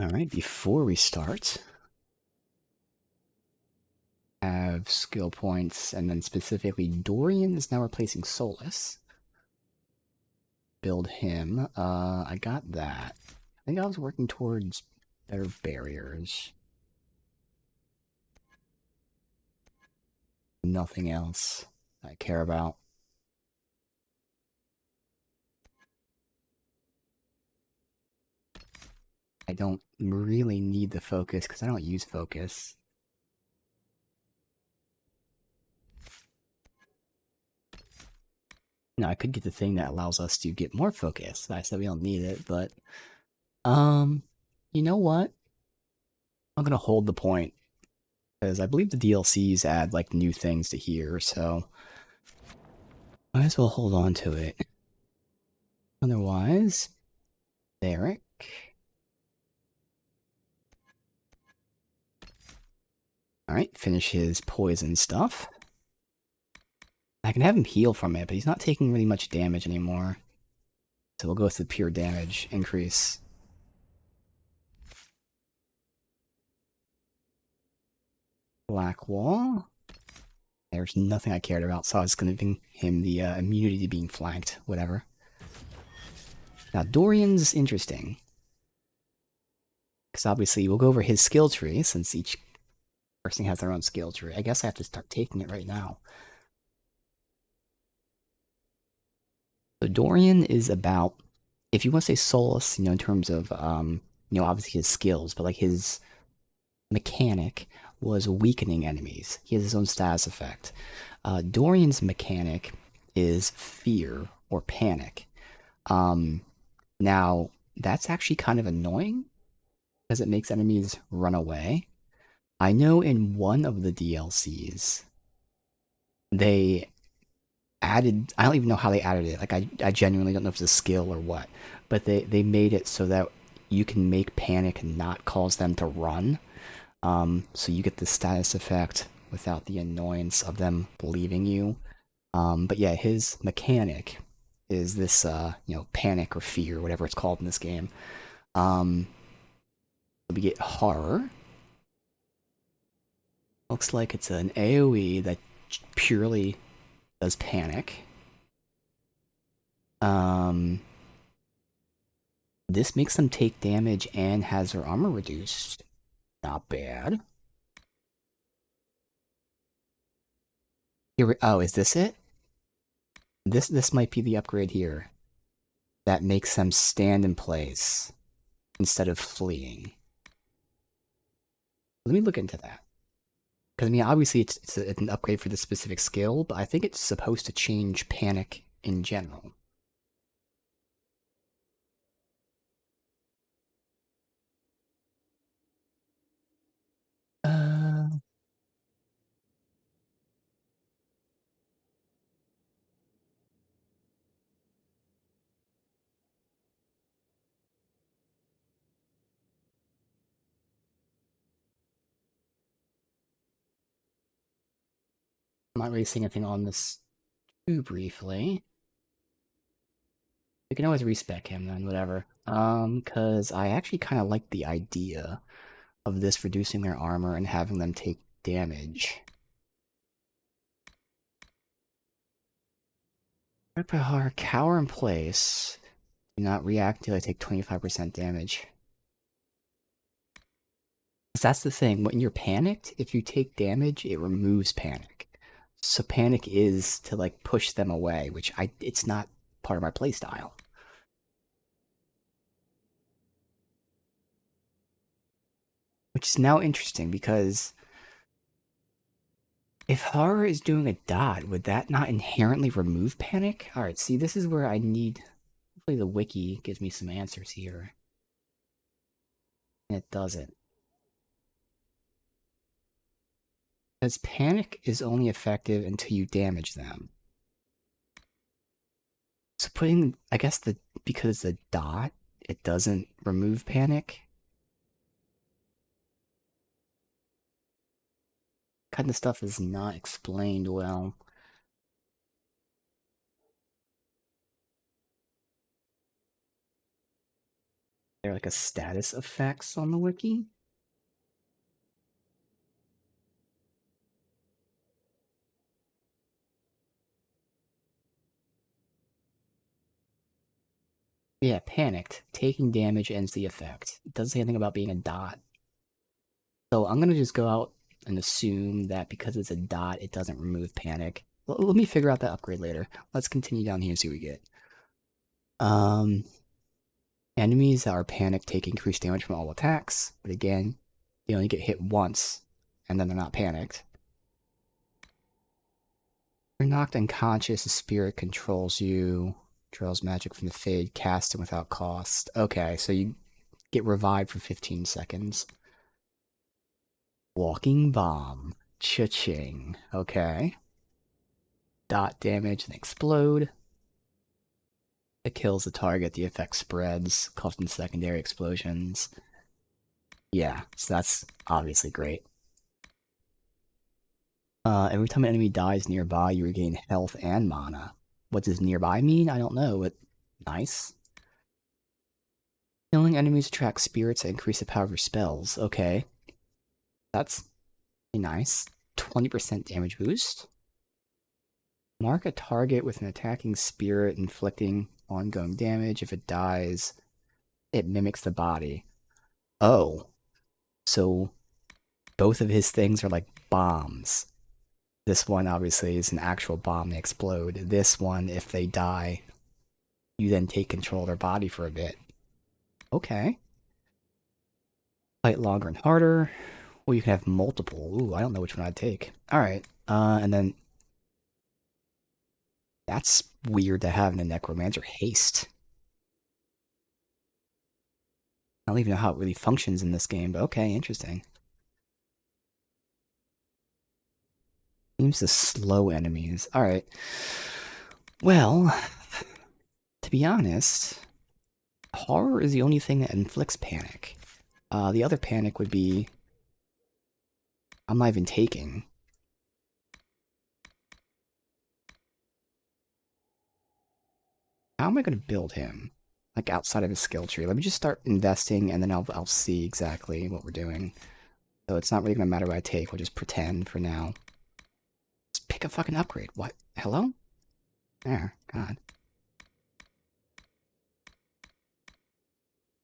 Alright, before we start, have skill points, and then specifically Dorian is now replacing Solus. Build him. I got that. I think I was working towards better barriers. Nothing else I care about. I don't really need the focus because I don't use focus. No, I could get the thing that allows us to get more focus. I said we don't need it, but you know what? I'm gonna hold the point because I believe the DLCs add like new things to here, so might as well hold on to it. Otherwise, Derek. Alright, finish his poison stuff. I can have him heal from it, but he's not taking really much damage anymore. So we'll go with the pure damage increase. Black Wall. There's nothing I cared about, so I was giving him the immunity to being flanked, whatever. Now, Dorian's interesting. Because obviously, we'll go over his skill tree, since each person has their own skill tree. I guess I have to start taking it right now. So Dorian is about, if you want to say Solus, in terms of, obviously his skills, but like his mechanic was weakening enemies. He has his own status effect. Dorian's mechanic is fear or panic. Now, that's actually kind of annoying because it makes enemies run away. I know in one of the DLCs, they added, I don't even know how they added it. Like, I genuinely don't know if it's a skill or what, but they made it so that you can make panic and not cause them to run. So you get the status effect without the annoyance of them leaving you. But yeah, his mechanic is this, panic or fear, whatever it's called in this game. We get horror. Looks like it's an AoE that purely does panic. This makes them take damage and has their armor reduced. Not bad. Here oh, is this it? This might be the upgrade here. That makes them stand in place instead of fleeing. Let me look into that. Because, I mean, obviously it's an upgrade for this specific skill, but I think it's supposed to change panic in general. I'm not really seeing anything on this too briefly. We can always respec him then, whatever. Because I actually kind of like the idea of this reducing their armor and having them take damage. Repahar, cower in place. Do not react until I take 25% damage. That's the thing, when you're panicked, if you take damage, it removes panic. So panic is to like push them away, which it's not part of my playstyle. Which is now interesting because if horror is doing a dot, would that not inherently remove panic? Alright, see, this is where I need... Hopefully the wiki gives me some answers here. And it doesn't. Because panic is only effective until you damage them. So putting... I guess because the dot, it doesn't remove panic. Kind of stuff is not explained well. There like a status effects on the wiki? Yeah, panicked. Taking damage ends the effect. It doesn't say anything about being a dot. So I'm gonna just go out and assume that because it's a dot, it doesn't remove panic. Let me figure out that upgrade later. Let's continue down here and see what we get. Um, Enemies that are panicked take increased damage from all attacks, but again, they only get hit once, and then they're not panicked. You're knocked unconscious, a spirit controls you, draws magic from the fade, cast it without cost. Okay, so you get revived for 15 seconds. Walking bomb. Cha-ching. Okay. Dot damage and explode. It kills the target, the effect spreads, causing secondary explosions. Yeah, so that's obviously great. Every time an enemy dies nearby, you regain health and mana. What does nearby mean? I don't know, but nice. Killing enemies attracts spirits that increase the power of your spells. Okay. That's nice. 20% damage boost. Mark a target with an attacking spirit inflicting ongoing damage. If it dies, it mimics the body. Oh. So both of his things are like bombs. This one obviously is an actual bomb, they explode. This one, if they die, you then take control of their body for a bit. Okay. Fight longer and harder. Or you can have multiple. Ooh, I don't know which one I'd take. Alright. And then that's weird to have in a Necromancer. Haste. I don't even know how it really functions in this game, but okay, interesting. Seems to slow enemies. Alright. Well, to be honest, horror is the only thing that inflicts panic. The other panic would be I'm not even taking. How am I going to build him? Like outside of his skill tree. Let me just start investing and then I'll see exactly what we're doing. So it's not really going to matter what I take. We'll just pretend for now. Just pick a fucking upgrade. What? Hello? There. God.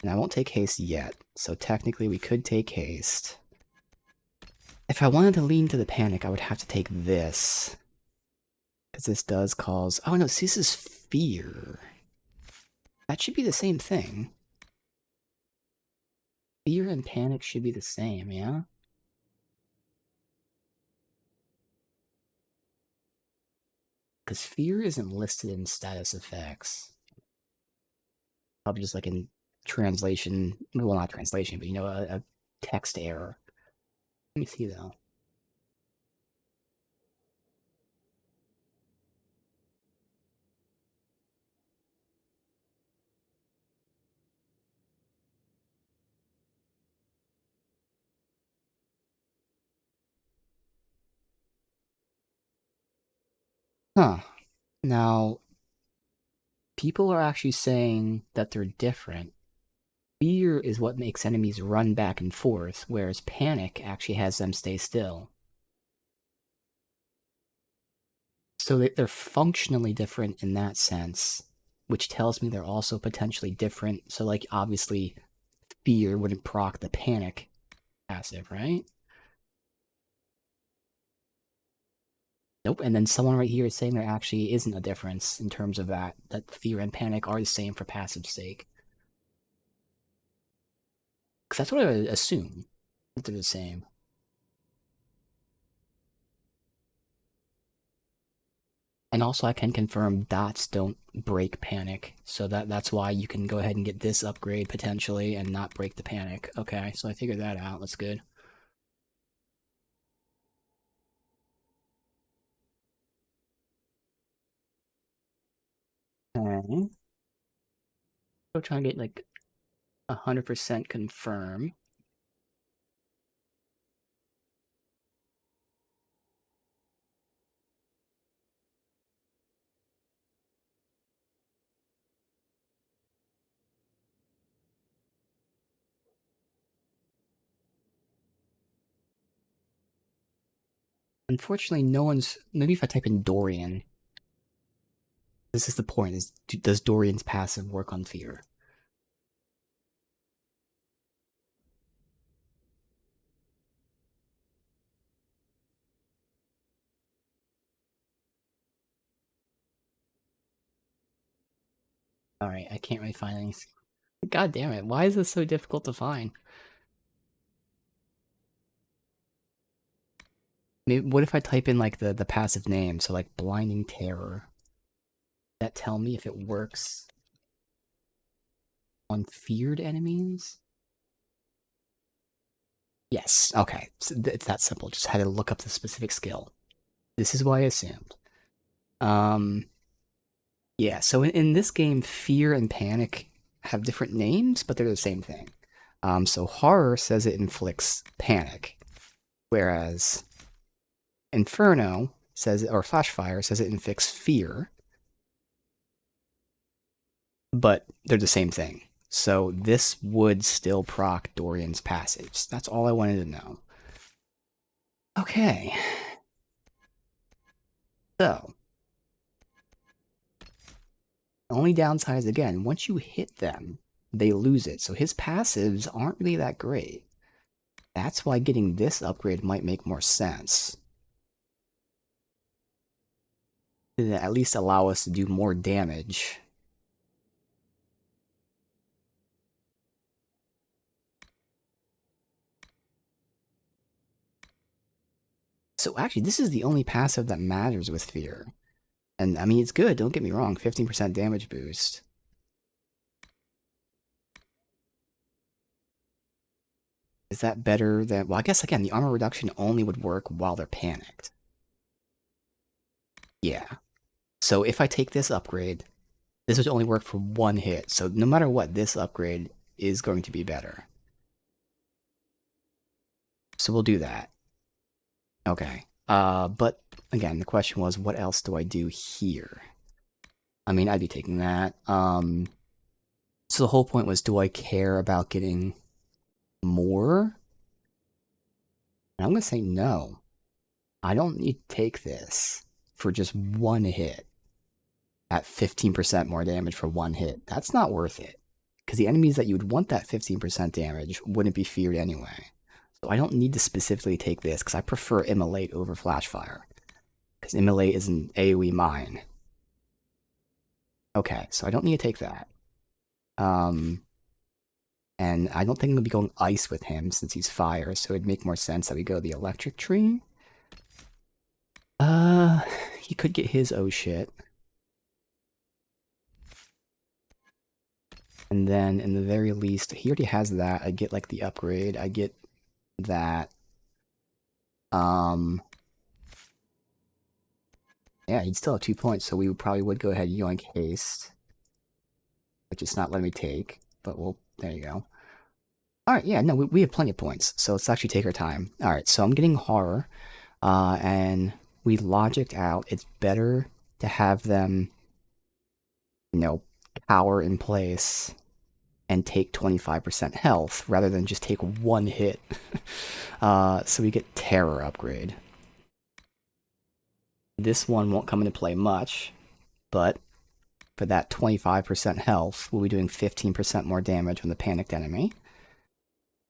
And I won't take haste yet. So technically we could take haste. If I wanted to lean to the panic, I would have to take this. Because this does cause... Oh no, see, this is fear. That should be the same thing. Fear and panic should be the same, yeah? Because fear isn't listed in status effects. Probably just like in translation, well, not translation, but you know, a text error. Let me see though. Huh. Now, people are actually saying that they're different. Fear is what makes enemies run back and forth, whereas panic actually has them stay still. So they're functionally different in that sense, which tells me they're also potentially different. So, like, obviously, fear wouldn't proc the panic passive, right? Nope. And then someone right here is saying there actually isn't a difference in terms of that. That fear and panic are the same for passive sake. Because that's what I would assume. That they're the same. And also I can confirm dots don't break panic. So that's why you can go ahead and get this upgrade potentially and not break the panic. Okay, so I figured that out. That's good. Okay. Go try and get like 100% confirm. Unfortunately, no one's... Maybe if I type in Dorian. This is the point, is does Dorian's passive work on fear? Alright, I can't really find any... God damn it, why is this so difficult to find? Maybe, what if I type in, like, the passive name, so, like, Blinding Terror? That tell me if it works on feared enemies? Yes, okay. It's that simple. Just had to look up the specific skill. This is what I assumed. Yeah, so in this game, fear and panic have different names, but they're the same thing. So horror says it inflicts panic, whereas Inferno says, or Flashfire says it inflicts fear, but they're the same thing. So this would still proc Dorian's passives. That's all I wanted to know. Okay. So, the only downside is, again, once you hit them, they lose it. So his passives aren't really that great. That's why getting this upgrade might make more sense. To at least allow us to do more damage. So actually, this is the only passive that matters with Fear. And I mean, it's good, don't get me wrong, 15% damage boost. Is that better than... Well, I guess, again, the armor reduction only would work while they're panicked. Yeah. So if I take this upgrade, this would only work for one hit. So no matter what, this upgrade is going to be better. So we'll do that. Okay. But again, the question was, what else do I do here? I mean, I'd be taking that. So the whole point was, do I care about getting more? And I'm going to say no. I don't need to take this for just one hit at 15% more damage for one hit. That's not worth it. Because the enemies that you would want that 15% damage wouldn't be feared anyway. So I don't need to specifically take this, because I prefer Immolate over Flashfire. Because Immolate is an AoE mine. Okay, so I don't need to take that. And I don't think I'm going to be going Ice with him, since he's Fire, so it'd make more sense that we go the Electric Tree. He could get his oh shit. And then, in the very least, he already has that. I get, like, the upgrade. I get that. Yeah, he'd still have 2 points, so we probably would go ahead and yoink Haste. Which it's not letting me take, but we'll... There you go. Alright, yeah, no, we have plenty of points, so let's actually take our time. Alright, so I'm getting Horror, and we logicked out it's better to have them, you know, cower in place and take 25% health rather than just take one hit. So we get Terror upgrade. This one won't come into play much, but for that 25% health, we'll be doing 15% more damage on the panicked enemy.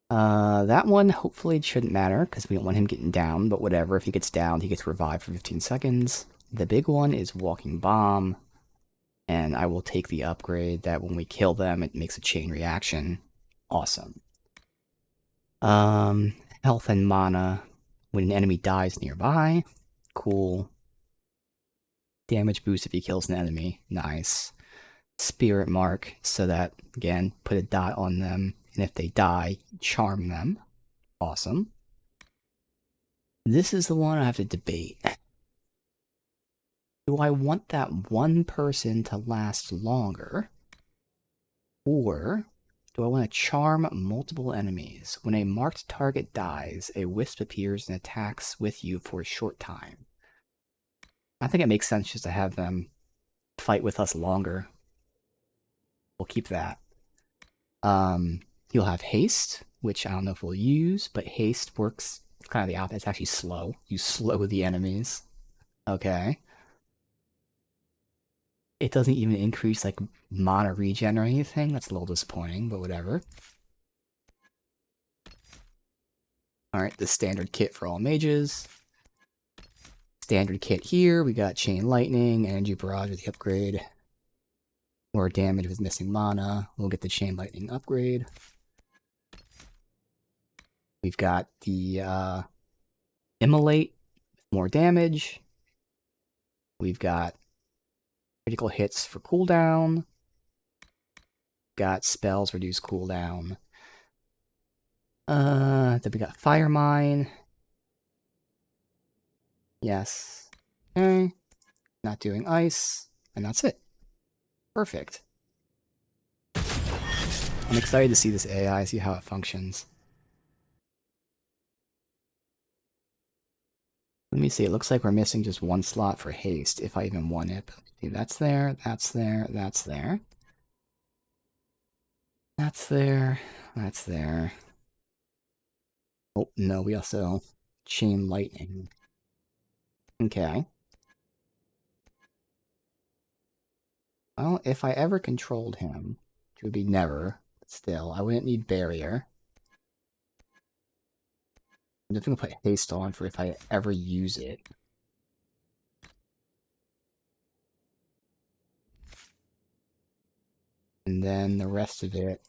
That one hopefully shouldn't matter, because we don't want him getting down, but whatever, if he gets down, he gets revived for 15 seconds. The big one is Walking Bomb, and I will take the upgrade that when we kill them, it makes a chain reaction. Awesome. Health and mana when an enemy dies nearby. Cool. Damage boost if he kills an enemy. Nice. Spirit Mark, so that, again, put a dot on them, and if they die, charm them. Awesome. This is the one I have to debate. Do I want that one person to last longer? Or do I want to charm multiple enemies? When a marked target dies, a wisp appears and attacks with you for a short time. I think it makes sense just to have them fight with us longer. We'll keep that. You'll have Haste, which I don't know if we'll use, but Haste works It's kind of the opposite. It's actually slow. You slow the enemies. Okay. It doesn't even increase like mana regen or anything. That's a little disappointing, but whatever. Alright, the standard kit for all mages. Standard kit here. We got Chain Lightning, Energy Barrage with the upgrade. More damage with missing mana. We'll get the Chain Lightning upgrade. We've got the Immolate, more damage. We've got critical hits for cooldown. Got spells reduce cooldown. Then we got Fire Mine. Yes. Okay. Not doing ice. And that's it. Perfect. I'm excited to see this AI, see how it functions. Let me see, it looks like we're missing just one slot for haste, if I even want it. See, that's there, that's there, that's there. That's there, that's there. Oh, no, we also Chain Lightning. Okay. Well, if I ever controlled him, which would be never, but still, I wouldn't need Barrier. I'm just gonna put haste on for if I ever use it. And then the rest of it.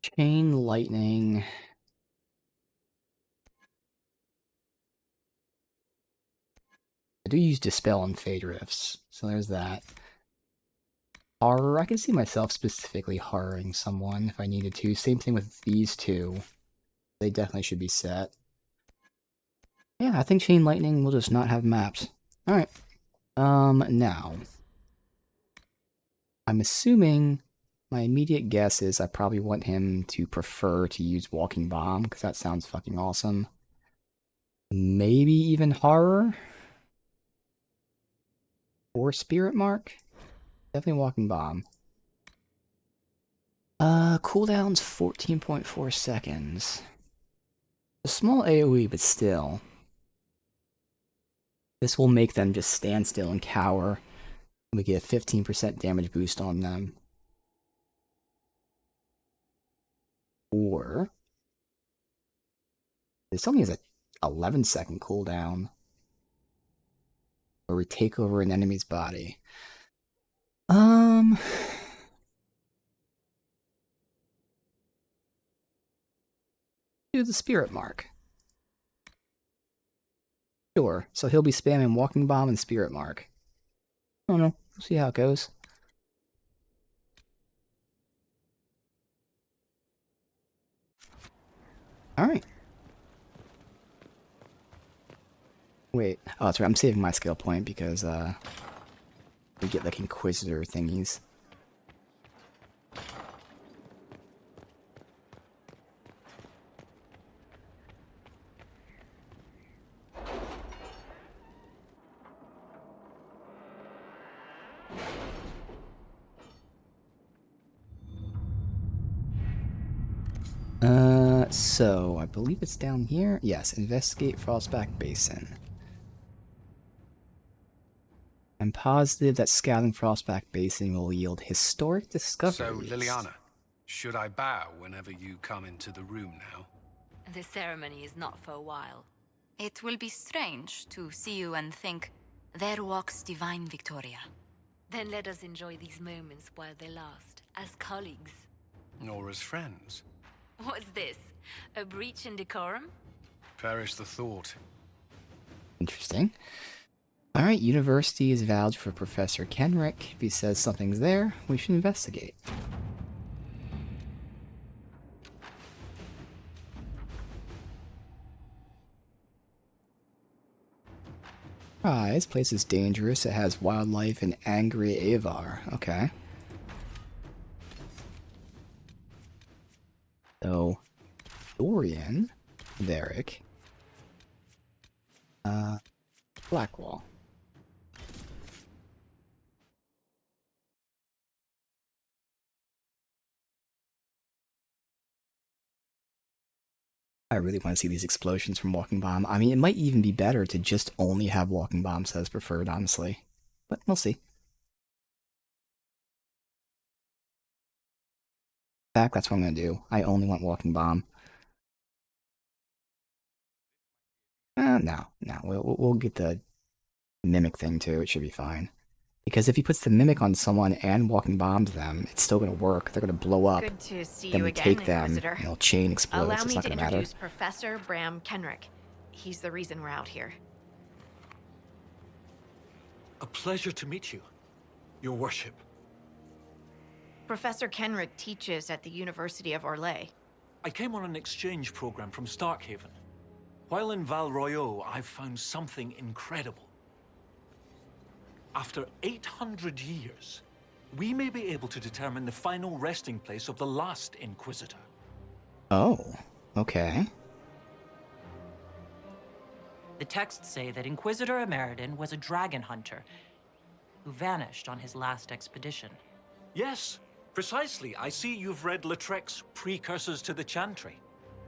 Chain Lightning. I do use Dispel and Fade Rifts, so there's that. Horror, I can see myself specifically horroring someone if I needed to. Same thing with these two. They definitely should be set. Yeah, I think Chain Lightning will just not have maps. Alright. Now. I'm assuming my immediate guess is I probably want him to prefer to use Walking Bomb, because that sounds fucking awesome. Maybe even Horror? Or Spirit Mark? Definitely Walking Bomb. Cooldown's 14.4 seconds. A small AoE, but still. This will make them just stand still and cower. We get a 15% damage boost on them. Or this only has a 11-second cooldown. Where we take over an enemy's body. Do the Spirit Mark. Sure, so he'll be spamming Walking Bomb and Spirit Mark. I don't know, we'll see how it goes. Alright. Wait, oh that's right, I'm saving my skill point because we get like Inquisitor thingies. So I believe it's down here. Yes, investigate Frostback Basin. I'm positive that scouting Frostback Basin will yield historic discoveries. So, Liliana, should I bow whenever you come into the room now? The ceremony is not for a while. It will be strange to see you and think, there walks divine Victoria. Then let us enjoy these moments while they last, as colleagues. Nor as friends? What's this? A breach in decorum? Perish the thought. Interesting. Alright, university is vouched for Professor Kenrick. If he says something's there, we should investigate. This place is dangerous. It has wildlife and angry Avar. Okay. So, Dorian, Varric, Blackwall. I really want to see these explosions from Walking Bomb. I mean, it might even be better to just only have Walking Bombs as preferred, honestly. But we'll see. In fact, that's what I'm going to do. I only want Walking Bomb. No. We'll get the Mimic thing too. It should be fine. Because if he puts the Mimic on someone and Walking Bombs them, it's still going to work. They're going to blow up. Good to see Then you we again, take them, Inquisitor. and they'll chain explodes. Allow It's me not to going to matter. introduce Professor Bram Kenrick. He's the reason we're out here. A pleasure to meet you, Your Worship. Professor Kenrick teaches at the University of Orlais. I came on an exchange program from Starkhaven. While in Val Royeaux, I've found something incredible. After 800 years, we may be able to determine the final resting place of the last Inquisitor. Oh, okay. The texts say that Inquisitor Emeridin was a dragon hunter who vanished on his last expedition. Yes, precisely. I see you've read Lautrec's Precursors to the Chantry.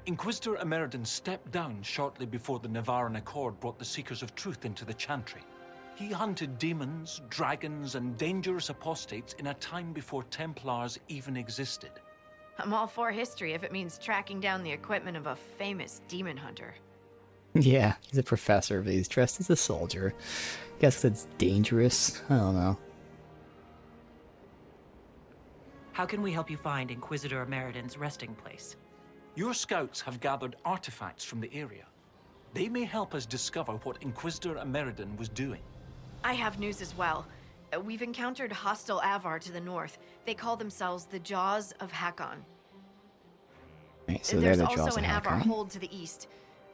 Inquisitor Emeridin stepped down shortly before the Nevarran Accord brought the Seekers of Truth into the Chantry. He hunted demons, dragons, and dangerous apostates in a time before Templars even existed. I'm all for history if it means tracking down the equipment of a famous demon hunter. Yeah, he's a professor, but he's dressed as a soldier. Guess that's dangerous. I don't know. How can we help you find Inquisitor Emeridin's resting place? Your scouts have gathered artifacts from the area. They may help us discover what Inquisitor Emeridin was doing. I have news as well. We've encountered hostile Avar to the north. They call themselves the Jaws of Hakon. Right, so There's they're the also Jaws of an Avar Hakon. hold to the east.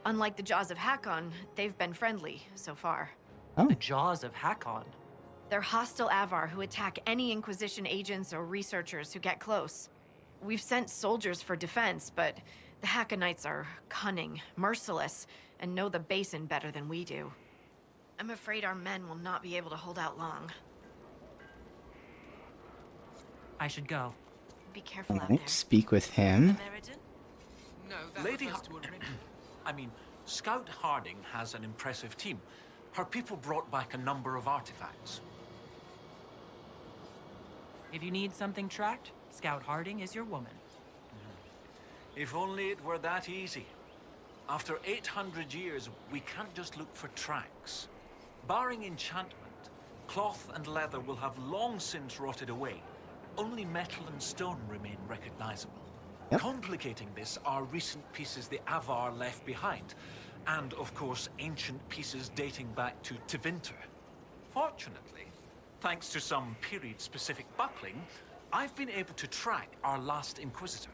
Unlike the Jaws of Hakon, they've been friendly so far. Oh, The Jaws of Hakon. They're hostile Avar who attack any Inquisition agents or researchers who get close. We've sent soldiers for defense, but the Hakonites are cunning, merciless, and know the basin better than we do. I'm afraid our men will not be able to hold out long. I should go. Be careful out alright, there. speak with him. No, that Lady refers to a Scout Harding has an impressive team. Her people brought back a number of artifacts. If you need something tracked, Scout Harding is your woman. If only it were that easy. After 800 years, we can't just look for tracks. Barring enchantment, cloth and leather will have long since rotted away. Only metal and stone remain recognizable. Yep. Complicating this are recent pieces the Avar left behind, and of course ancient pieces dating back to Tevinter. Fortunately, thanks to some period-specific buckling, I've been able to track our last Inquisitor.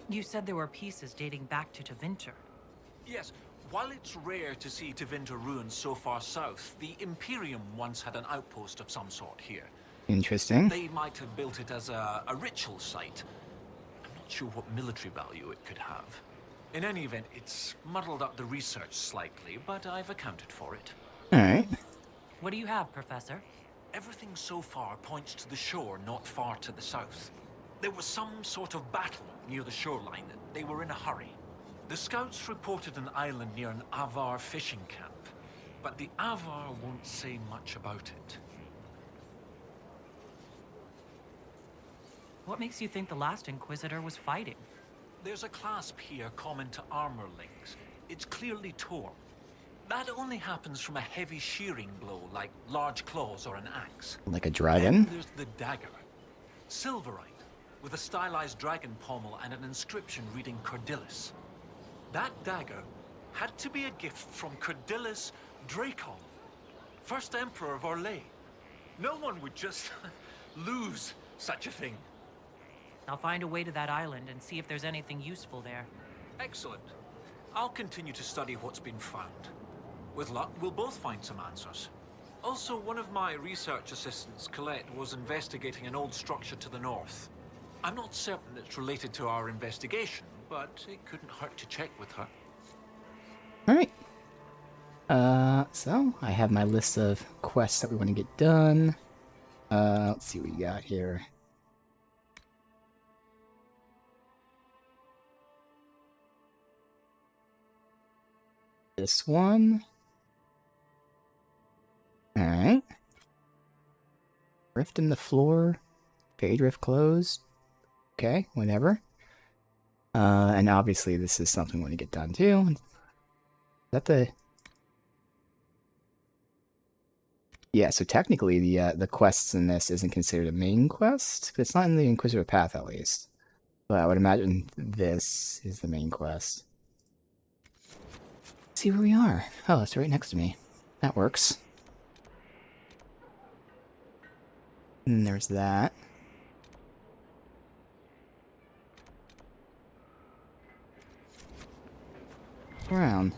You said there were pieces dating back to Tevinter. Yes, while it's rare to see Tevinter ruins so far south, the Imperium once had an outpost of some sort here. Interesting. They might have built it as a ritual site. I'm not sure what military value it could have. In any event, it's muddled up the research slightly, but I've accounted for it. Alright. What do you have, Professor? Everything so far points to the shore not far to the south. There was some sort of battle near the shoreline. They were in a hurry. The scouts reported an island near an Avar fishing camp, but the Avar won't say much about it. What makes you think the last Inquisitor was fighting? There's a clasp here common to armor links. It's clearly torn. That only happens from a heavy shearing blow, like large claws or an axe. Like a Then dragon? there's the dagger. Silverite, with a stylized dragon pommel and an inscription reading Cordilis. That dagger had to be a gift from Cordilis Dracon, first Emperor of Orlais. No one would just lose such a thing. I'll find a way to that island and see if there's anything useful there. Excellent. I'll continue to study what's been found. With luck, we'll both find some answers. Also, one of my research assistants, Colette, was investigating an old structure to the north. I'm not certain it's related to our investigation, but it couldn't hurt to check with her. Alright. So, I have my list of quests that we want to get done. Let's see what we got here. This one. Alright. Rift in the floor. Fade rift closed. Okay, whatever. And obviously this is something we want to get done too. Is that the... Yeah, so technically the quests in this isn't considered a main quest. It's not in the Inquisitor path, at least. But I would imagine this is the main quest. Let's see where we are. Oh, it's right next to me. That works. And there's that. Around.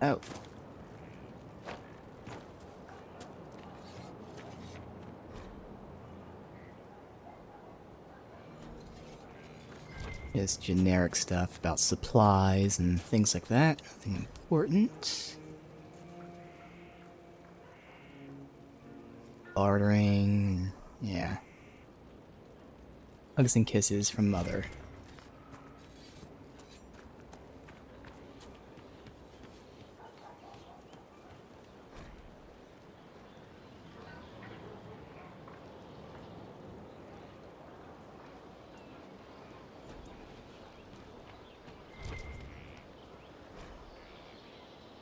Oh. Just generic stuff about supplies and things like that. Nothing important. Bartering. Yeah. Hugs and kisses from Mother.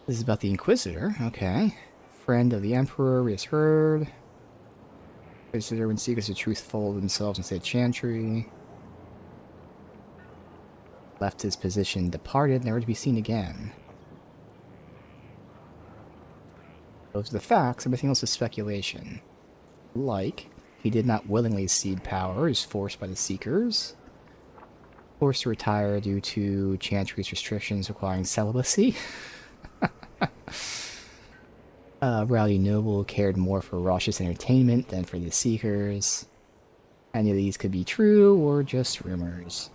This is about the Inquisitor, okay. Friend of the Emperor, we just heard. Inquisitor, when seekers of truth fold themselves inside Chantry. Left his position, departed, never to be seen again. Those are the facts, everything else is speculation. Like, he did not willingly cede power, he was forced by the Seekers. Forced to retire due to Chantry's restrictions requiring celibacy. Rowdy Noble cared more for raucous entertainment than for the Seekers. Any of these could be true or just rumors.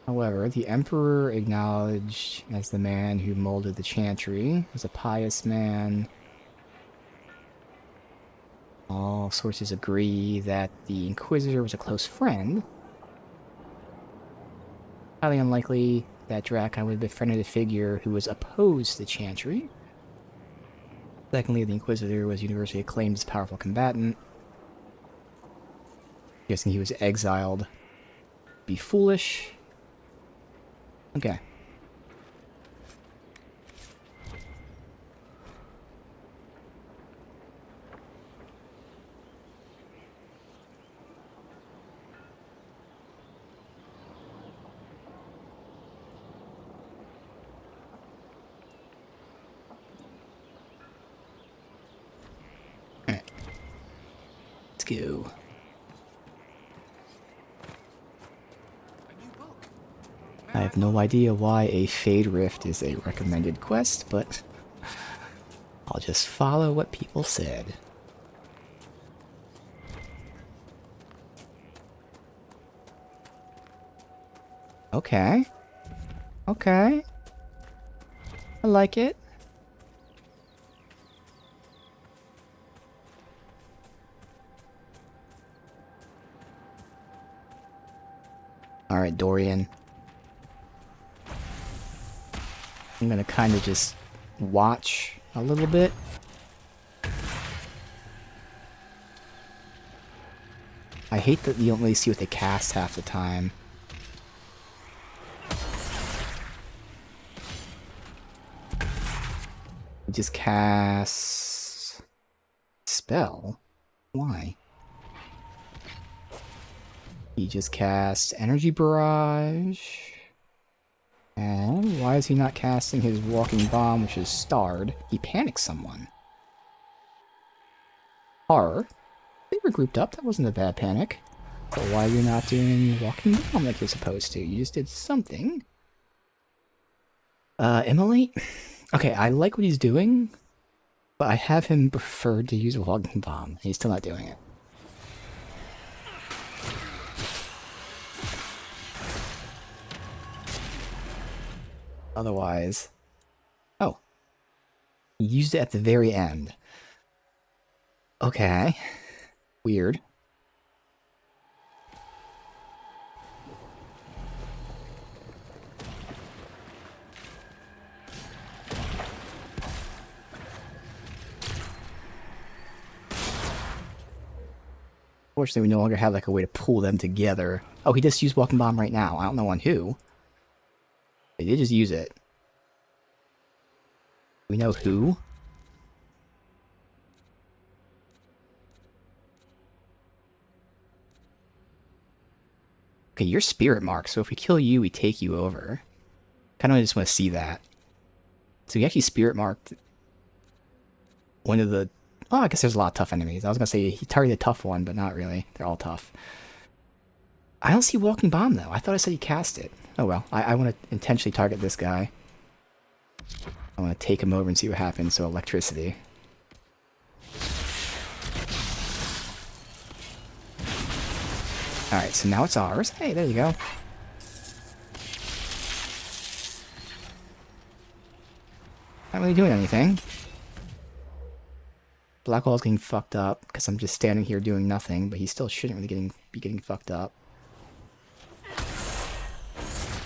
However, the Emperor, acknowledged as the man who molded the Chantry, was a pious man. All sources agree that the Inquisitor was a close friend. Highly unlikely that Drakon would have befriended a figure who was opposed to Chantry. Secondly, the Inquisitor was universally acclaimed as a powerful combatant. Guessing he was exiled. Be foolish. Okay. Let's go. I have no idea why a Fade Rift is a recommended quest, but I'll just follow what people said. Okay. Okay. I like it. Alright, Dorian. I'm gonna kind of just watch a little bit. I hate that you don't really see what they cast half the time. You just cast... Spell? Why? He just cast Energy Barrage. And why is he not casting his Walking Bomb, which is starred? He panics someone. Horror. They were grouped up, that wasn't a bad panic. But why are you not doing Walking Bomb like you're supposed to? You just did something. Immolate? Okay, I like what he's doing, but I have him preferred to use a Walking Bomb. He's still not doing it. Otherwise... Oh. He used it at the very end. Okay. Weird. Fortunately, we no longer have like a way to pull them together. Oh, he just used Walking Bomb right now. I don't know on who. He did just use it. We know who? Okay, you're Spirit Mark, so if we kill you, we take you over. Kind of just want to see that. So he actually Spirit Marked one of the... Oh, I guess there's a lot of tough enemies. I was going to say he targeted a tough one, but not really. They're all tough. I don't see Walking Bomb, though. I thought I said he cast it. Oh, well. I want to intentionally target this guy. I want to take him over and see what happens. So, electricity. Alright, so now it's ours. Hey, there you go. Not really doing anything. Blackwall's getting fucked up because I'm just standing here doing nothing, but he still shouldn't really be getting fucked up.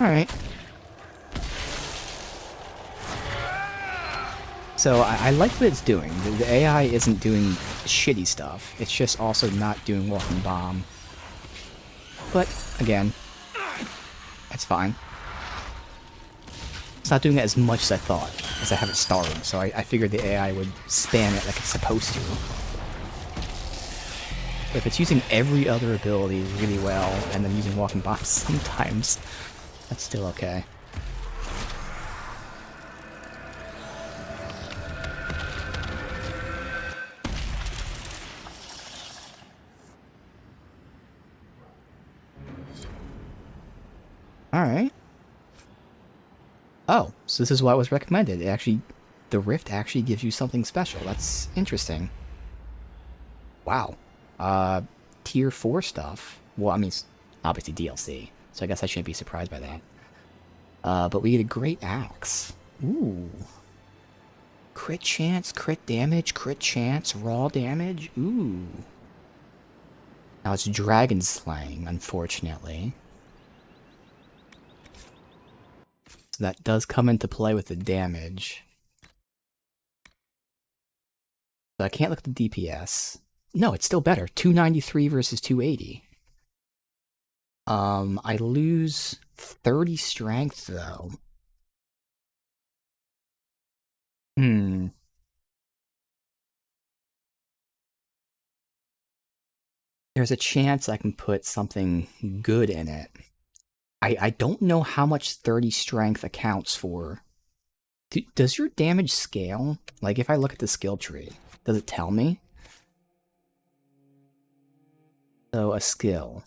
Alright. So I like what it's doing. The AI isn't doing shitty stuff. It's just also not doing Walking Bomb. But, again, it's fine. It's not doing it as much as I thought, as I have it started, so I figured the AI would spam it like it's supposed to. But if it's using every other ability really well, and then using Walking Bomb sometimes, that's still okay. Alright. Oh, so this is what was recommended. It actually, the Rift actually gives you something special. That's interesting. Wow. Tier 4 stuff. Well, I mean, obviously DLC, so I guess I shouldn't be surprised by that. But we get a great axe. Ooh. Crit chance, crit damage, crit chance, raw damage. Ooh. Now it's dragon slaying, unfortunately. So that does come into play with the damage. So I can't look at the DPS. No, it's still better. 293 versus 280. I lose 30 strength, though. There's a chance I can put something good in it. I don't know how much 30 strength accounts for. Does your damage scale? Like, if I look at the skill tree, does it tell me? So, a skill.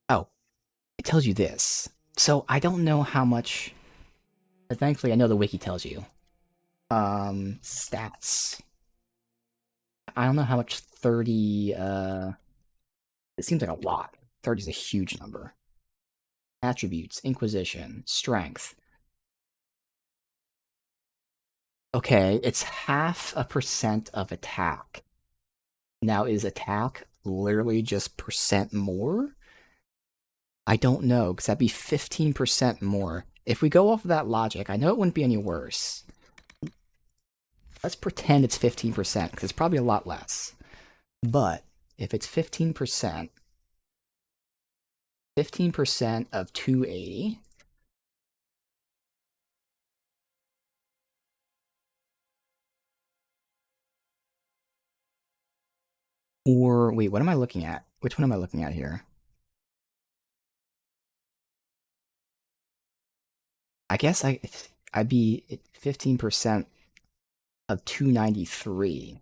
Oh, it tells you this. So, I don't know how much... But thankfully, I know the wiki tells you. Stats. I don't know how much 30, it seems like a lot. 30 is a huge number. Attributes, Inquisition, Strength. Okay, it's 0.5% of attack. Now, is attack literally just percent more? I don't know, because that'd be 15% more. If we go off of that logic, I know it wouldn't be any worse. Let's pretend it's 15%, because it's probably a lot less. But, if it's 15%, 15% of 280... Or, wait, what am I looking at? Which one am I looking at here? I guess I'd be 15% of 293.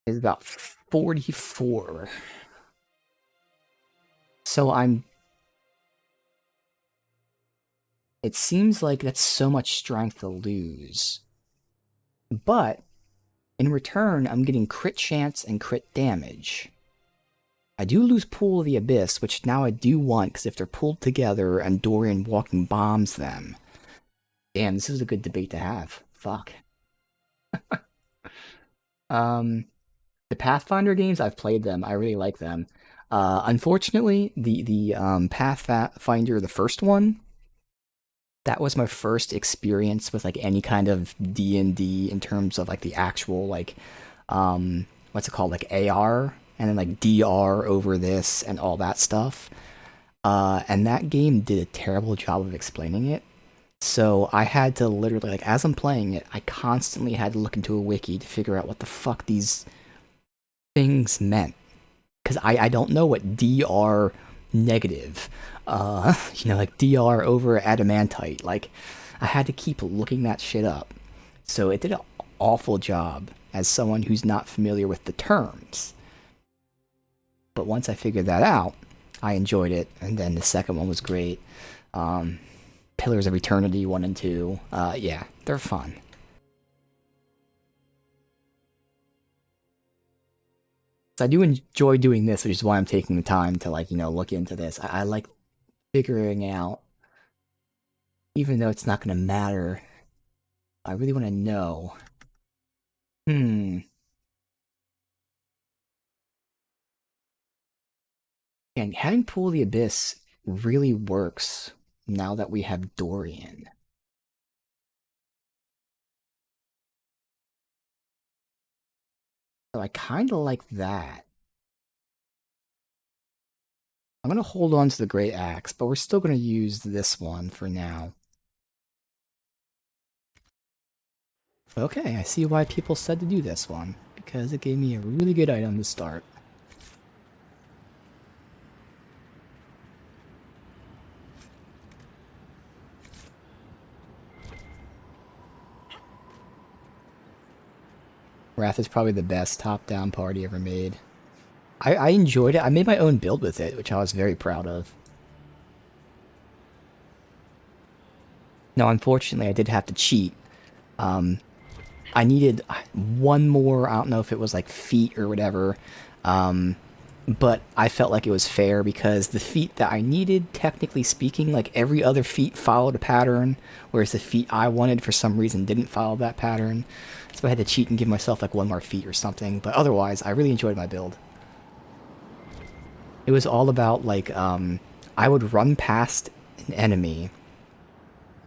Is about 44. So it seems like that's so much strength to lose. But in return, I'm getting crit chance and crit damage. I do lose Pool of the Abyss, which now I do want, because if they're pulled together and Dorian walking bombs them... Damn, this is a good debate to have. Fuck. The Pathfinder games, I've played them. I really like them. Unfortunately, the Pathfinder, the first one, that was my first experience with like any kind of D&D in terms of like the actual like what's it called, like AR and then like DR over this and all that stuff. And that game did a terrible job of explaining it. So I had to literally, like, as I'm playing it, I constantly had to look into a wiki to figure out what the fuck these things meant. Because I don't know what DR negative, like DR over adamantite. Like, I had to keep looking that shit up. So it did an awful job as someone who's not familiar with the terms. But once I figured that out, I enjoyed it, and then the second one was great. Pillars of Eternity 1 and 2, yeah, they're fun. So I do enjoy doing this, which is why I'm taking the time to, like, look into this. I like figuring out, even though it's not going to matter, I really want to know. And having Pool of the Abyss really works now that we have Dorian. So I kind of like that. I'm going to hold on to the Great Axe, but we're still going to use this one for now. Okay, I see why people said to do this one, because it gave me a really good item to start. Wrath is probably the best top-down party ever made. I enjoyed it. I made my own build with it, which I was very proud of. Now, unfortunately, I did have to cheat. I needed one more, I don't know if it was like feat or whatever, but I felt like it was fair because the feat that I needed, technically speaking, like every other feat followed a pattern, whereas the feat I wanted for some reason didn't follow that pattern. So I had to cheat and give myself like one more feat or something, but otherwise, I really enjoyed my build. It was all about like, I would run past an enemy,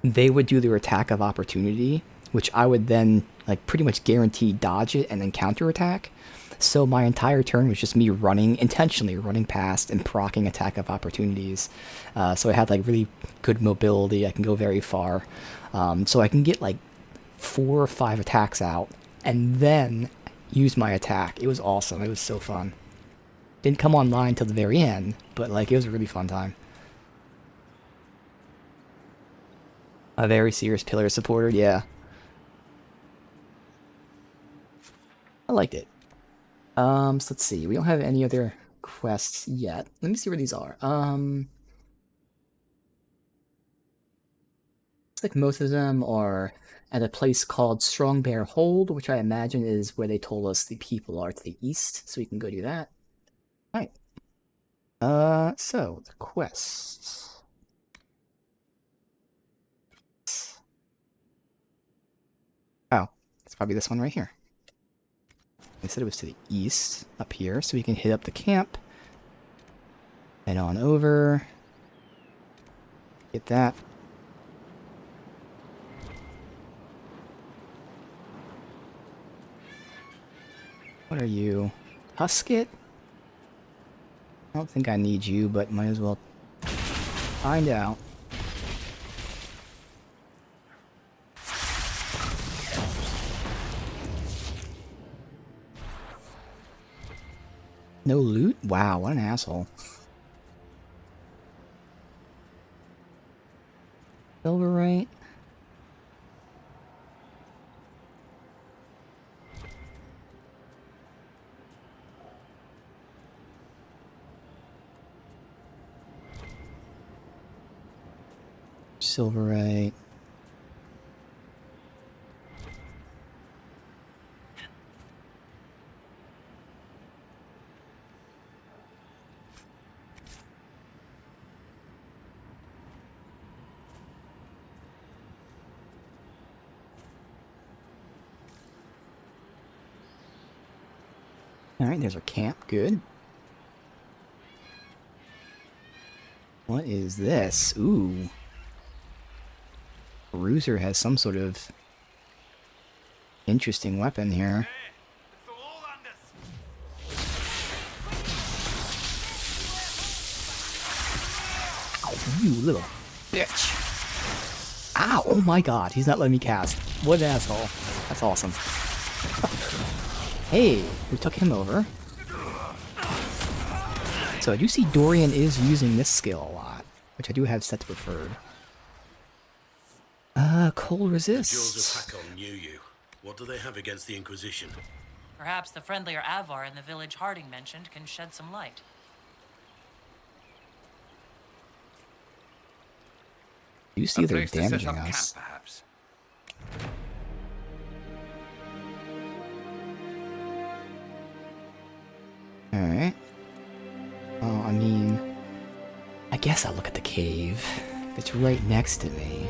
they would do their attack of opportunity, which I would then like pretty much guarantee dodge it and then counterattack. So my entire turn was just me running, intentionally running past and proccing attack of opportunities. So I had like really good mobility, I can go very far. So I can get like 4 or 5 attacks out and then use my attack. It was awesome, it was so fun. Didn't come online till the very end, but like it was a really fun time. A very serious pillar supporter, yeah. I liked it. So let's see. We don't have any other quests yet. Let me see where these are. Looks like most of them are at a place called Strong Bear Hold, which I imagine is where they told us the people are to the east, so we can go do that. Alright. So, the quests. Oh, it's probably this one right here. They said it was to the east, up here, so we can hit up the camp. Head on over. Get that. What are you? Husket? I don't think I need you, but might as well find out. No loot? Wow, what an asshole. Silverite. Silverite. Alright, there's our camp. Good. What is this? Ooh. Bruiser has some sort of interesting weapon here. You little bitch. Ow! Oh my god, he's not letting me cast. What an asshole. That's awesome. Hey, we took him over. So I do see Dorian is using this skill a lot, which I do have set to preferred. Cold Jaws resist. of Hakon knew you. What do they have against the Inquisition? Perhaps the friendlier Avar in the village Harding mentioned can shed some light. You see they're damaging up us. camp, perhaps. Alright. Oh, I mean, I guess I'll look at the cave. It's right next to me.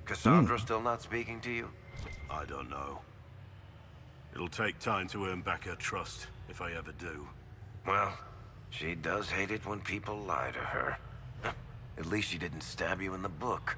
Cassandra still not speaking to you? I don't know. It'll take time to earn back her trust, if I ever do. Well, she does hate it when people lie to her. At least she didn't stab you in the book.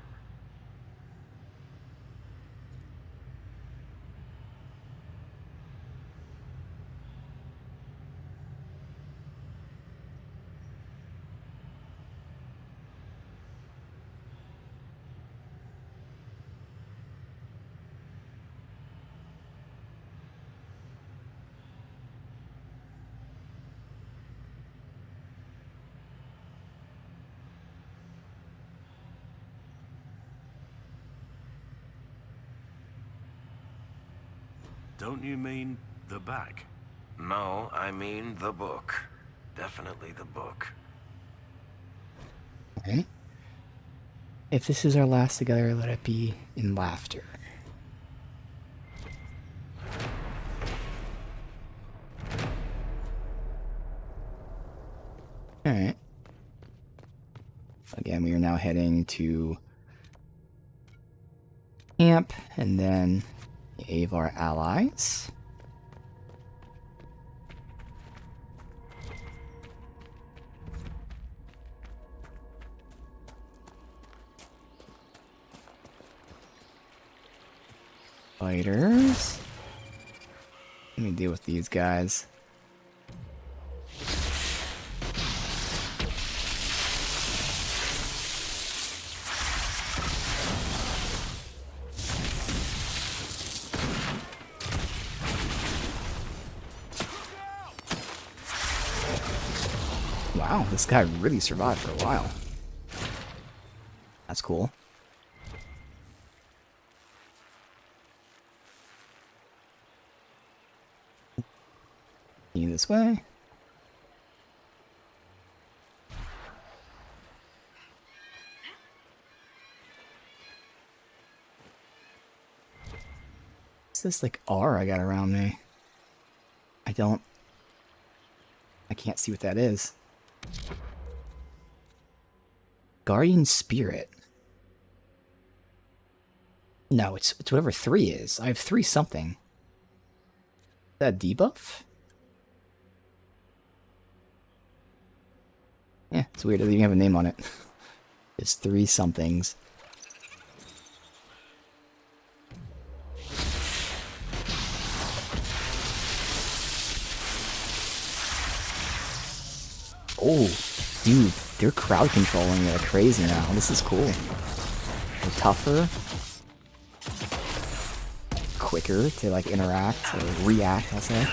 Don't you mean the bag? No, I mean the book. Definitely the book. Okay. If this is our last together, let it be in laughter. Alright. Again, we are now heading to camp, and then the Avar allies. Fighters. Let me deal with these guys. Wow, this guy really survived for a while. That's cool. This way. What's this like R I got around me? I can't see what that is. Guardian Spirit. No, it's whatever 3 is. I have 3 something. Is that a debuff? Yeah, it's weird. It doesn't even have a name on it. It's 3 somethings. Oh, dude, they're crowd controlling like crazy now. This is cool. They're tougher, quicker to like interact or react, I'll say.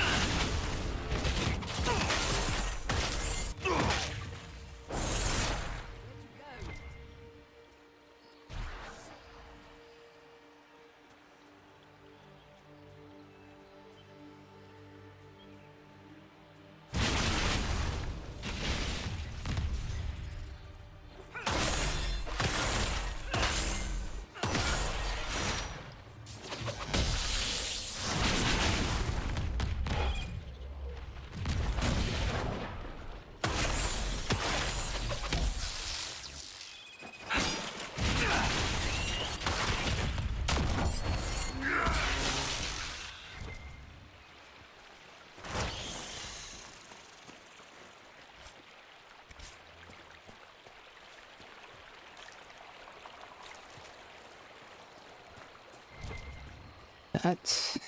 That's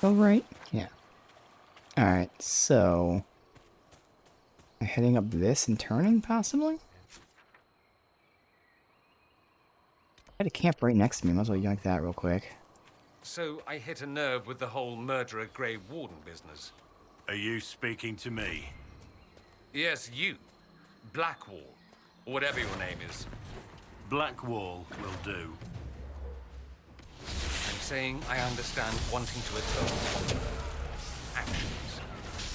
all right. Yeah. All right. So, heading up this and turning, possibly. I had a camp right next to me. Might as well yank that real quick. So I hit a nerve with the whole murderer Grey Warden business. Are you speaking to me? Yes, you. Blackwall. Or whatever your name is. Blackwall will do. I'm saying I understand wanting to atone. Actions.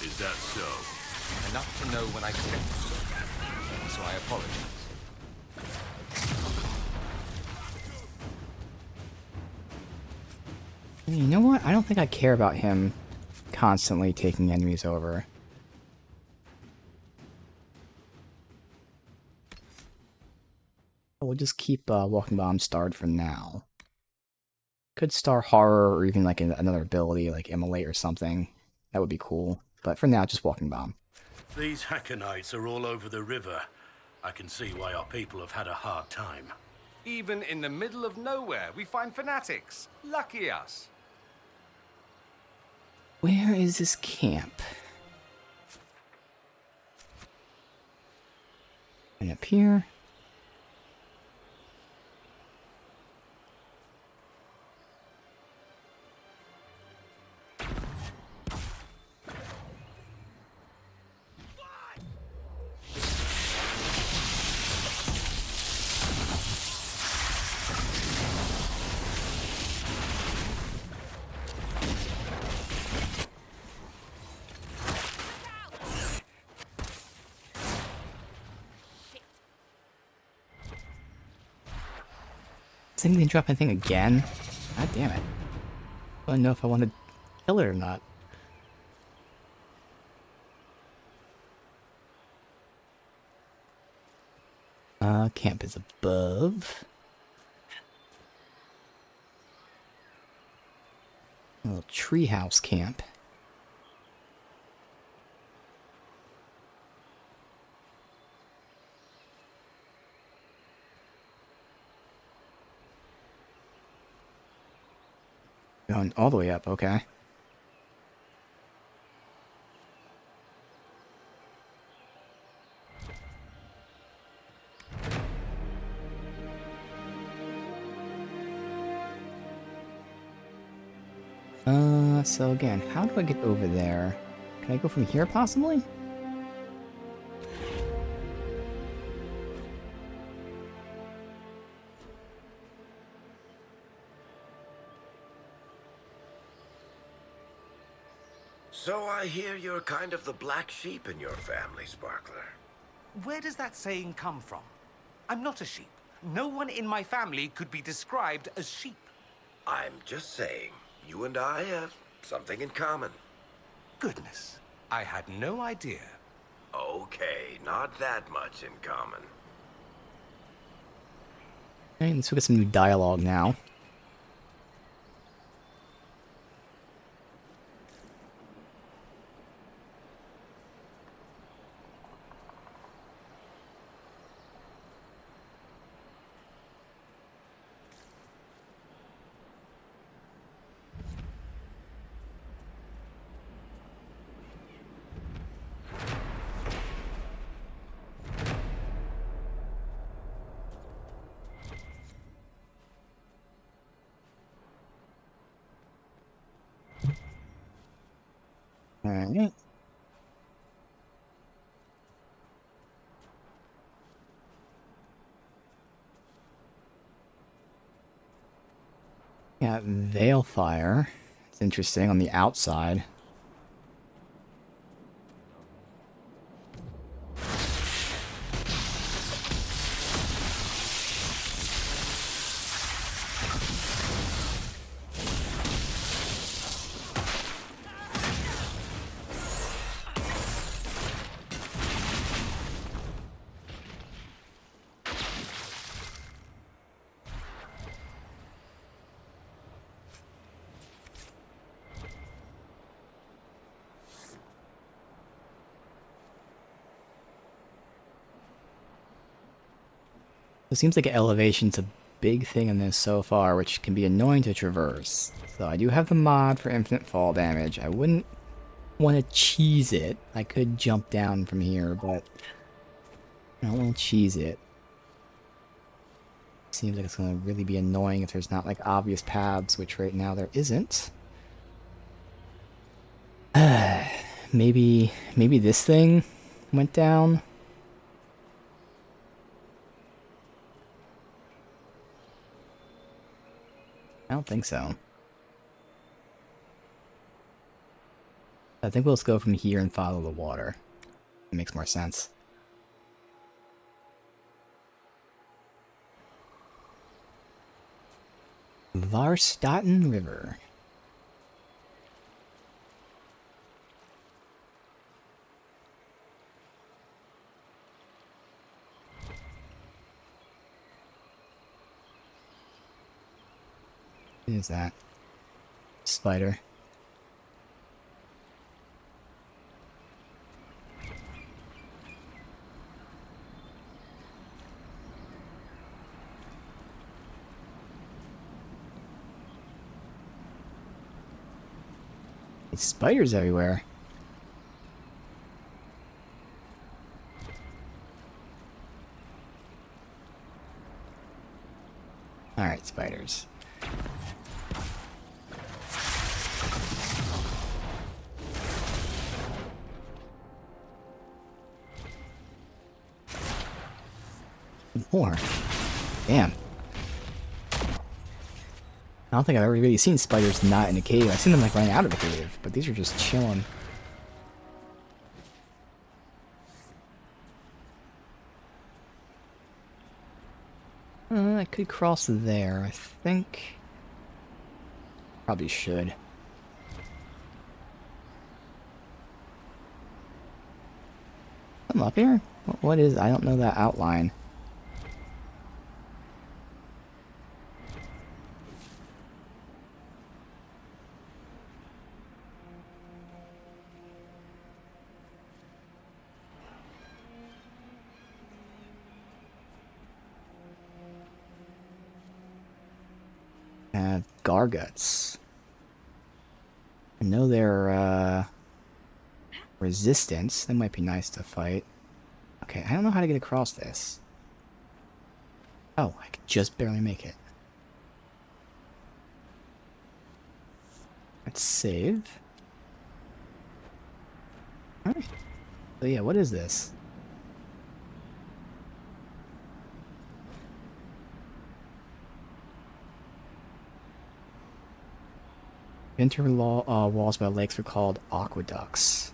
Is that so? Enough to know when I step. So I apologize. You know what? I don't think I care about him constantly taking enemies over. We'll just keep Walking Bomb starred for now. Could star Horror or even like another ability like Immolate or something. That would be cool. But for now, just Walking Bomb. These Hackenites are all over the river. I can see why our people have had a hard time. Even in the middle of nowhere, we find fanatics. Lucky us. Where is this camp? And up here. I think they drop anything again. God damn it. I don't know if I want to kill it or not. Camp is above. A little treehouse camp. Going all the way up, okay. So again, how do I get over there? Can I go from here, possibly? So I hear you're kind of the black sheep in your family, Sparkler. Where does that saying come from? I'm not a sheep. No one in my family could be described as sheep. I'm just saying, you and I have something in common. Goodness, I had no idea. Okay, not that much in common. Okay, let's look at some new dialogue now. Alright. Yeah, Veilfire. It's interesting on the outside. It seems like an elevation's a big thing in this so far, which can be annoying to traverse. So I do have the mod for infinite fall damage. I wouldn't want to cheese it. I could jump down from here, but I don't want to cheese it. Seems like it's going to really be annoying if there's not like obvious paths, which right now there isn't. Maybe this thing went down. I don't think so. I think we'll just go from here and follow the water. It makes more sense. Varstatten River. What is that? Spider. There's spiders everywhere. Alright, spiders. More. Damn. I don't think I've ever really seen spiders not in a cave. I've seen them like running out of a cave, but these are just chilling. I could cross there, I think. Probably should. Something up here? What is? I don't know that outline. Garguts. I know they're resistance. That might be nice to fight. Okay, I don't know how to get across this. Oh, I can just barely make it. Let's save. Alright. So yeah, what is this? Inter walls by lakes were called aqueducts.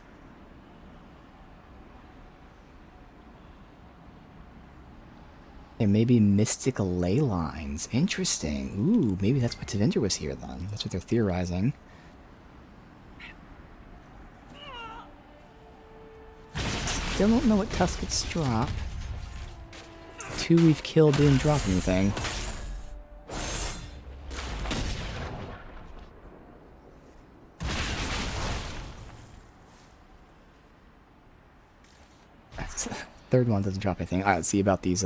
There may be mystic ley lines. Interesting. Ooh, maybe that's what Tevinter was here then. That's what they're theorizing. Still don't know what Tuskets drop. 2 we've killed didn't drop anything. Third one doesn't drop anything. Alright, let's see about these,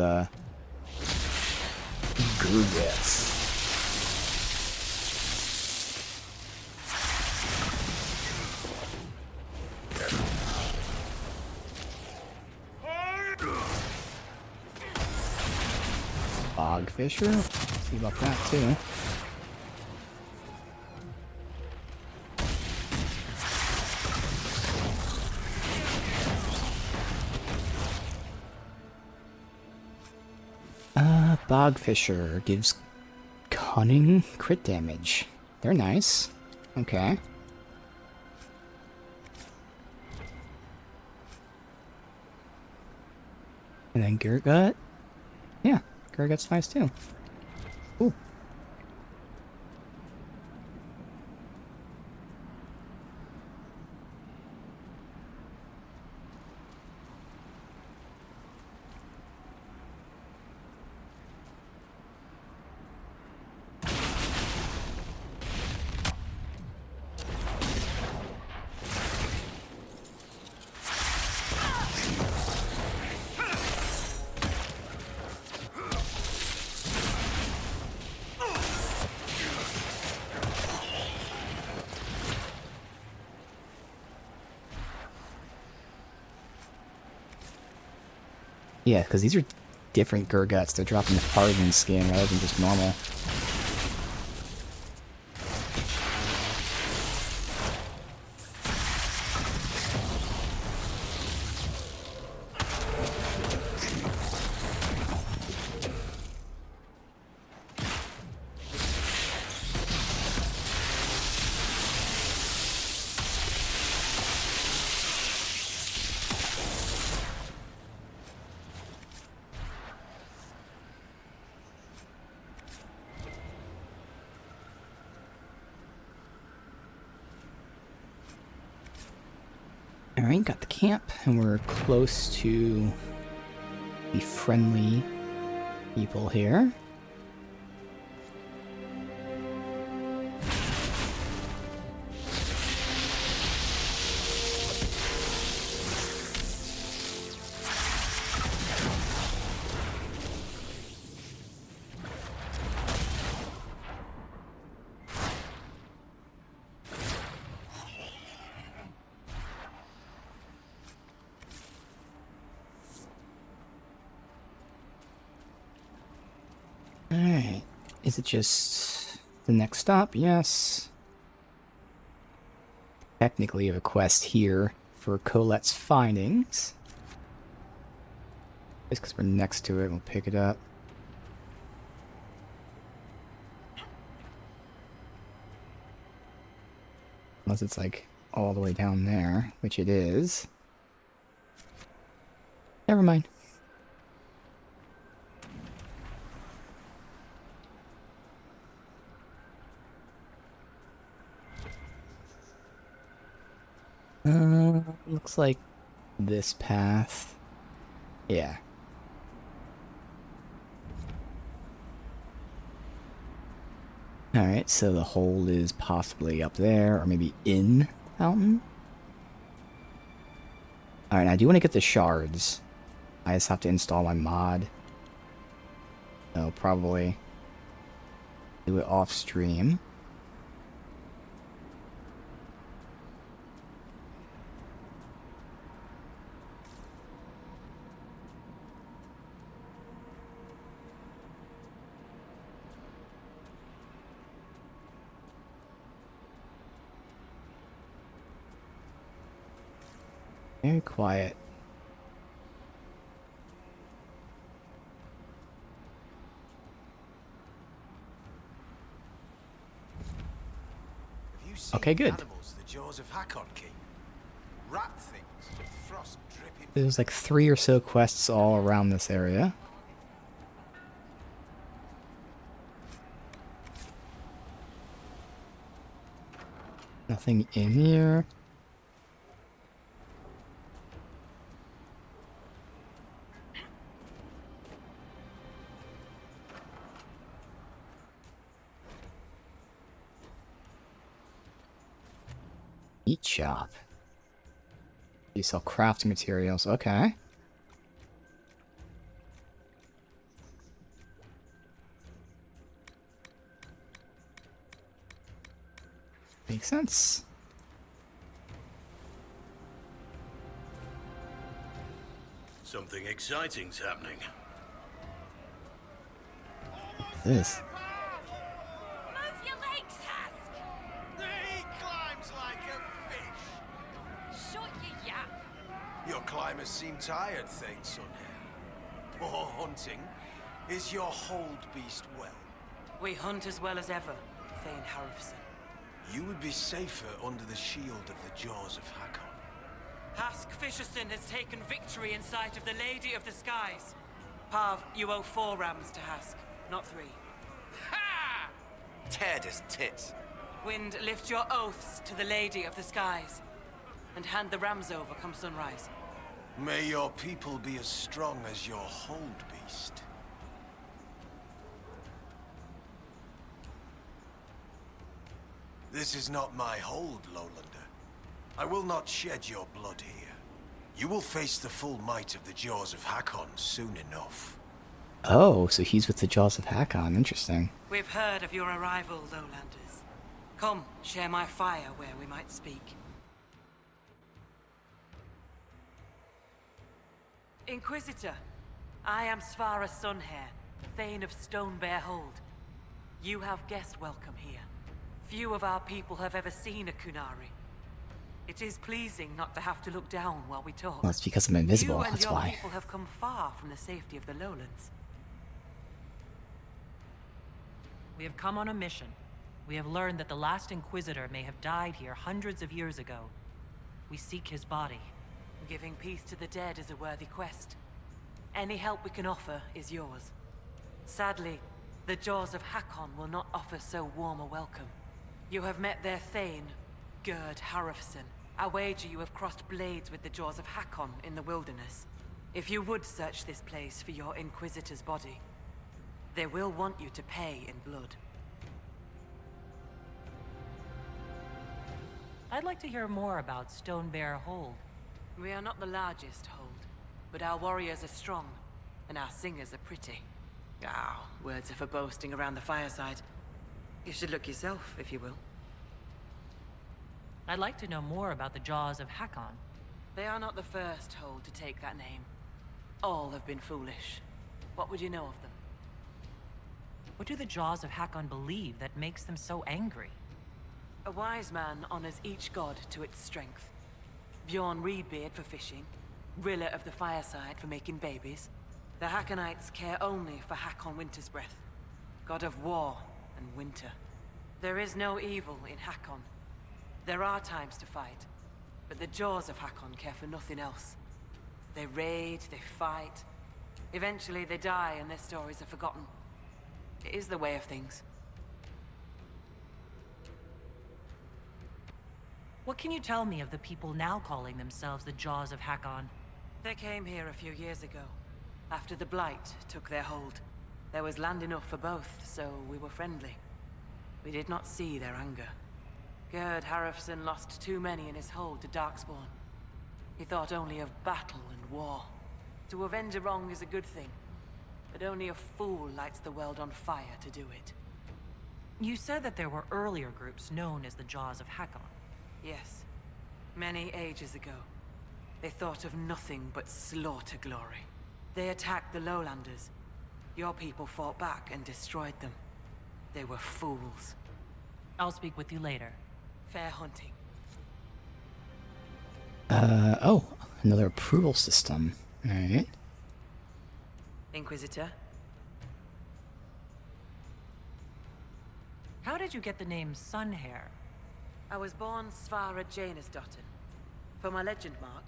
Grugas. Bogfisher? Let's see about that, too. Bogfisher gives cunning crit damage. They're nice. Okay. And then Gurgut. Yeah, Gurgut's nice too. Ooh. Yeah, because these are different Gurguts. They're dropping hardened skin rather than just normal. Alright, got the camp, and we're close to the friendly people here. Alright, is it just the next stop? Yes. Technically, you have a quest here for Colette's findings. Just because we're next to it, we'll pick it up. Unless it's like all the way down there, which it is. Never mind. Looks like this path. Yeah. Alright, so the hole is possibly up there, or maybe in the fountain? Alright, I do want to get the shards. I just have to install my mod. So probably do it off stream. Very quiet. Have you seen Okay, good. animals the jaws of Hakon keep? Rat things with frost dripping. There's like 3 or so quests all around this area. Nothing in here. Meat shop. You sell crafting materials. Okay. Makes sense. Something exciting's happening. This. Move your legs, Hask! He climbs like a fish. Shut your yap! Your climbers seem tired, thanks, son. More hunting. Is your hold beast well? We hunt as well as ever, Thane Harrison. You would be safer under the shield of the jaws of Hakon. Hask Fisherson has taken victory in sight of the Lady of the Skies. Pav, you owe 4 rams to Hask, not 3. Ha! Teared his tits. Wind, lift your oaths to the Lady of the Skies. And hand the rams over come sunrise. May your people be as strong as your hold beast. This is not my hold, Lowlander. I will not shed your blood here. You will face the full might of the jaws of Hakon soon enough. Oh, so he's with the Jaws of Hakon. Interesting. We've heard of your arrival, Lowlanders. Come, share my fire where we might speak. Inquisitor, I am Svara Sunhair, Thane of Stonebear Hold. You have guest welcome here. Few of our people have ever seen a Kunari. It is pleasing not to have to look down while we talk. Well, it's because I'm invisible, You and that's your why. people have come far from the safety of the lowlands. We have come on a mission. We have learned that the last Inquisitor may have died here hundreds of years ago. We seek his body. Giving peace to the dead is a worthy quest. Any help we can offer is yours. Sadly, the Jaws of Hakon will not offer so warm a welcome. You have met their Thane, Gerd Harrison. I wager you have crossed blades with the Jaws of Hakon in the wilderness. If you would search this place for your Inquisitor's body, they will want you to pay in blood. I'd like to hear more about Stonebear Hold. We are not the largest hold, but our warriors are strong, and our singers are pretty. Ah, words are for boasting around the fireside. You should look yourself, if you will. I'd like to know more about the Jaws of Hakon. They are not the first hold to take that name. All have been foolish. What would you know of them? What do the Jaws of Hakon believe that makes them so angry? A wise man honors each god to its strength. Bjorn Reedbeard for fishing, Rilla of the Fireside for making babies. The Hakonites care only for Hakon Wintersbreath, god of war and winter. There is no evil in Hakon. There are times to fight, but the Jaws of Hakon care for nothing else. They raid, they fight. Eventually they die and their stories are forgotten. It is the way of things. What can you tell me of the people now calling themselves the Jaws of Hakon? They came here a few years ago, after the Blight took their hold. There was land enough for both, so we were friendly. We did not see their anger. Gerd Harrison lost too many in his hold to Darkspawn. He thought only of battle and war. To avenge a wrong is a good thing, but only a fool lights the world on fire to do it. You said that there were earlier groups known as the Jaws of Hakon. Yes, many ages ago. They thought of nothing but slaughter glory. They attacked the lowlanders. Your people fought back and destroyed them. They were fools. I'll speak with you later. Fair hunting. Oh, another approval system. Alright. Inquisitor? How did you get the name Sunhair? I was born Svara Janusdottir. For my legend mark,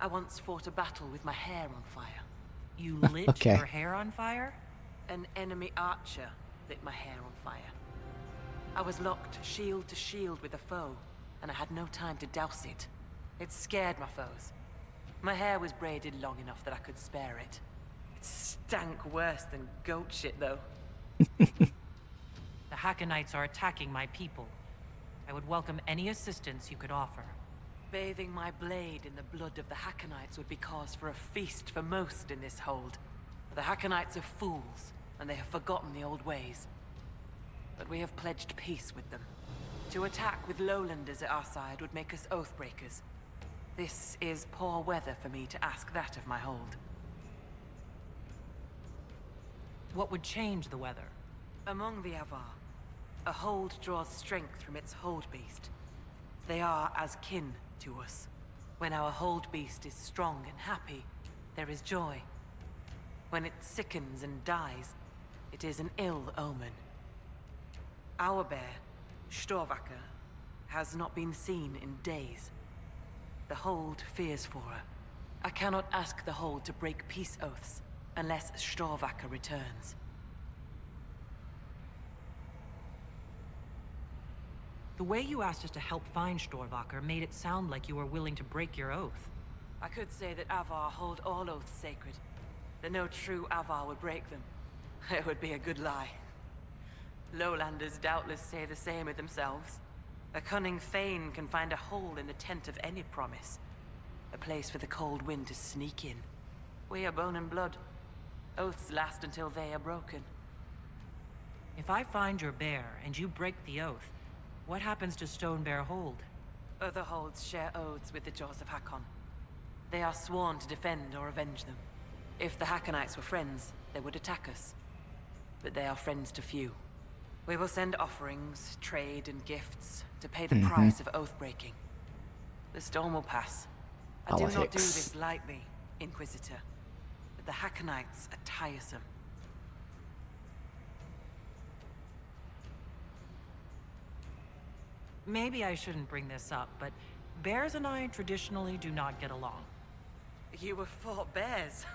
I once fought a battle with my hair on fire. You lit Okay. your hair on fire? An enemy archer lit my hair on fire. I was locked shield to shield with a foe, and I had no time to douse it. It scared my foes. My hair was braided long enough that I could spare it. It stank worse than goat shit, though. The Hakonites are attacking my people. I would welcome any assistance you could offer. Bathing my blade in the blood of the Hakonites would be cause for a feast for most in this hold. The Hakonites are fools, and they have forgotten the old ways. But we have pledged peace with them. To attack with lowlanders at our side would make us oathbreakers. This is poor weather for me to ask that of my hold. What would change the weather? Among the Avar, a hold draws strength from its hold beast. They are as kin to us. When our hold beast is strong and happy, there is joy. When it sickens and dies, it is an ill omen. Our bear, Storvacker, has not been seen in days. The hold fears for her. I cannot ask the hold to break peace oaths unless Storvacker returns. The way you asked us to help find Storvacker made it sound like you were willing to break your oath. I could say that Avar hold all oaths sacred, that no true Avar would break them. It would be a good lie. Lowlanders doubtless say the same of themselves. A cunning Thane can find a hole in the tent of any promise. A place for the cold wind to sneak in. We are bone and blood. Oaths last until they are broken. If I find your bear and you break the oath, what happens to Stonebear Hold? Other holds share oaths with the Jaws of Hakon. They are sworn to defend or avenge them. If the Hackonites were friends, they would attack us. But they are friends to few. We will send offerings, trade, and gifts to pay the price of oath-breaking. The storm will pass. I do not do Politics. this lightly, Inquisitor. But the Hackonites are tiresome. Maybe I shouldn't bring this up, but bears and I traditionally do not get along. You were fought bears.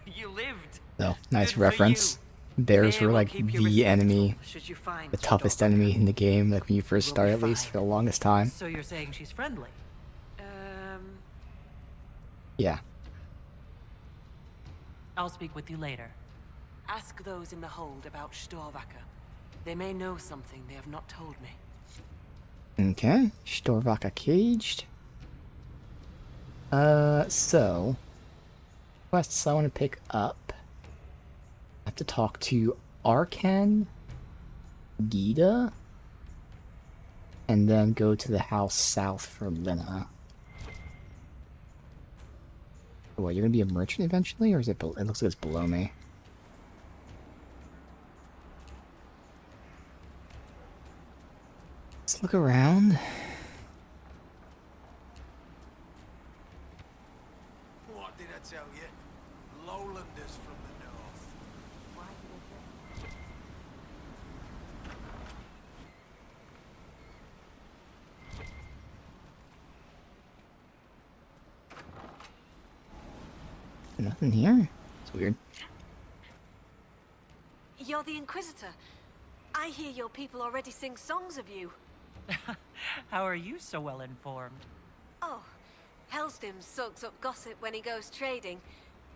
You lived. So, nice Good for reference. Bears Fear were will like keep you the enemy, respectful should you find the toughest Stormbringer. enemy in the game, like when you first We'll start be at least fine. for the longest time. So you're saying she's friendly? Yeah. I'll speak with you later. Ask those in the hold about Storvacker. They may know something they have not told me. Okay. Storvaca caged. So quests I want to pick up. I have to talk to Arkan, Gita, and then go to the house south for Lina. What, you're gonna be a merchant eventually, or is it? It looks like it's below me. Let's look around. What did I tell you? Lowlanders from the north. Nothing here. It's weird. You're the Inquisitor. I hear your people already sing songs of you. How are you so well informed? Oh, Hellstim soaks up gossip when he goes trading.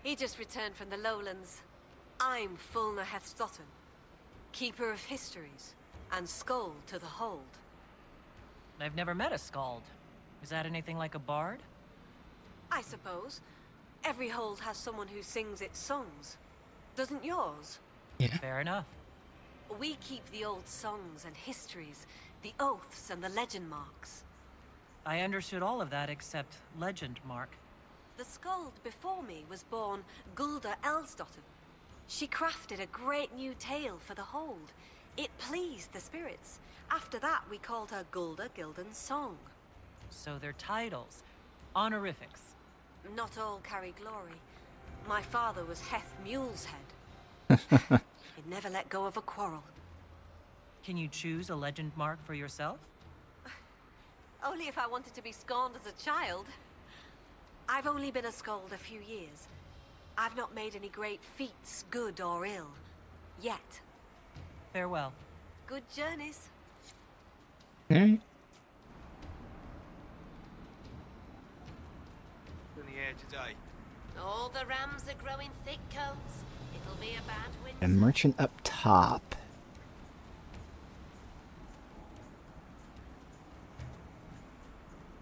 He just returned from the lowlands. I'm Fulna Hethstotton, keeper of histories, and Skald to the hold. I've never met a Skald. Is that anything like a bard? I suppose. Every hold has someone who sings its songs. Doesn't yours? Yeah. Fair enough. We keep the old songs and histories, the oaths and the legend marks. I understood all of that except legend, Mark. The Skald before me was born Gulda Elsdotter. She crafted a great new tale for the hold. It pleased the spirits. After that, we called her Gulda Gildan's Song. So they're titles. Honorifics. Not all carry glory. My father was Heth Mule's head. He'd never let go of a quarrel. Can you choose a legend mark for yourself? Only if I wanted to be scorned as a child. I've only been a Skald a few years. I've not made any great feats, good or ill. Yet. Farewell. Good journeys. Alright. In the air today. All the rams are growing thick coats. It'll be a bad winter. A merchant up top.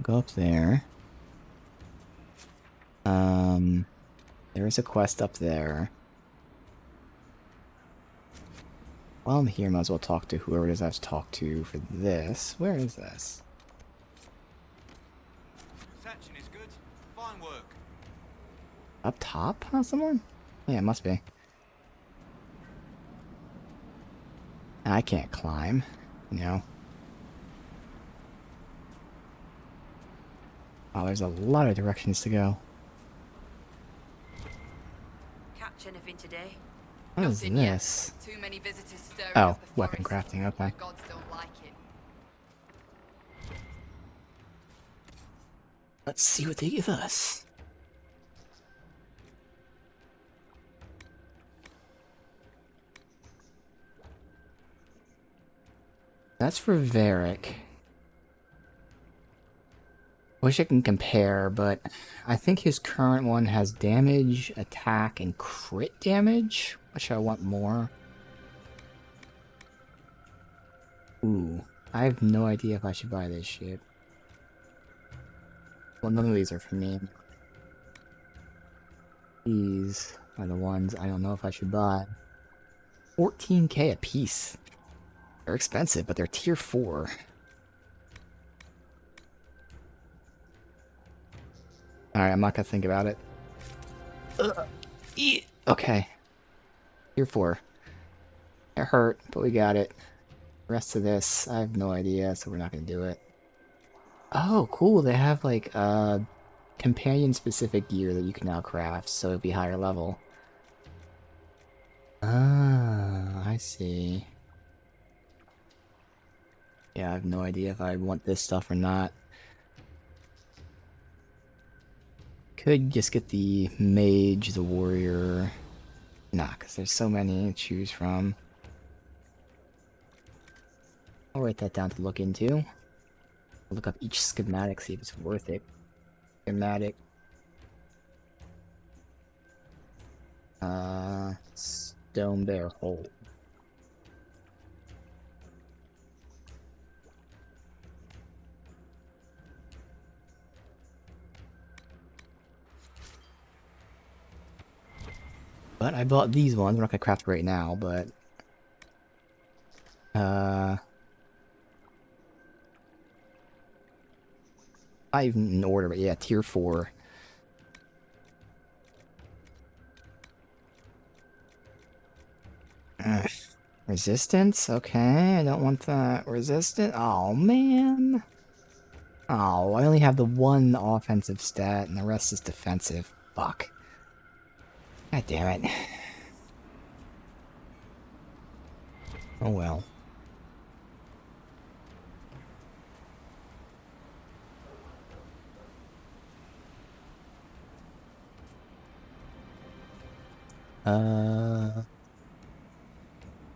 Go up there. There is a quest up there. While I'm here, might as well talk to whoever it is I have to talk to for this. Where is this? Reception is good. Fine work. Up top, huh, someone? Yeah, it must be. I can't climb, you know. Oh, there's a lot of directions to go. Catch anything today? What is Nothing yet. this? Too many visitors stirring Oh, up the weapon forest. crafting, okay. The gods don't like it. Let's see what they give us. That's for Varric. Wish I can compare, but I think his current one has damage, attack, and crit damage, which I want more. Ooh, I have no idea if I should buy this shit. Well, none of these are for me. These are the ones I don't know if I should buy. 14k a piece. They're expensive, but they're tier 4. Alright, I'm not gonna think about it. Okay. Tier 4. It hurt, but we got it. The rest of this, I have no idea, so we're not gonna do it. Oh, cool. They have like companion-specific gear that you can now craft, so it'll be higher level. Ah, I see. Yeah, I have no idea if I want this stuff or not. Could just get the mage, the warrior. Nah, because there's so many to choose from. I'll write that down to look into. Look up each schematic, see if it's worth it. Schematic. Stone Bear Hole. But I bought these ones. We're not gonna craft right now, but not even in order, but yeah, tier 4. Resistance? Okay, I don't want that. Resistant? Oh, man. Oh, I only have the one offensive stat, and the rest is defensive. Fuck. God damn it. Oh well.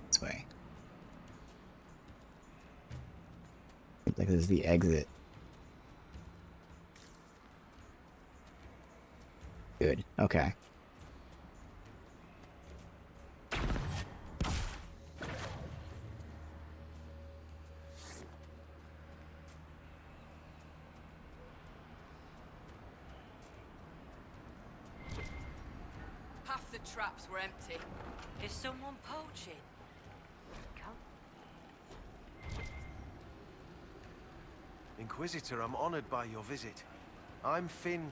This way. Like this is the exit. Good. Okay. Half the traps were empty. Is someone poaching? Inquisitor, I'm honored by your visit. I'm Finn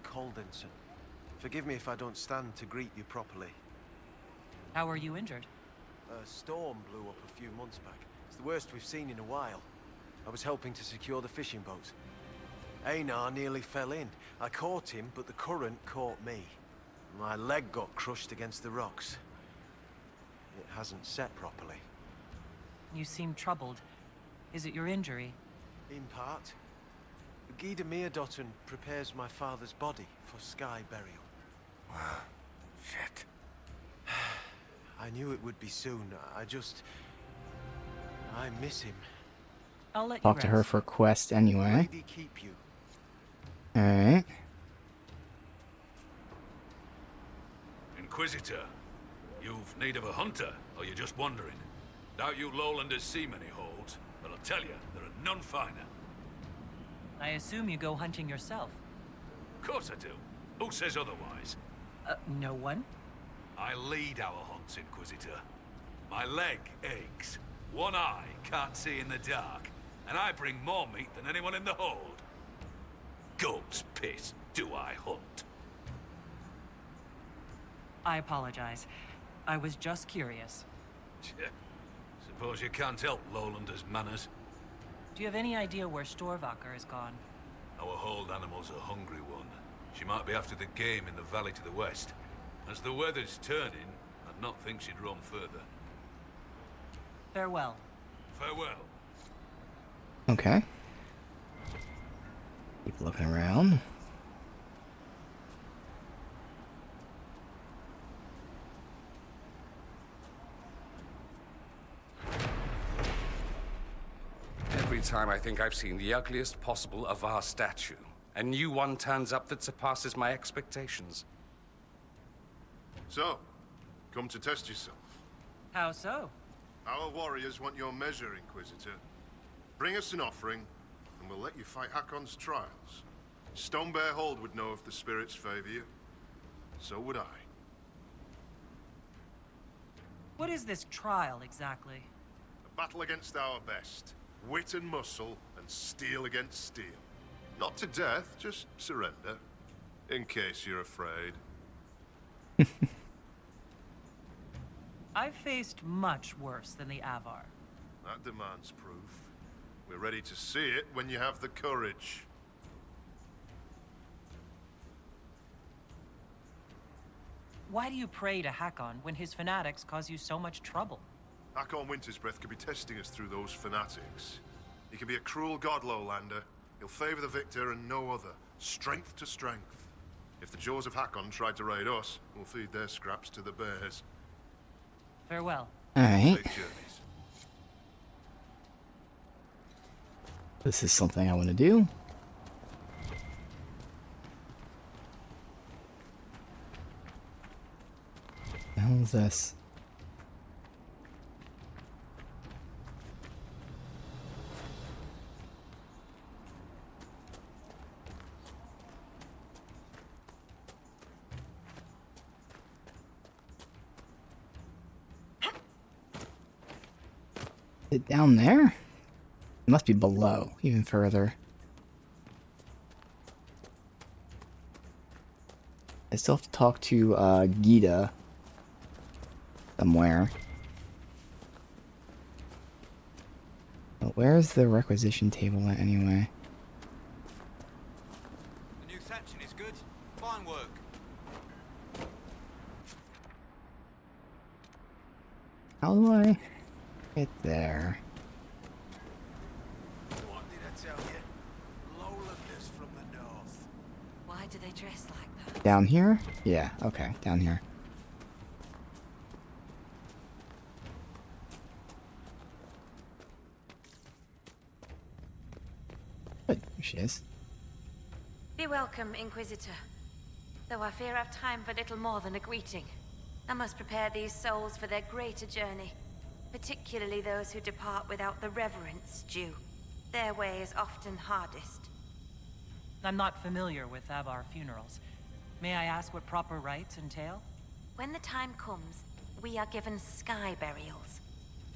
Coldenson. Forgive me if I don't stand to greet you properly. How are you injured? A storm blew up a few months back. It's the worst we've seen in a while. I was helping to secure the fishing boats. Einar nearly fell in. I caught him, but the current caught me. My leg got crushed against the rocks. It hasn't set properly. You seem troubled. Is it your injury? In part. Guy de Meerdotten prepares my father's body for sky burial. Shit. I knew it would be soon. I miss him. I'll let you Talk to her rest. for a quest anyway. Lady keep you. Alright. Inquisitor, you've need of a hunter, or you're just wandering? Doubt you lowlanders see many holds, but I'll tell you, there are none finer. I assume you go hunting yourself. Of course I do. Who says otherwise? No one? I lead our hunts, Inquisitor. My leg aches. One eye can't see in the dark. And I bring more meat than anyone in the hold. Goat's piss, do I hunt? I apologize. I was just curious. Suppose you can't help lowlanders' manners. Do you have any idea where Storvaker has gone? Our hold animal's a hungry one. She might be after the game in the valley to the west. As the weather's turning, I'd not think she'd roam further. Farewell. Farewell. Okay. Keep looking around. Every time I think I've seen the ugliest possible Avar statue, a new one turns up that surpasses my expectations. So, come to test yourself. How so? Our warriors want your measure, Inquisitor. Bring us an offering, and we'll let you fight Hakon's trials. Stone Bear Hold would know if the spirits favor you. So would I. What is this trial, exactly? A battle against our best. Wit and muscle, and steel against steel. Not to death, just surrender. In case you're afraid. I've faced much worse than the Avar. That demands proof. We're ready to see it when you have the courage. Why do you pray to Hakon when his fanatics cause you so much trouble? Hakon Wintersbreath could be testing us through those fanatics. He can be a cruel god, Lowlander. He'll favor the victor and no other. Strength to strength. If the jaws of Hakon tried to raid us, we'll feed their scraps to the bears. Farewell. Alright. Safe journeys. This is something I want to do. The hell is this? Is it down there? It must be below, even further. I still have to talk to Gita somewhere. But where's the requisition table at anyway? The new thatching is good. Fine work. How do I get there? What did I tell you? Lowlanders from the north. Why do they dress like that? Down here? Yeah, okay, down here. Good, there she is. Be welcome, Inquisitor. Though I fear I've time for little more than a greeting. I must prepare these souls for their greater journey, particularly those who depart without the reverence due. Their way is often hardest. I'm not familiar with Avar funerals. May I ask what proper rites entail? When the time comes, we are given sky burials.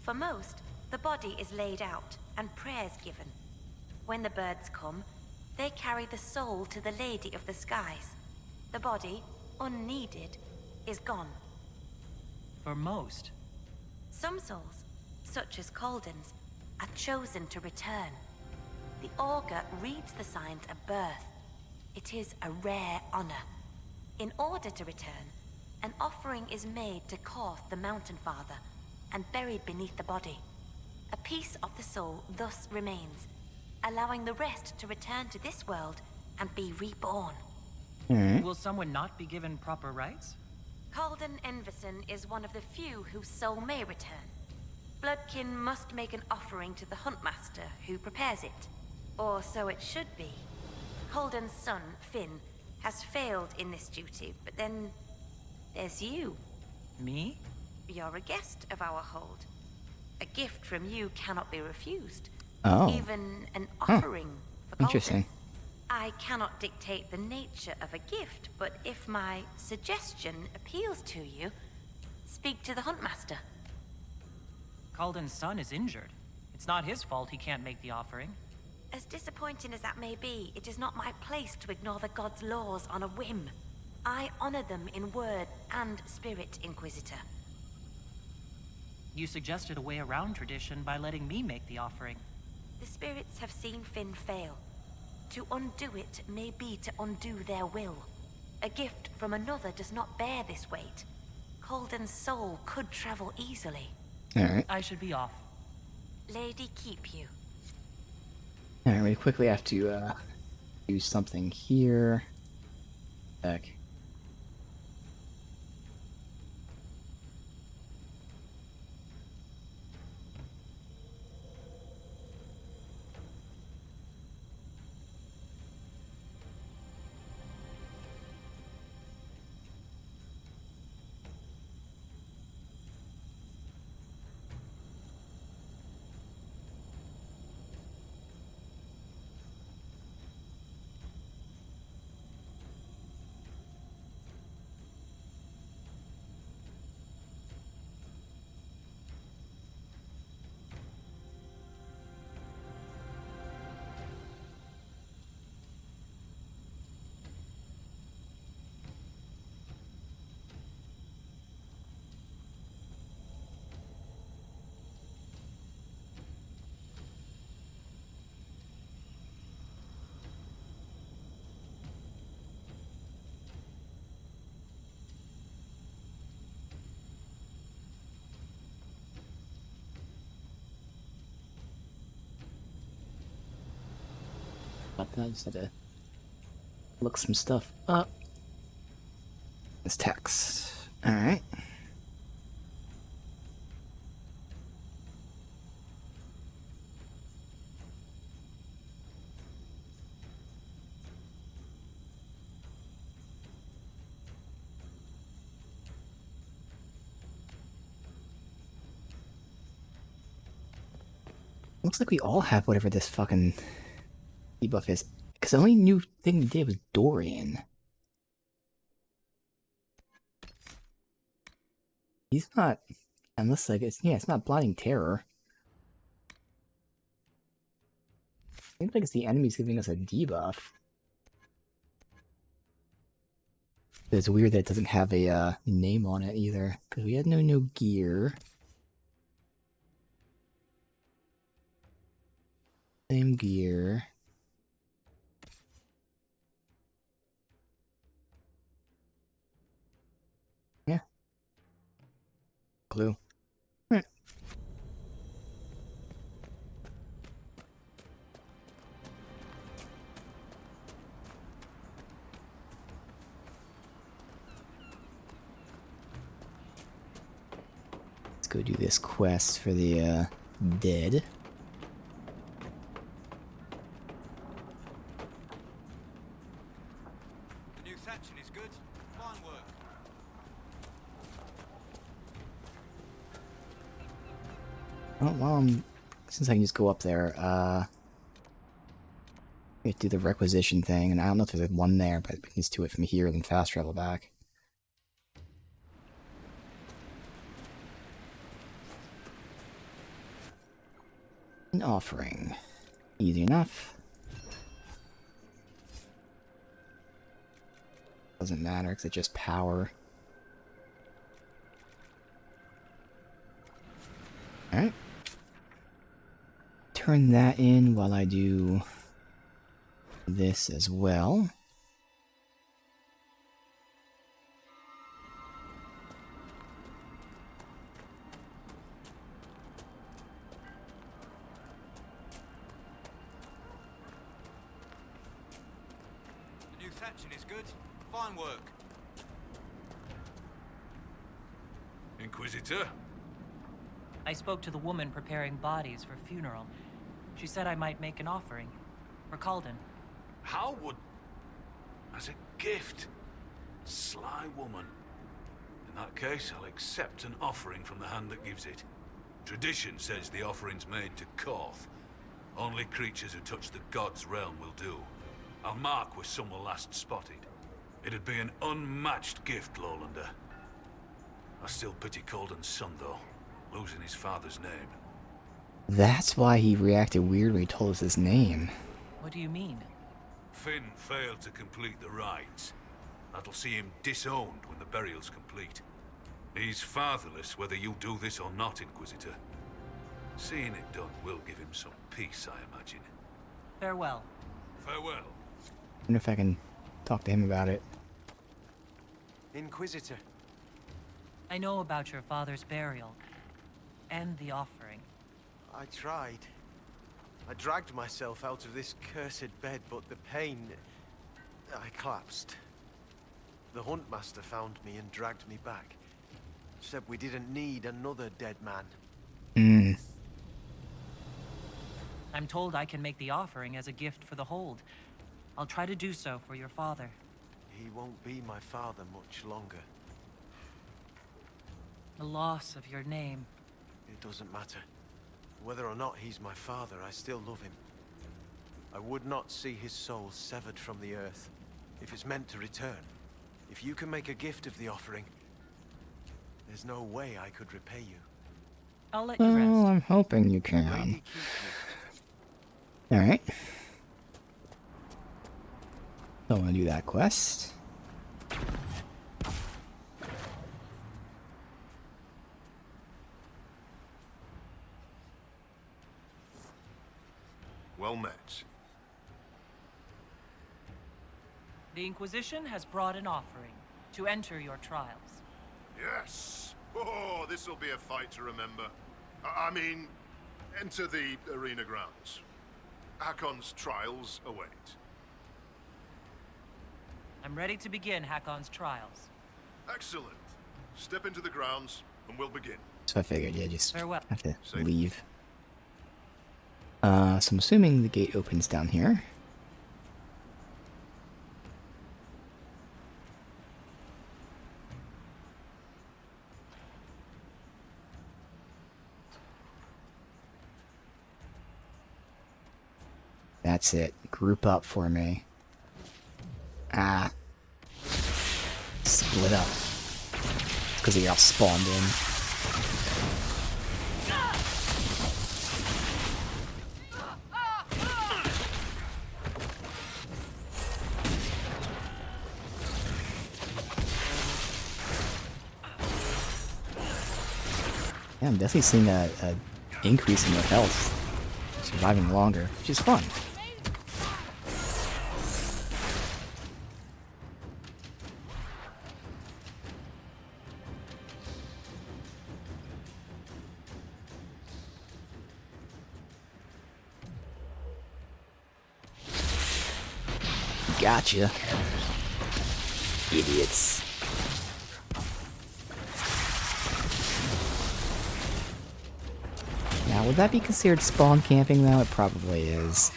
For most, the body is laid out and prayers given. When the birds come, they carry the soul to the Lady of the Skies. The body, unneeded, is gone. For most? Some souls, such as Calden's, are chosen to return. The augur reads the signs of birth. It is a rare honor. In order to return, an offering is made to Korth the Mountain Father and buried beneath the body. A piece of the soul thus remains, allowing the rest to return to this world and be reborn. Will someone not be given proper rites? Calden Enverson is one of the few whose soul may return. Bloodkin must make an offering to the Huntmaster who prepares it. Or so it should be. Calden's son, Finn, has failed in this duty, but then there's you. Me? You're a guest of our hold. A gift from you cannot be refused. Oh. Even an offering for Calden. Interesting. I cannot dictate the nature of a gift, but if my suggestion appeals to you, speak to the Huntmaster. Calden's son is injured. It's not his fault he can't make the offering. As disappointing as that may be, it is not my place to ignore the gods' laws on a whim. I honor them in word and spirit, Inquisitor. You suggested a way around tradition by letting me make the offering. The spirits have seen Finn fail. To undo it may be to undo their will. A gift from another does not bear this weight. Calden's soul could travel easily. Alright. I should be off. Lady keep you. Alright, we quickly have to do something here. Back. But then I just had to look some stuff up. This text. Alright. Looks like we all have whatever this fucking debuff is. Because the only new thing we did was Dorian. He's not, unless like it's, yeah, it's not Blinding Terror. Seems like it's the enemies giving us a debuff. It's weird that it doesn't have a name on it either, because we had no new gear. Same gear. Yeah. Clue. Right. Let's go do this quest for the dead. The new thatching is good. Fine work. Oh, well, since I can just go up there, we have to do the requisition thing, and I don't know if there's one there, but we can just do it from here and then fast travel back. An offering. Easy enough. Doesn't matter, because it's just power. Alright. Turn that in while I do this as well. The new thatching is good. Fine work. Inquisitor? I spoke to the woman preparing bodies for funeral. She said I might make an offering. For Calden. How would... As a gift? Sly woman. In that case, I'll accept an offering from the hand that gives it. Tradition says the offering's made to Koth. Only creatures who touch the gods' realm will do. I'll mark where some were last spotted. It'd be an unmatched gift, Lowlander. I still pity Calden's son, though, losing his father's name. That's why he reacted weird when he told us his name. What do you mean? Finn failed to complete the rites. That'll see him disowned when the burial's complete. He's fatherless whether you do this or not, Inquisitor. Seeing it done will give him some peace, I imagine. Farewell. Farewell. I wonder if I can talk to him about it. Inquisitor. I know about your father's burial. And the offering. I tried. I dragged myself out of this cursed bed, but the pain... I collapsed. The Huntmaster found me and dragged me back. Said we didn't need another dead man. I'm told I can make the offering as a gift for the hold. I'll try to do so for your father. He won't be my father much longer. The loss of your name. It doesn't matter. Whether or not he's my father, I still love him. I would not see his soul severed from the earth, if it's meant to return. If you can make a gift of the offering, there's no way I could repay you. I'll let you Well, rest. I'm hoping you can. Alright. So I'm gonna do that quest. Well met. The Inquisition has brought an offering to enter your trials. Yes! Oh, this'll be a fight to remember. I mean, enter the arena grounds. Hakon's trials await. I'm ready to begin Hakon's trials. Excellent. Step into the grounds, and we'll begin. So I figured, yeah, just Farewell. have to leave. So I'm assuming the gate opens down here. That's it. Group up for me. Ah. Split up. Because you're all spawned in. Yeah, I'm definitely seeing a increase in their health. Surviving longer, which is fun. Gotcha. Idiots. Now, would that be considered spawn camping, though? It probably is.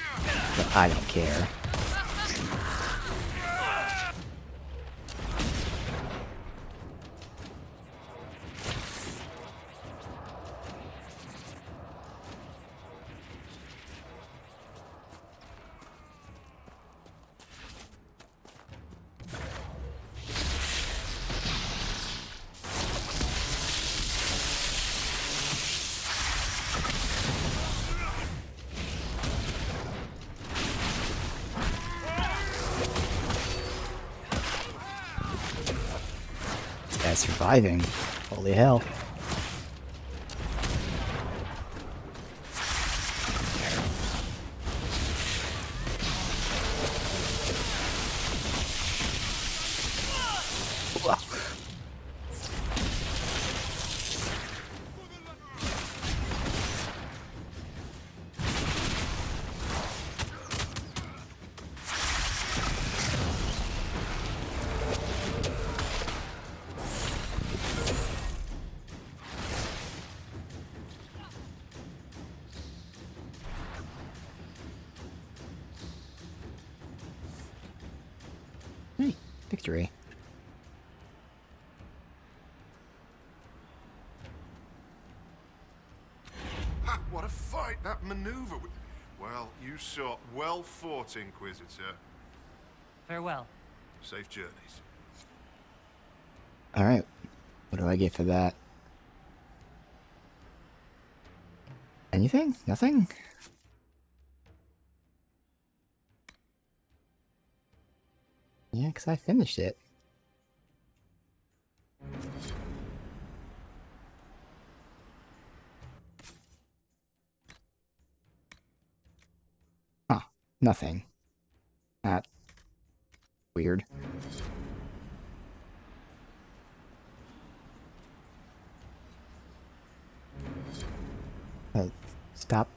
But I don't care. Surviving. Holy hell. Victory. Ha! What a fight! That maneuver. Well, you saw. Well fought, Inquisitor. Farewell. Safe journeys. Alright. What do I get for that? Anything? Nothing? Yeah, because I finished it. Huh. Nothing. That. Weird. Stop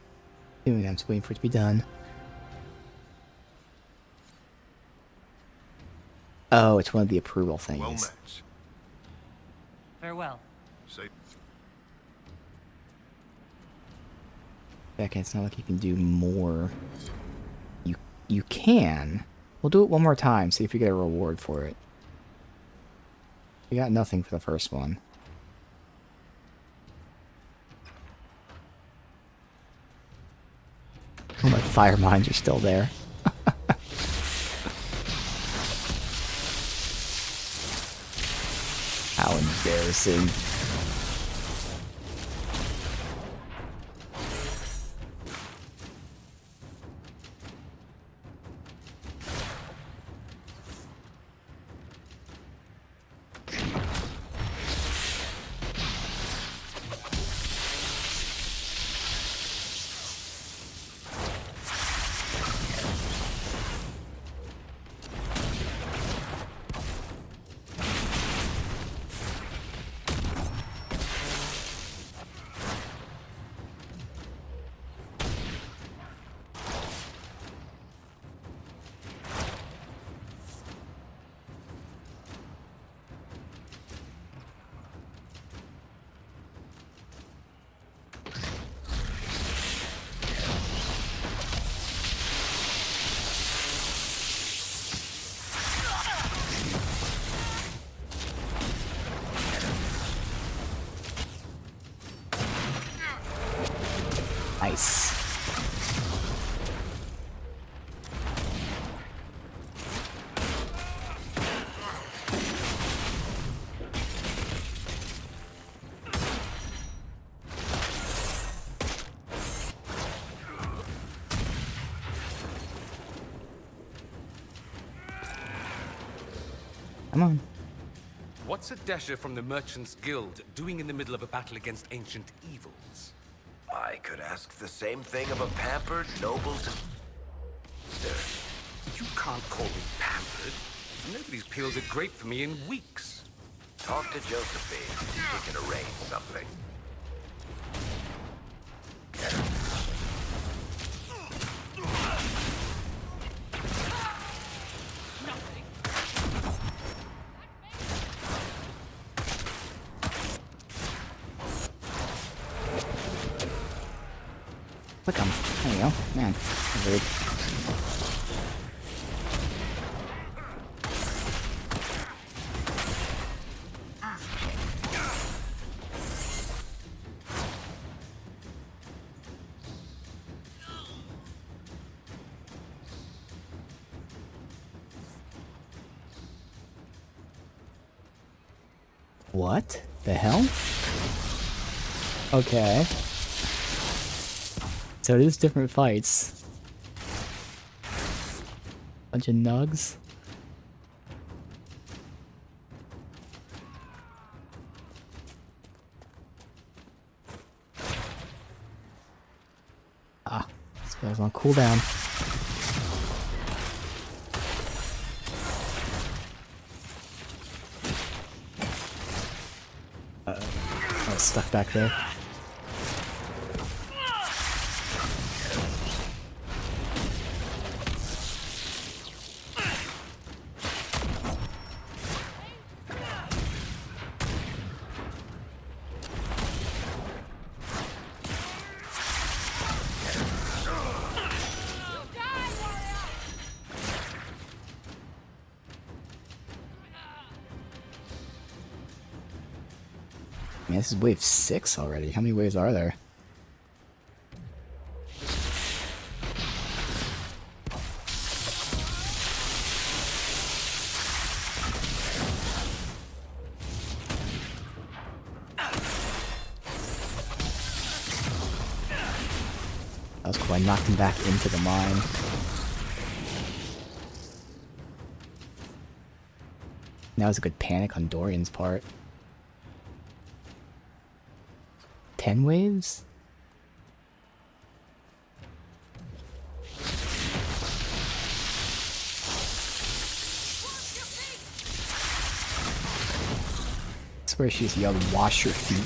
doing that. I'm just waiting for it to be done. Oh, it's one of the approval things. Well met. Farewell. Say. Becca, it's not like you can do more. You can. We'll do it one more time, see if we get a reward for it. We got nothing for the first one. Oh, my fire mines are still there. How embarrassing. Come on. What's a dasher from the Merchants Guild doing in the middle of a battle against ancient evils? I could ask the same thing of a pampered noble to... You can't call me pampered. Nobody's peeled a grape for me in weeks. Talk to Josephine. She can arrange something. Click 'em. There you go. Man, rude. What the hell? Okay. So it is different fights. Bunch of nugs. Ah, spells on cooldown. I was stuck back there. Man, this is wave 6 already. How many waves are there? That was cool. I knocked him back into the mine. That was a good panic on Dorian's part. 10 waves? I swear she just yelled, wash your feet.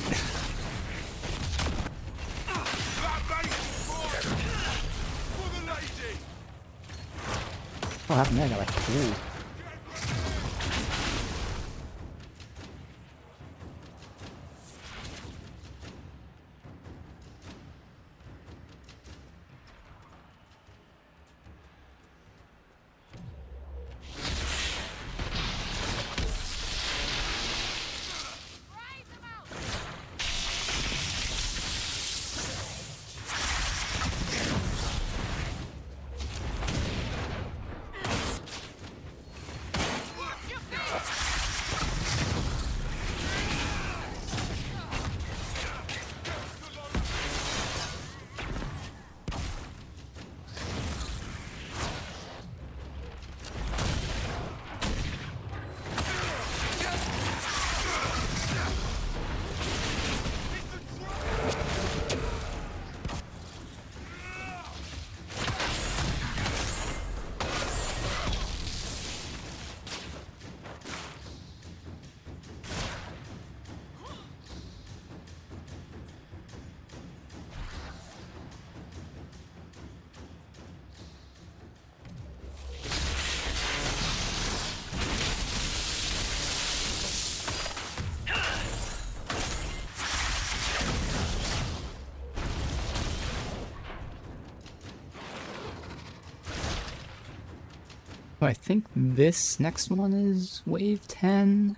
What happened there? I got like 3. Oh, I think this next one is wave 10.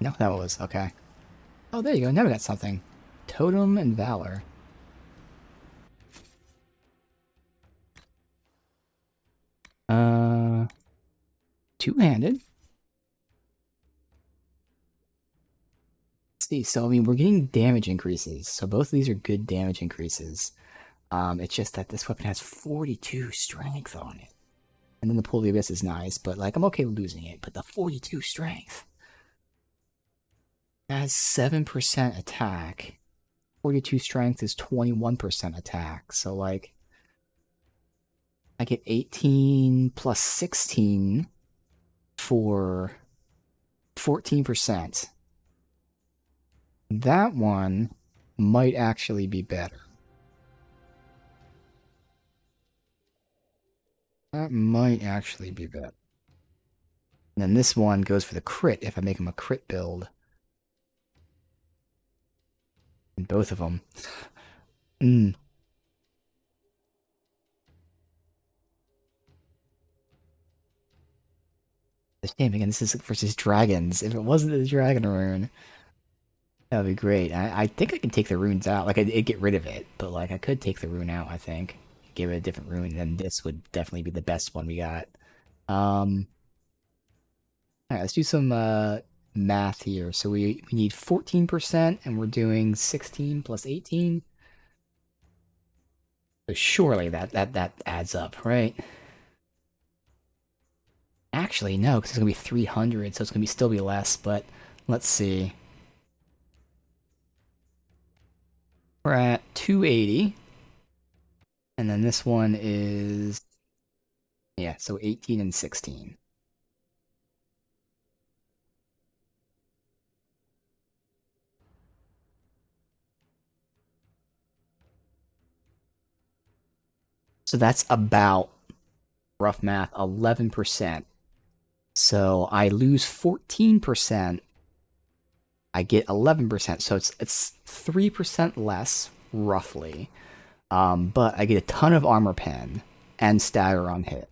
No, that was okay. Oh, there you go. Now we got something. Totem and Valor. Two-handed. Let's see. So, I mean, we're getting damage increases. So both of these are good damage increases. It's just that this weapon has 42 strength on it. And then the Pool of the Abyss is nice, but like I'm okay losing it. But the 42 strength. That has 7% attack. 42 strength is 21% attack. So like I get 18 plus 16 for 14%. That one might actually be better. That might actually be better. And then this one goes for the crit if I make him a crit build. And both of them. The shame again, this is versus dragons. If it wasn't the dragon rune, that would be great. I think I can take the runes out. Like, I'd get rid of it, but like I could take the rune out, I think. Give it a different rune, and then this would definitely be the best one we got. Alright, let's do some math here. So we need 14%, and we're doing 16 plus 18. So surely that adds up, right? Actually, no, because it's going to be 300, so it's going to still be less, but let's see. We're at 280. And then this one is... yeah, so 18 and 16. So that's about, rough math, 11%. So I lose 14%. I get 11%, so it's 3% less, roughly. But I get a ton of armor pen and stagger on hit.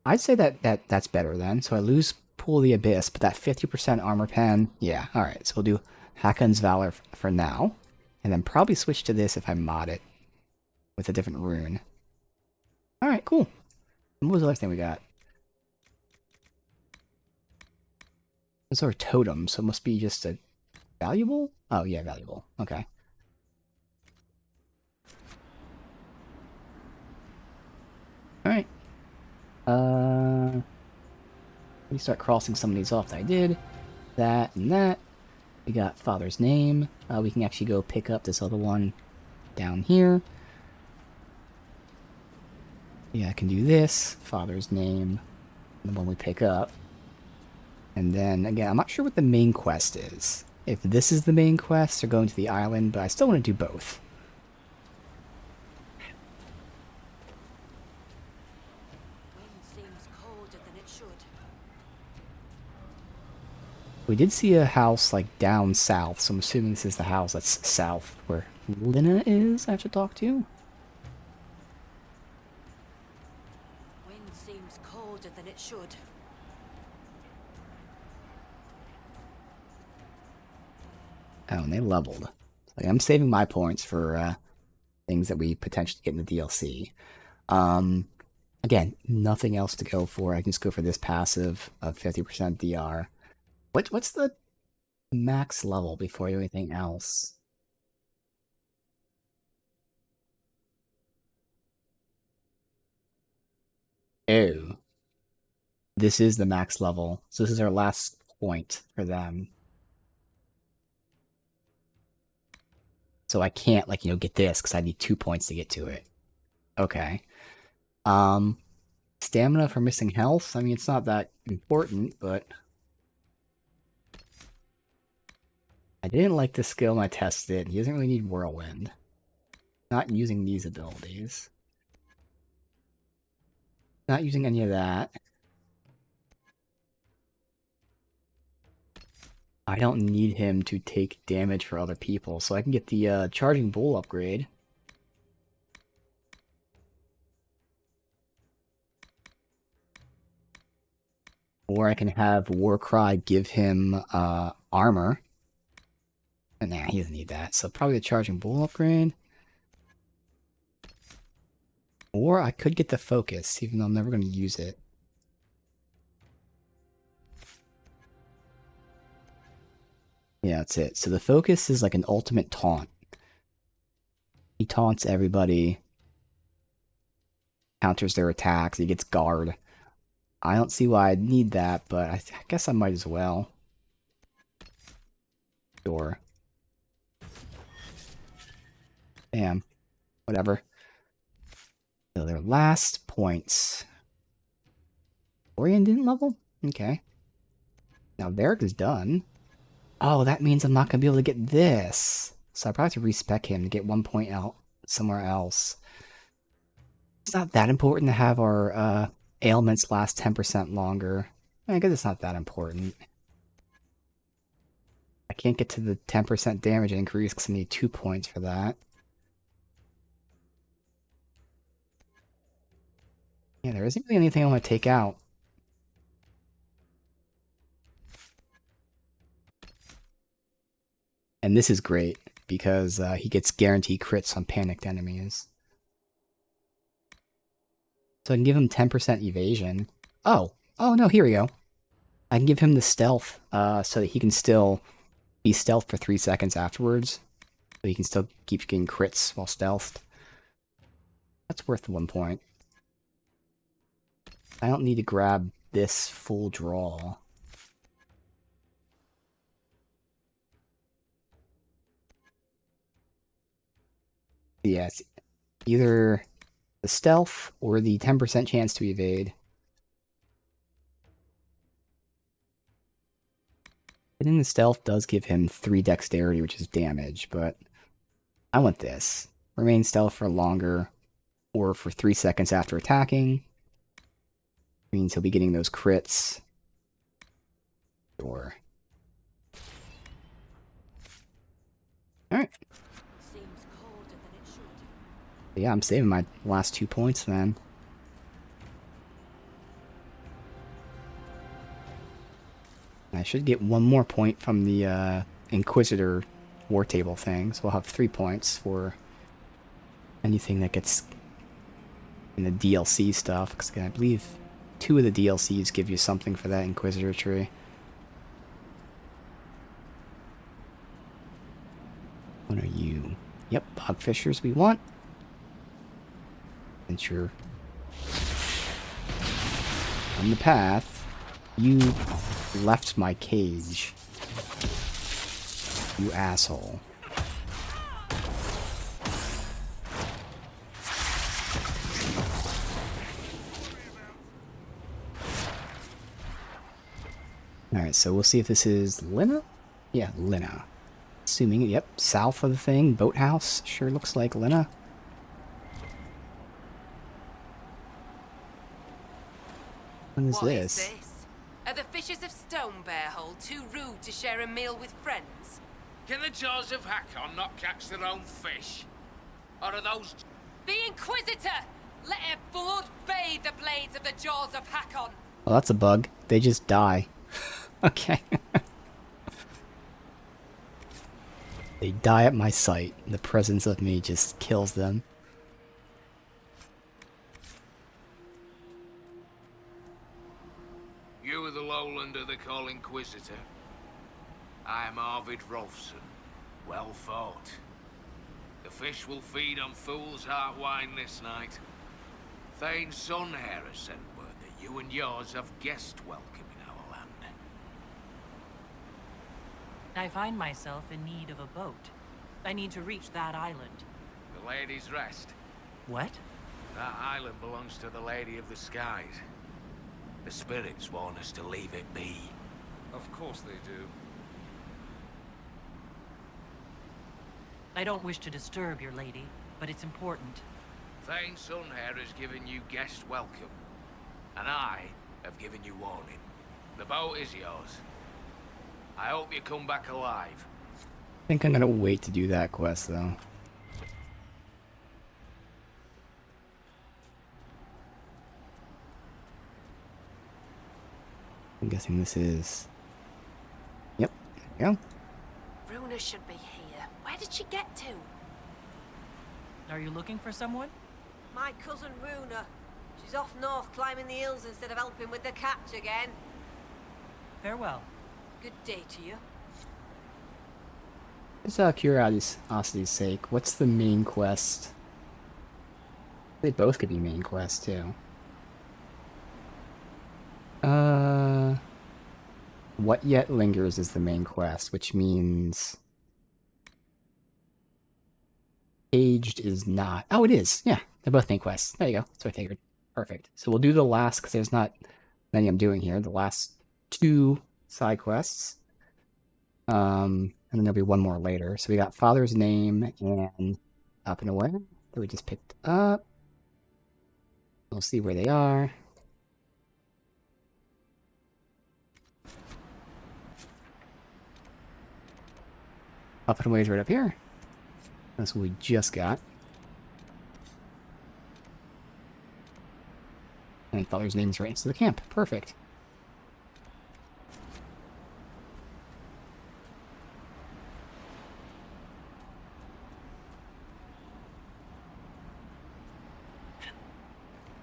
I'd say that's better then. So I lose Pool of the Abyss, but that 50% armor pen, yeah, alright. So we'll do Hakon's Valor for now. And then probably switch to this if I mod it with a different rune. Alright, cool. What was the last thing we got? Those are totems, so it must be just a valuable? Oh, yeah, valuable. Okay. Alright. Let me start crossing some of these off that I did. That and that. We got Father's Name. We can actually go pick up this other one down here. Yeah, I can do this. Father's Name. The one we pick up. And then, again, I'm not sure what the main quest is. If this is the main quest or going to the island, but I still want to do both. We did see a house, like, down south, so I'm assuming this is the house that's south where Lina is I have to talk to. Wind seems colder than it should. Oh, and they leveled. Like, I'm saving my points for things that we potentially get in the DLC. Again, nothing else to go for. I can just go for this passive of 50% DR. What's the max level before I do anything else? Oh. This is the max level. So this is our last point for them. So I can't, like, get this, because I need 2 points to get to it. Okay. Stamina for missing health? I mean, it's not that important, but... I didn't like the skill when I tested it. He doesn't really need Whirlwind. Not using these abilities. Not using any of that. I don't need him to take damage for other people, so I can get the Charging Bull upgrade. Or I can have Warcry give him armor. Nah, he doesn't need that, so probably the Charging Bull upgrade. Or I could get the Focus, even though I'm never going to use it. Yeah, that's it. So the Focus is like an ultimate taunt. He taunts everybody. counters their attacks. He gets guard. I don't see why I'd need that, but I guess I might as well. Sure. Damn. Whatever. So their last points. Orion didn't level? Okay. Now Varric is done. Oh, that means I'm not going to be able to get this. So I probably have to respec him to get 1 point out somewhere else. It's not that important to have our ailments last 10% longer. I guess it's not that important. I can't get to the 10% damage increase because I need 2 points for that. Yeah, there isn't really anything I want to take out. And this is great, because he gets guaranteed crits on panicked enemies. So I can give him 10% evasion. Oh no, here we go. I can give him the stealth, so that he can still be stealth for 3 seconds afterwards. So he can still keep getting crits while stealthed. That's worth 1 point. I don't need to grab this full draw. Yes, either the stealth or the 10% chance to evade. Hitting the stealth does give him 3 dexterity, which is damage, but I want this. Remain stealth for longer, or for 3 seconds after attacking. Means he'll be getting those crits. Or... Alright. Yeah, I'm saving my last 2 points then. I should get 1 more point from the Inquisitor war table thing, so we'll have 3 points for anything that gets in the DLC stuff, because I believe 2 of the DLCs give you something for that Inquisitor tree. What are you? Yep, Bogfishers we want. Since you're on the path, you left my cage. You asshole. Alright, so we'll see if this is Lina? Yeah, Lina. Assuming, yep, south of the thing, boathouse. Sure looks like Lina. What is this? Are the fishes of Stone Bear Hole too rude to share a meal with friends? Can the jaws of Hakon not catch their own fish? Or are those... The Inquisitor! Let her blood bathe the blades of the jaws of Hakon! Well, that's a bug. They just die. Okay. They die at my sight. The presence of me just kills them. You are the lowlander they call Inquisitor. I am Arvid Rolfson. Well fought. The fish will feed on fool's heart wine this night. Thane's son here has sent word that you and yours have guest welcome in our land. I find myself in need of a boat. I need to reach that island. The Lady's Rest. What? That island belongs to the Lady of the Skies. The spirits want us to leave it be. Of course they do. I don't wish to disturb your lady, but it's important. Thane's son here has given you guest welcome. And I have given you warning. The boat is yours. I hope you come back alive. I think I'm gonna wait to do that quest though. I'm guessing this is... Yep, there we go. Runa should be here. Where did she get to? Are you looking for someone? My cousin Runa. She's off north climbing the hills instead of helping with the catch again. Farewell. Good day to you. Just curiosity's sake, what's the main quest? They both could be main quests too. What yet lingers is the main quest, which means aged is not. Oh, it is. Yeah, they're both main quests. There you go. That's what I figured. Perfect. So we'll do the last, because there's not many I'm doing here. The last 2 side quests. And then there'll be one more later. So we got Father's Name and Up and Away that we just picked up. We'll see where they are. Up and Away is right up here. That's what we just got. And Father's Name is right next to the camp. Perfect.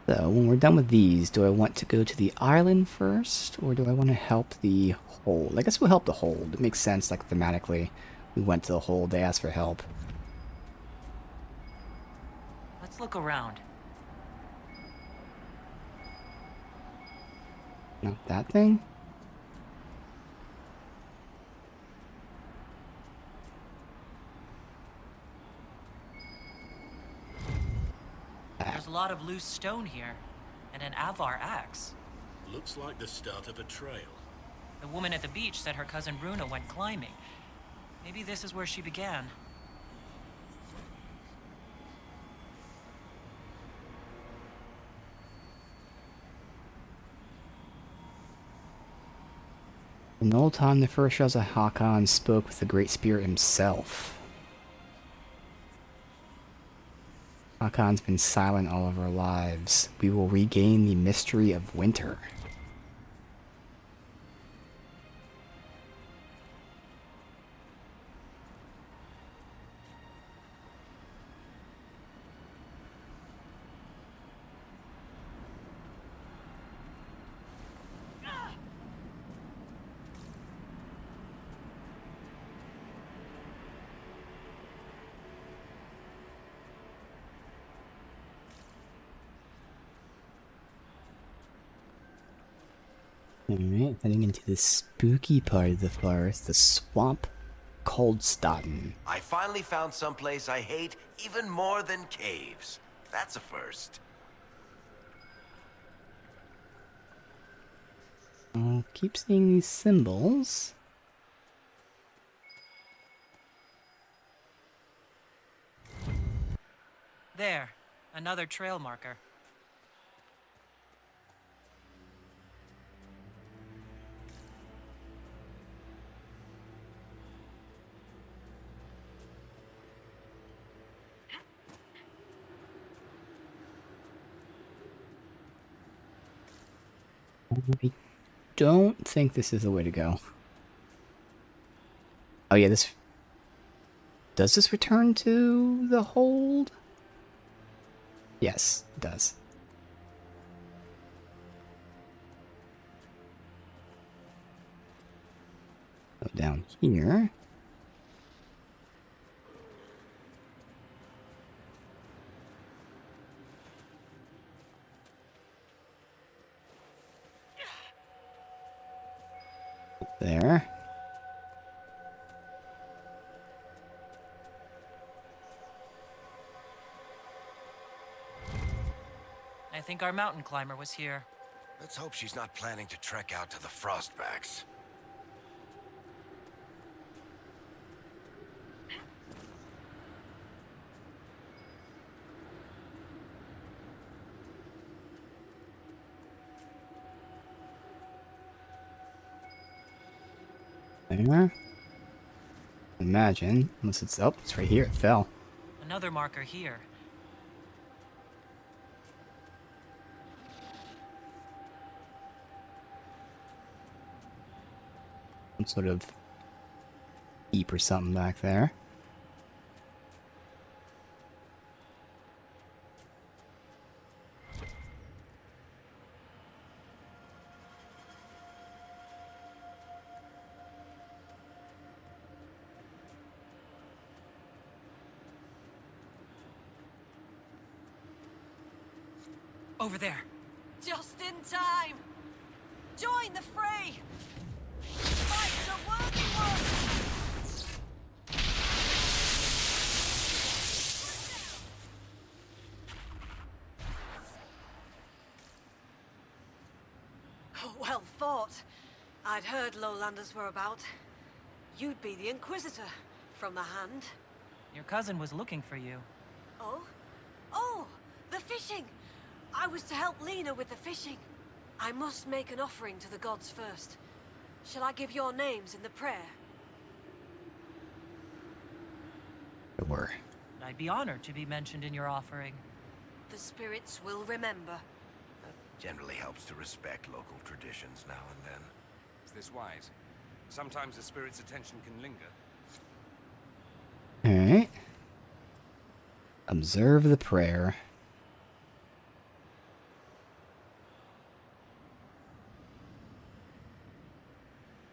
So, when we're done with these, do I want to go to the island first, or do I want to help the hold? I guess we'll help the hold. It makes sense, like, thematically. We went to the hold, they asked for help. Let's look around. Not that thing? There's a lot of loose stone here, and an Avar axe. Looks like the start of a trail. The woman at the beach said her cousin Bruna went climbing. Maybe this is where she began. In old time, the first Raza Hakan spoke with the Great Spirit himself. Hakon's been silent all of our lives. We will regain the mystery of winter. Alright, heading into the spooky part of the forest, the swamp called Staten. I finally found someplace I hate even more than caves. That's a first. I'll keep seeing these symbols. There, another trail marker. I don't think this is the way to go. Oh yeah, this... Does this return to the hold? Yes, it does. Go down here. There. I think our mountain climber was here. Let's hope she's not planning to trek out to the Frostbacks. There. Imagine, unless it's up, it's right here, it fell. Another marker here. Some sort of heap or something back there. Over there. Just in time. Join the fray. Fight the worthy one. Well fought. I'd heard Lowlanders were about. You'd be the Inquisitor, from the hand. Your cousin was looking for you. Oh? Oh! The fishing! I was to help Lena with the fishing. I must make an offering to the gods first. Shall I give your names in the prayer? Sure. I'd be honored to be mentioned in your offering. The spirits will remember. Generally helps to respect local traditions now and then. Is this wise? Sometimes a spirit's attention can linger. Alright. Observe the prayer.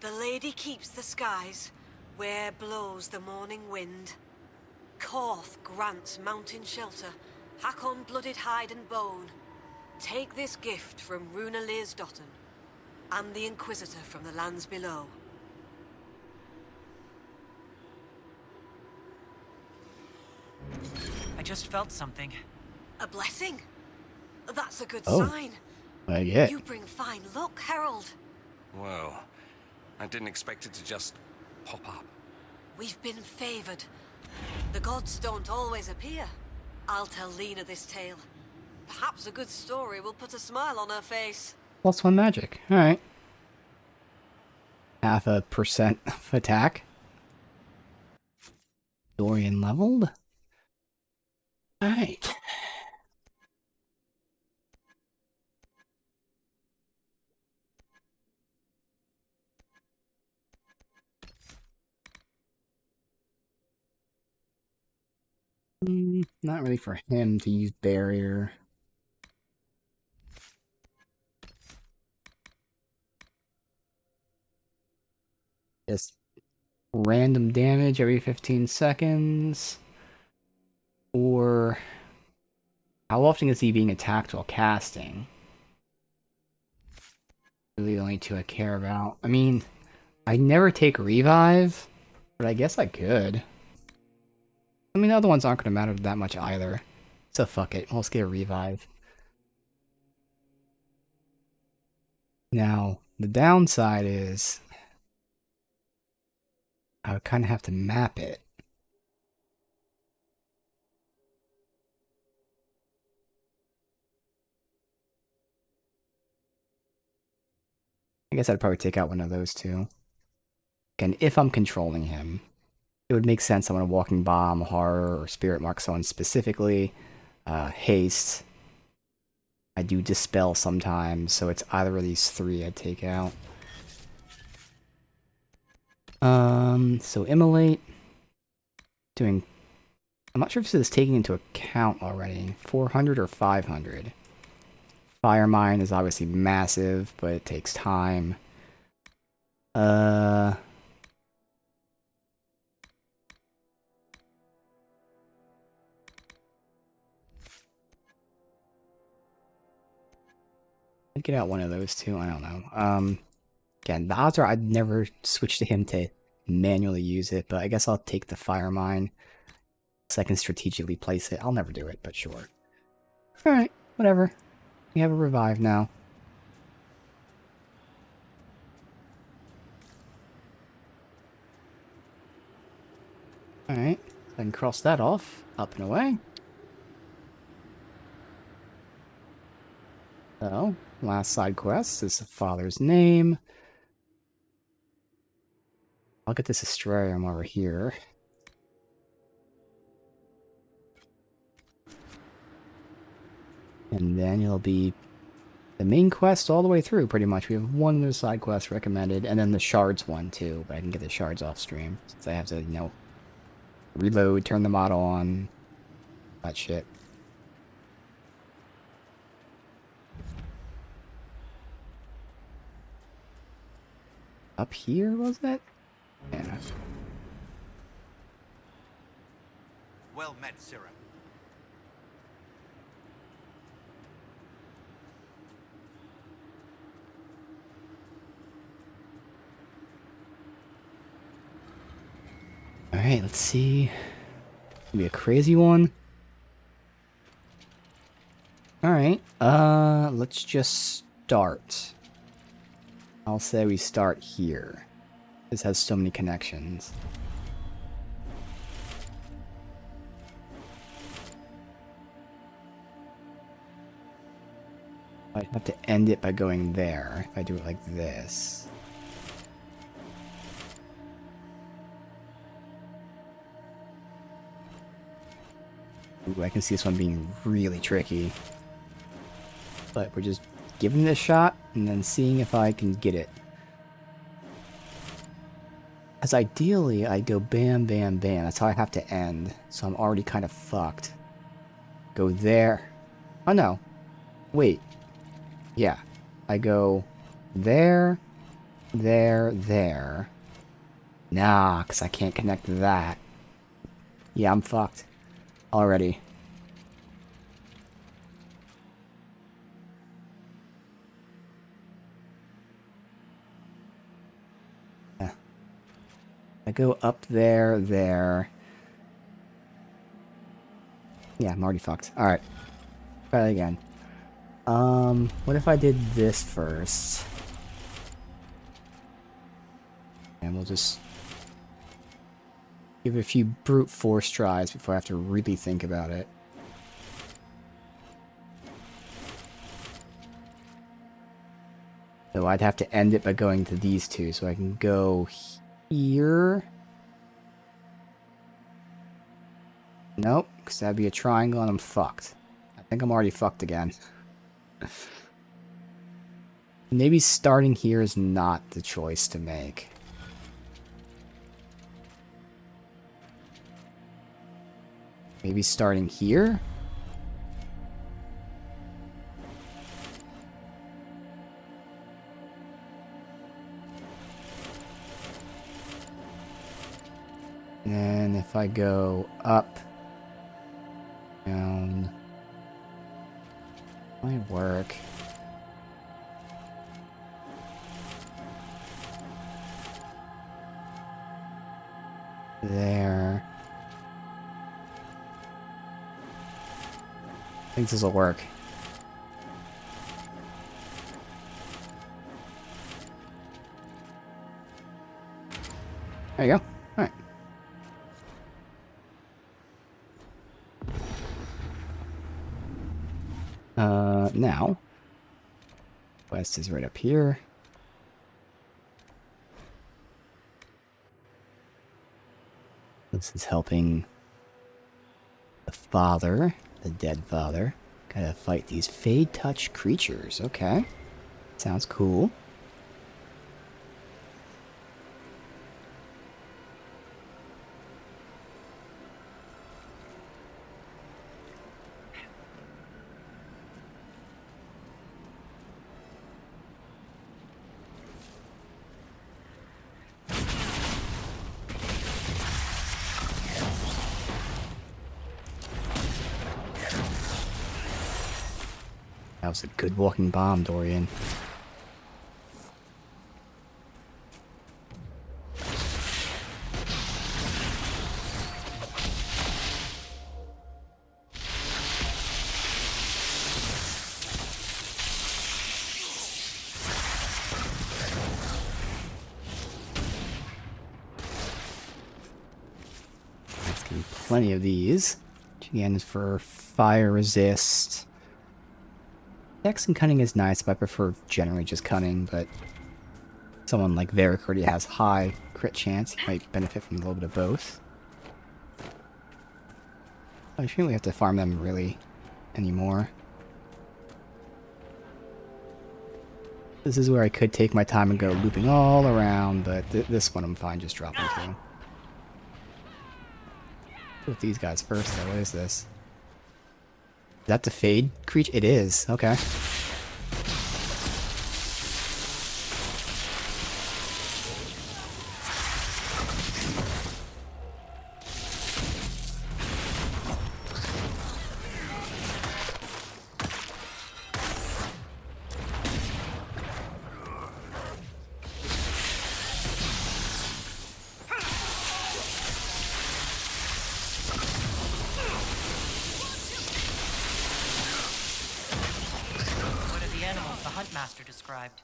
The lady keeps the skies, where blows the morning wind. Korth grants mountain shelter, Hakon blooded hide and bone. Take this gift from Runa Learsdotten, and the Inquisitor from the lands below. I just felt something. A blessing? That's a good Oh, sign. I get. You bring fine luck, Herald. Well, I didn't expect it to just pop up. We've been favored. The gods don't always appear. I'll tell Lena this tale. Perhaps a good story will put a smile on her face. +1 magic. Alright. 0.5% of attack. Dorian leveled. Alright. Not really for him to use barrier. Just random damage every 15 seconds. Or how often is he being attacked while casting? Really the only two I care about. I mean, I never take revive, but I guess I could. I mean, the other ones aren't going to matter that much either. So fuck it, let's get a revive. Now, the downside is I would kind of have to map it. I guess I'd probably take out one of those two. Again, if I'm controlling him, it would make sense on a walking bomb, horror, or spirit mark someone specifically. Haste. I do dispel sometimes, so it's either of these three I'd take out. So immolate. Doing... I'm not sure if this is taking into account already. 400 or 500. Fire mine is obviously massive, but it takes time. I'd get out one of those two, I don't know. Again, the odds are I'd never switch to him to manually use it, but I guess I'll take the fire mine so I can strategically place it. I'll never do it, but sure. Alright, whatever. We have a revive now. Alright, then cross that off. Up and away. So, last side quest is the father's name. I'll get this Astrarium over here. And then it'll be the main quest all the way through, pretty much. We have one other side quest recommended, and then the shards one, too. But I can get the shards off stream, since I have to, you know, reload, turn the model on, that shit. Up here, was it? Yeah. Well met, Sirrah. Alright, let's see. Gonna be a crazy one. Alright, let's just start. I'll say we start here. This has so many connections. I'd have to end it by going there, if I do it like this. Ooh, I can see this one being really tricky. But we're just giving it a shot, and then seeing if I can get it. As ideally, I go bam, bam, bam. That's how I have to end. So I'm already kind of fucked. Go there. Oh no. Wait. Yeah. I go there, there, there. Nah, because I can't connect that. Yeah, I'm fucked. Already. I go up there, there. Yeah, I'm already fucked. Alright. Try that again. What if I did this first? And we'll just give it a few brute force tries before I have to really think about it. So I'd have to end it by going to these two, so I can go here. Nope, because that'd be a triangle and I'm fucked. I think I'm already fucked again. Maybe starting here is not the choice to make. Maybe starting here? And if I go up, down, might work. There. I think this will work. There you go. Alright. Now, West is right up here. This is helping the father, the dead father. Gotta fight these Fade Touch creatures. Okay. Sounds cool. That was a good walking bomb, Dorian. Let's get plenty of these. Which again is for fire resist. Dex and Cunning is nice, but I prefer generally just Cunning, but someone like Varric already has high crit chance. He might benefit from a little bit of both. I shouldn't really have to farm them really anymore. This is where I could take my time and go looping all around, but this one I'm fine just dropping to. With these guys first though, what is this? Is that the Fade creature? It is. Okay. animals the Huntmaster described.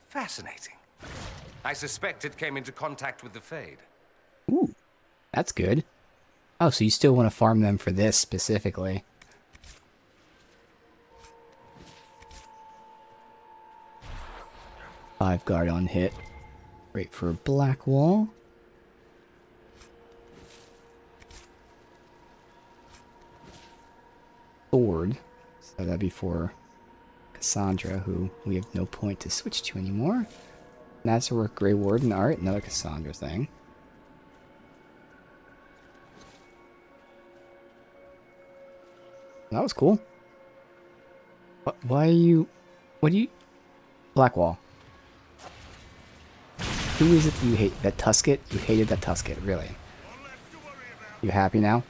Fascinating. I suspect it came into contact with the Fade. Ooh, that's good. Oh, so you still want to farm them for this specifically. Five guard on hit. Great for black wall. Sword. So that'd be for Cassandra, who we have no point to switch to anymore. Nazareth Grey Warden. Alright, another Cassandra thing. That was cool. Why are you... What do you... Blackwall. Who is it that you hate? That Tusket? You hated that Tusket, really? You happy now?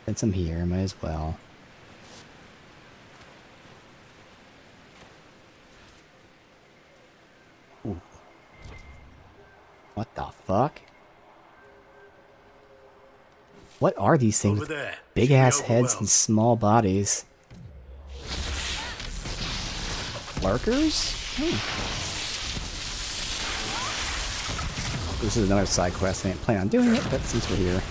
Since I'm here, might as well. Ooh. What the fuck? What are these things? Over there. Big ass heads and small bodies. Lurkers? This is another side quest. I didn't plan on doing it, but since we're here.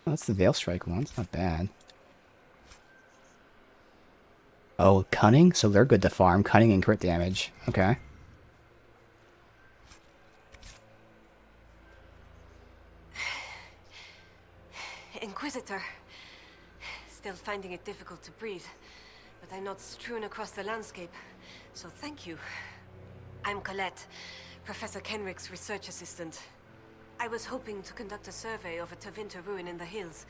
Oh, that's the Veil Strike one. It's not bad. Oh, Cunning? So they're good to farm. Cunning and crit damage. Okay. Inquisitor. Still finding it difficult to breathe, but I'm not strewn across the landscape, so thank you. I'm Colette, Professor Kenrick's research assistant. I was hoping to conduct a survey of a Tevinter ruin in the hills.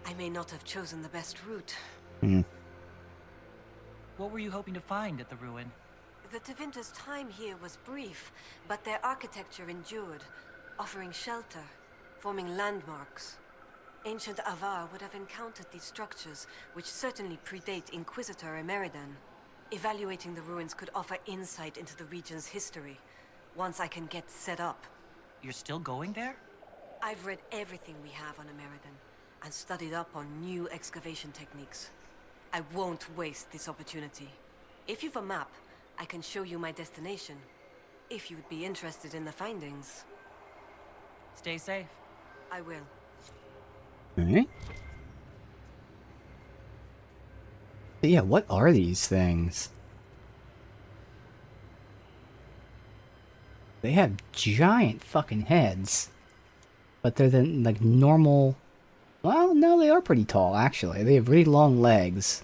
I may not have chosen the best route. What were you hoping to find at the ruin? The Tevinter's time here was brief, but their architecture endured, offering shelter, forming landmarks. Ancient Avar would have encountered these structures, which certainly predate Inquisitor Emeridan. Evaluating the ruins could offer insight into the region's history, once I can get set up. You're still going there? I've read everything we have on Emeridan, and studied up on new excavation techniques. I won't waste this opportunity. If you've a map, I can show you my destination, if you'd be interested in the findings. Stay safe. I will. Alright. But yeah, what are these things? They have giant fucking heads. But they're then like normal... Well, no, they are pretty tall, actually. They have really long legs.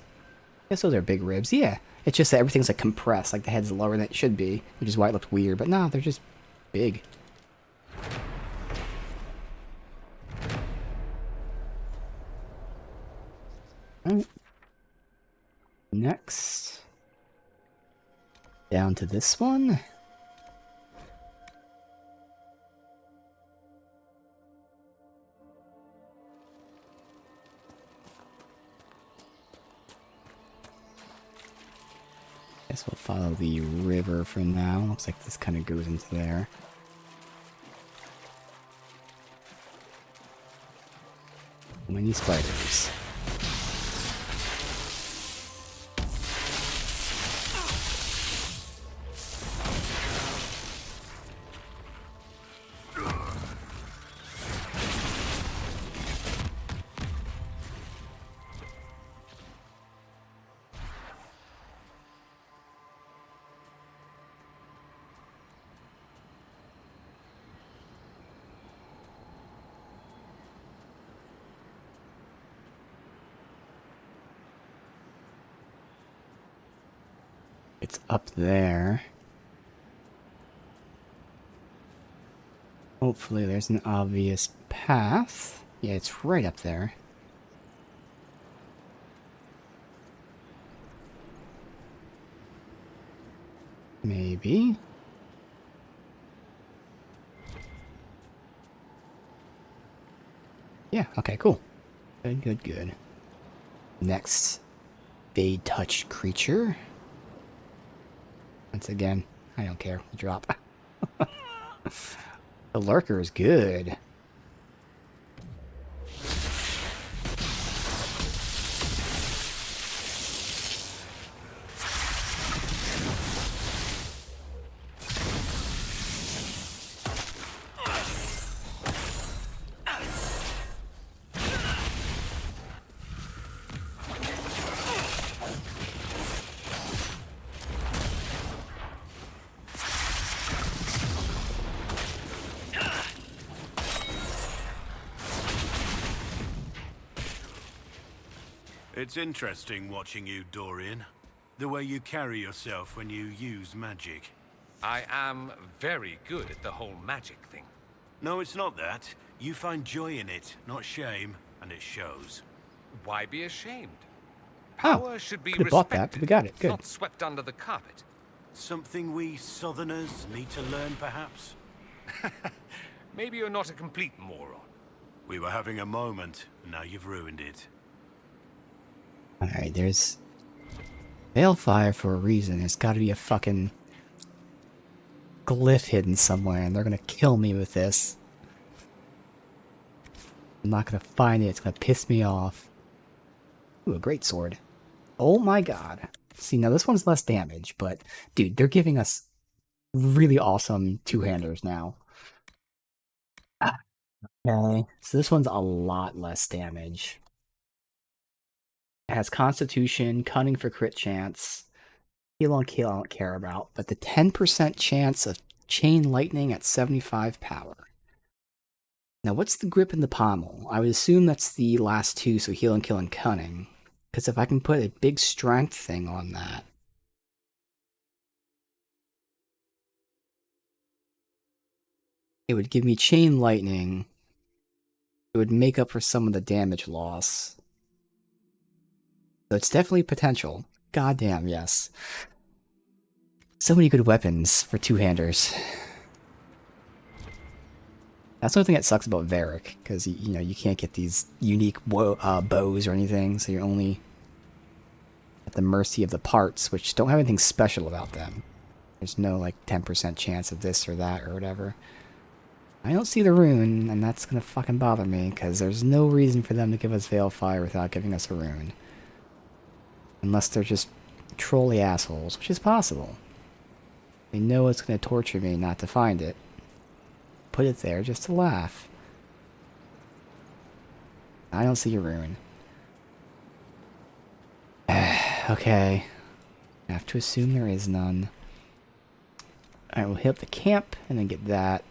I guess those are big ribs, yeah. It's just that everything's like compressed, like the head's lower than it should be, which is why it looked weird. But no, they're just big. Alright. Next. Down to this one. Guess we'll follow the river for now. Looks like this kind of goes into there. Many spiders. It's up there. Hopefully there's an obvious path. Yeah, it's right up there. Maybe. Yeah, okay, cool. Good, good, good. Next, Fade Touch creature. Once again, I don't care. We'll drop. The lurker is good. It's interesting watching you, Dorian. The way you carry yourself when you use magic. I am very good at the whole magic thing. No, it's not that. You find joy in it, not shame, and it shows. Why be ashamed? Oh, Power should be could have bought that, respected, but we got it. Good. not swept under the carpet. Something we Southerners need to learn, perhaps? Maybe you're not a complete moron. We were having a moment, and now you've ruined it. Alright, there's Balefire for a reason. There's gotta be a fucking glyph hidden somewhere, and they're gonna kill me with this. I'm not gonna find it, it's gonna piss me off. Ooh, a great sword. Oh my god. See, now this one's less damage, but dude, they're giving us really awesome two-handers now. Okay, so this one's a lot less damage. It has Constitution, Cunning for crit chance, Heal on Kill I don't care about, but the 10% chance of Chain Lightning at 75 power. Now what's the grip in the pommel? I would assume that's the last two, so Heal and Kill and Cunning. Because if I can put a big strength thing on that... it would give me Chain Lightning. It would make up for some of the damage loss. So it's definitely potential. Goddamn, yes. So many good weapons for two-handers. That's the only thing that sucks about Varric, because you know you can't get these unique bows or anything, so you're only at the mercy of the parts, which don't have anything special about them. There's no like 10% chance of this or that or whatever. I don't see the rune, and that's gonna fucking bother me, because there's no reason for them to give us Veilfire without giving us a rune. Unless they're just trolly assholes, which is possible. They know it's gonna torture me not to find it. Put it there just to laugh. I don't see a rune. Okay. I have to assume there is none. I will hit up the camp and then get that.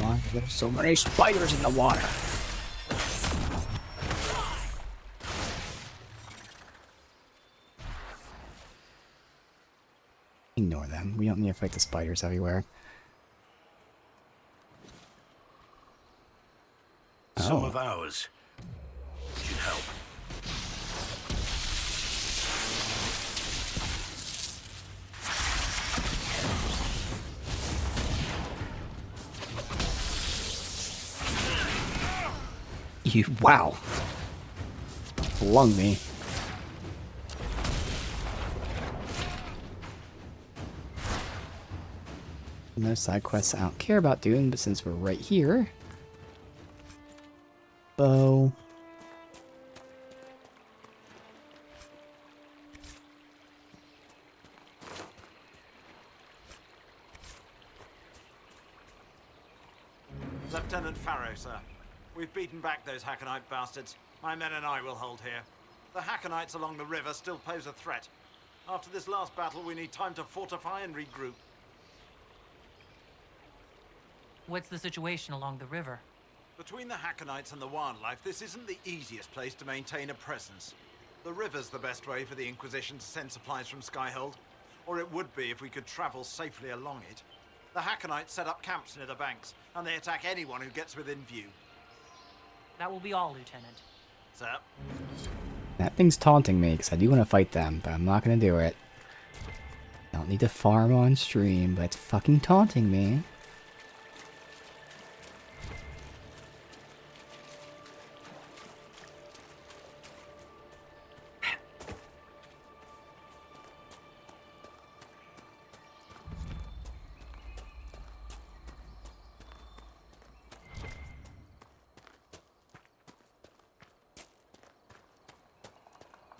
Why are there so many spiders in the water? Ignore them. We don't need to fight the spiders everywhere. Some of ours should help. You, wow. Flung me. No side quests I don't care about doing, but since we're right here... Bow. Lieutenant Farrow, sir. We've beaten back those Hackenite bastards. My men and I will hold here. The Hackenites along the river still pose a threat. After this last battle, we need time to fortify and regroup. What's the situation along the river? Between the Hackenites and the wildlife, this isn't the easiest place to maintain a presence. The river's the best way for the Inquisition to send supplies from Skyhold, or it would be if we could travel safely along it. The Hackenites set up camps near the banks, and they attack anyone who gets within view. That will be all, Lieutenant. Sir? That thing's taunting me, because I do want to fight them, but I'm not going to do it. I don't need to farm on stream, but it's fucking taunting me.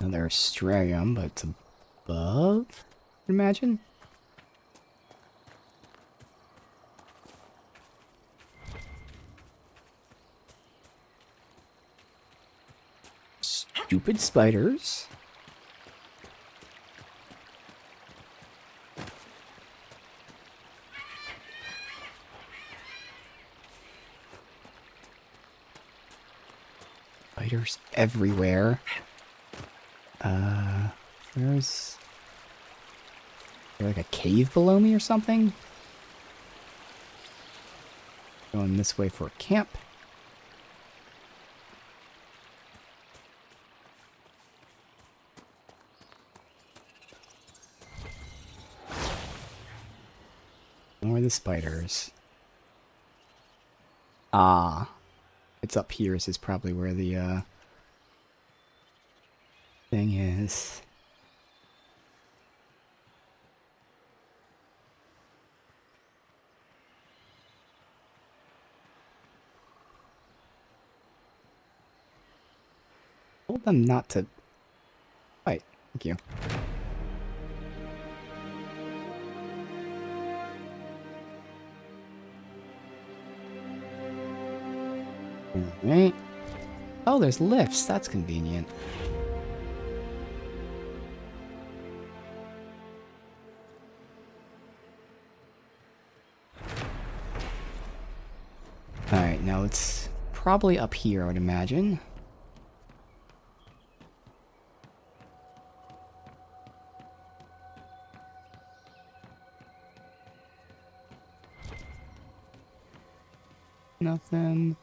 Another astrarium, but it's above, I'd imagine. Stupid spiders. Spiders everywhere. There's like a cave below me or something? Going this way for a camp. More of the spiders. Ah. It's up here. This is probably where the thing is. Told them not to fight. Thank you. Alright. Oh, there's lifts. That's convenient. Alright, now it's probably up here, I would imagine. Nothing.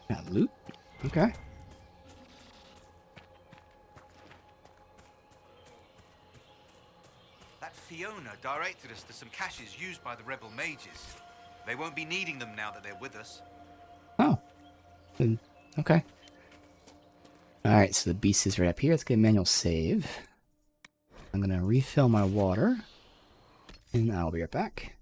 Got loot. Okay. That Fiona directed us to some caches used by the rebel mages. They won't be needing them now that they're with us. Oh. Okay. Alright, so the beast is right up here. Let's get a manual save. I'm gonna refill my water. And I'll be right back.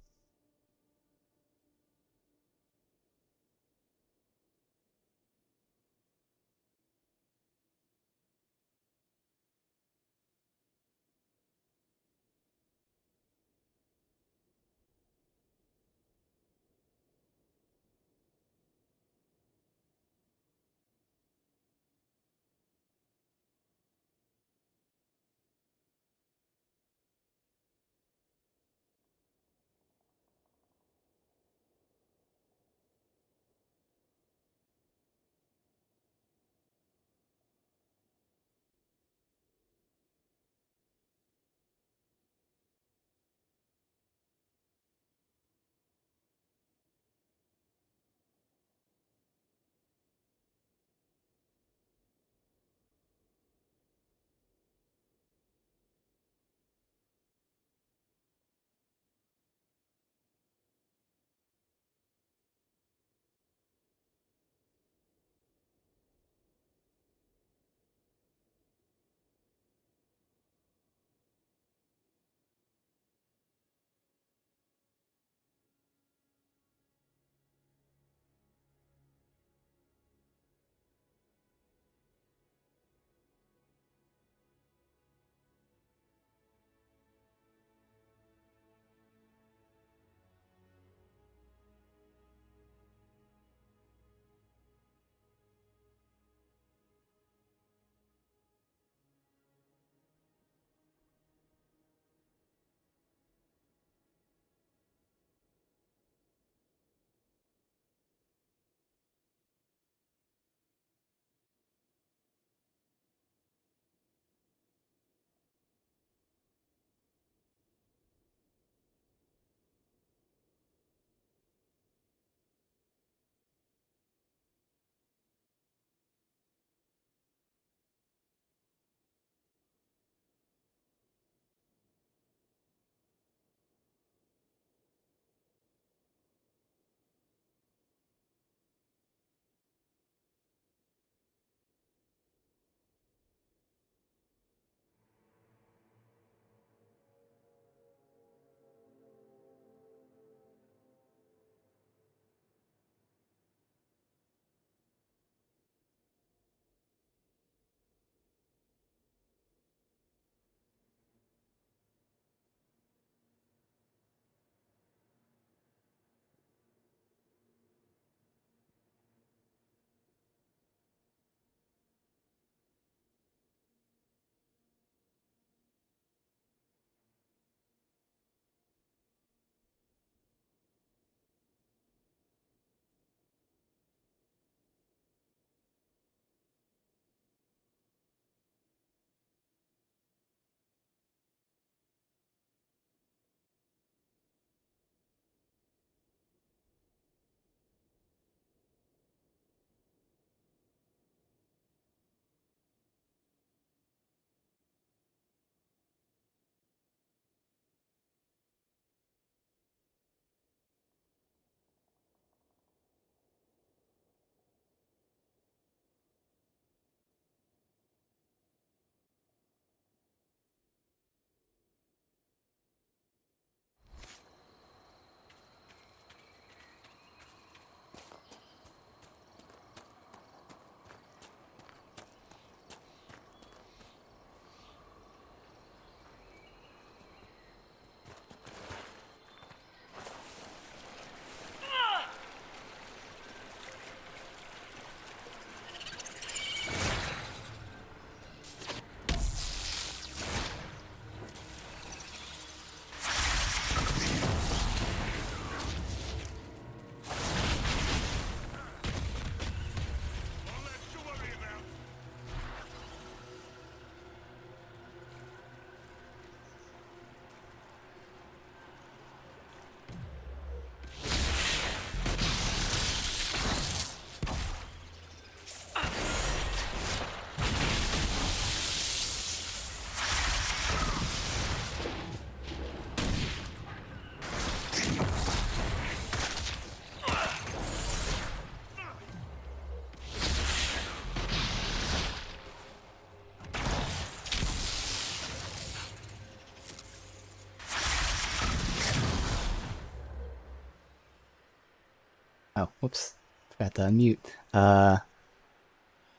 Oh, whoops. Forgot to unmute.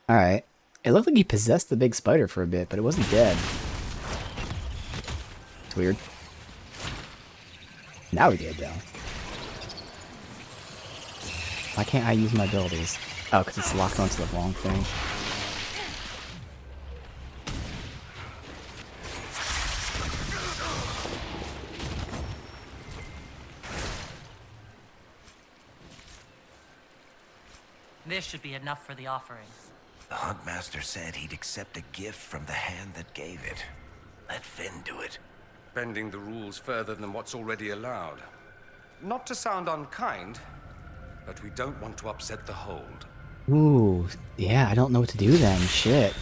Alright. It looked like he possessed the big spider for a bit, but it wasn't dead. It's weird. Now he did, though. Why can't I use my abilities? Oh, because it's locked onto the wrong thing. This should be enough for the offering. The Huntmaster said he'd accept a gift from the hand that gave it. Let Finn do it. Bending the rules further than what's already allowed. Not to sound unkind, but we don't want to upset the hold. Ooh, yeah, I don't know what to do then. Shit.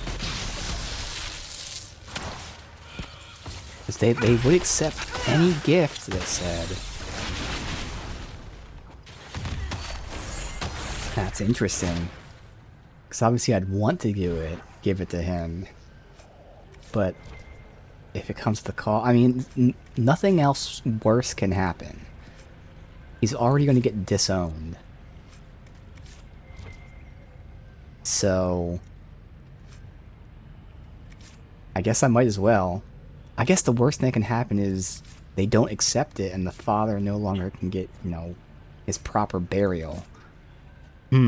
Because they would accept any gift, they said. That's interesting. Because obviously I'd want to do it, give it to him. But if it comes to the call, I mean, nothing else worse can happen. He's already going to get disowned. So I guess I might as well. I guess the worst thing that can happen is they don't accept it and the father no longer can get, you know, his proper burial. What's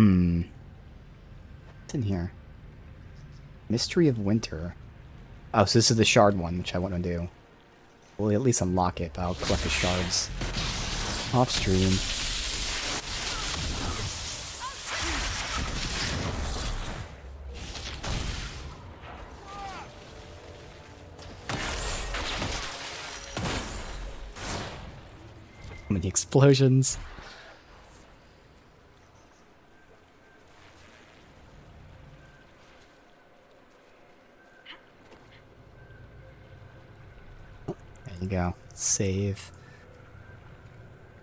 in here? Mystery of Winter. Oh, so this is the shard one, which I want to do. We'll at least unlock it, but I'll collect the shards off stream. How many explosions? There you go. Save.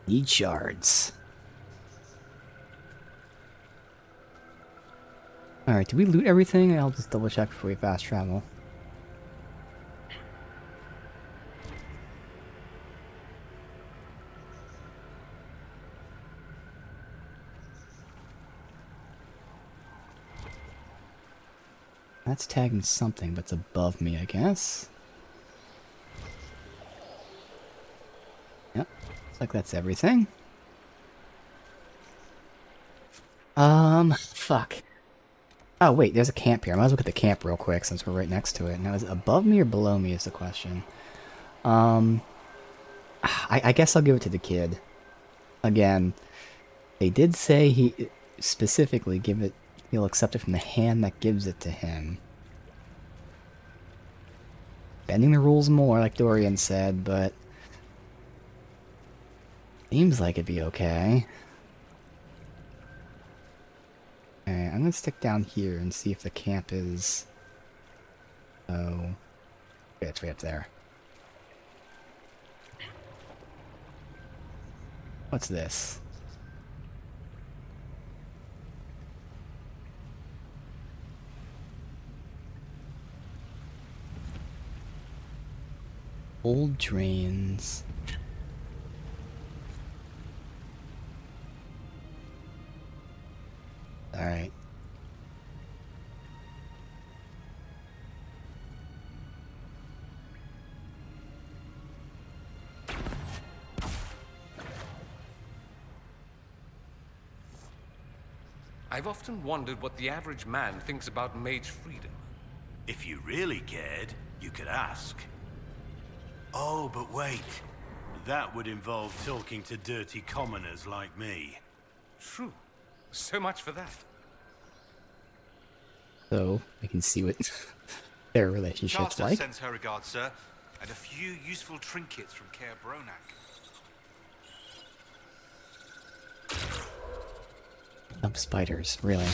Need shards. Alright, did we loot everything? I'll just double check before we fast travel. That's tagging something, but it's above me, I guess. Yep, looks like that's everything. Fuck. Oh, wait, there's a camp here. I might as well look at the camp real quick since we're right next to it. Now, is it above me or below me is the question. I guess I'll give it to the kid. Again, they did say he specifically he'll accept it from the hand that gives it to him. Bending the rules more, like Dorian said, but seems like it'd be okay. Alright, I'm gonna stick down here and see if the camp is... Oh... Yeah, it's way up there. What's this? Old drains. Alright. I've often wondered what the average man thinks about mage freedom. If you really cared, you could ask. Oh, but wait. That would involve talking to dirty commoners like me. True. So much for that. So, we can see what their relationship's Shasta like. sends her regards, sir, and a few useful trinkets from Kaer Bronak. Dump spiders, really.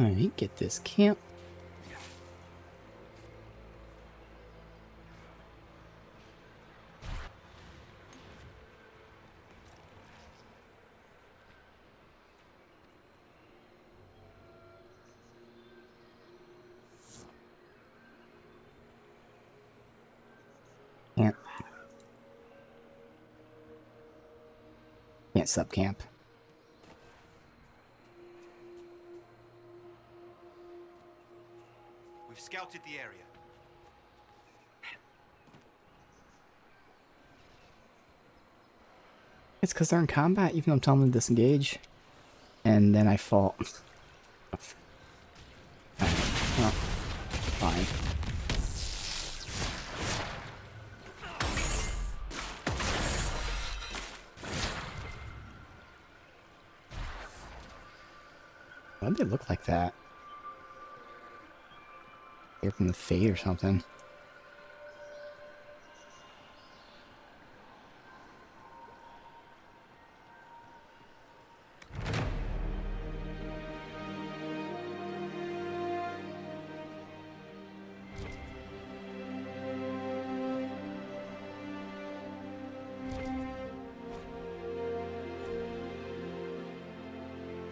Alright, get this camp. Can't sub camp. We've scouted the area. It's because they're in combat, even though I'm telling them to disengage. And then I fall. Oh, fine. Why do they look like that? They're from the Fate or something.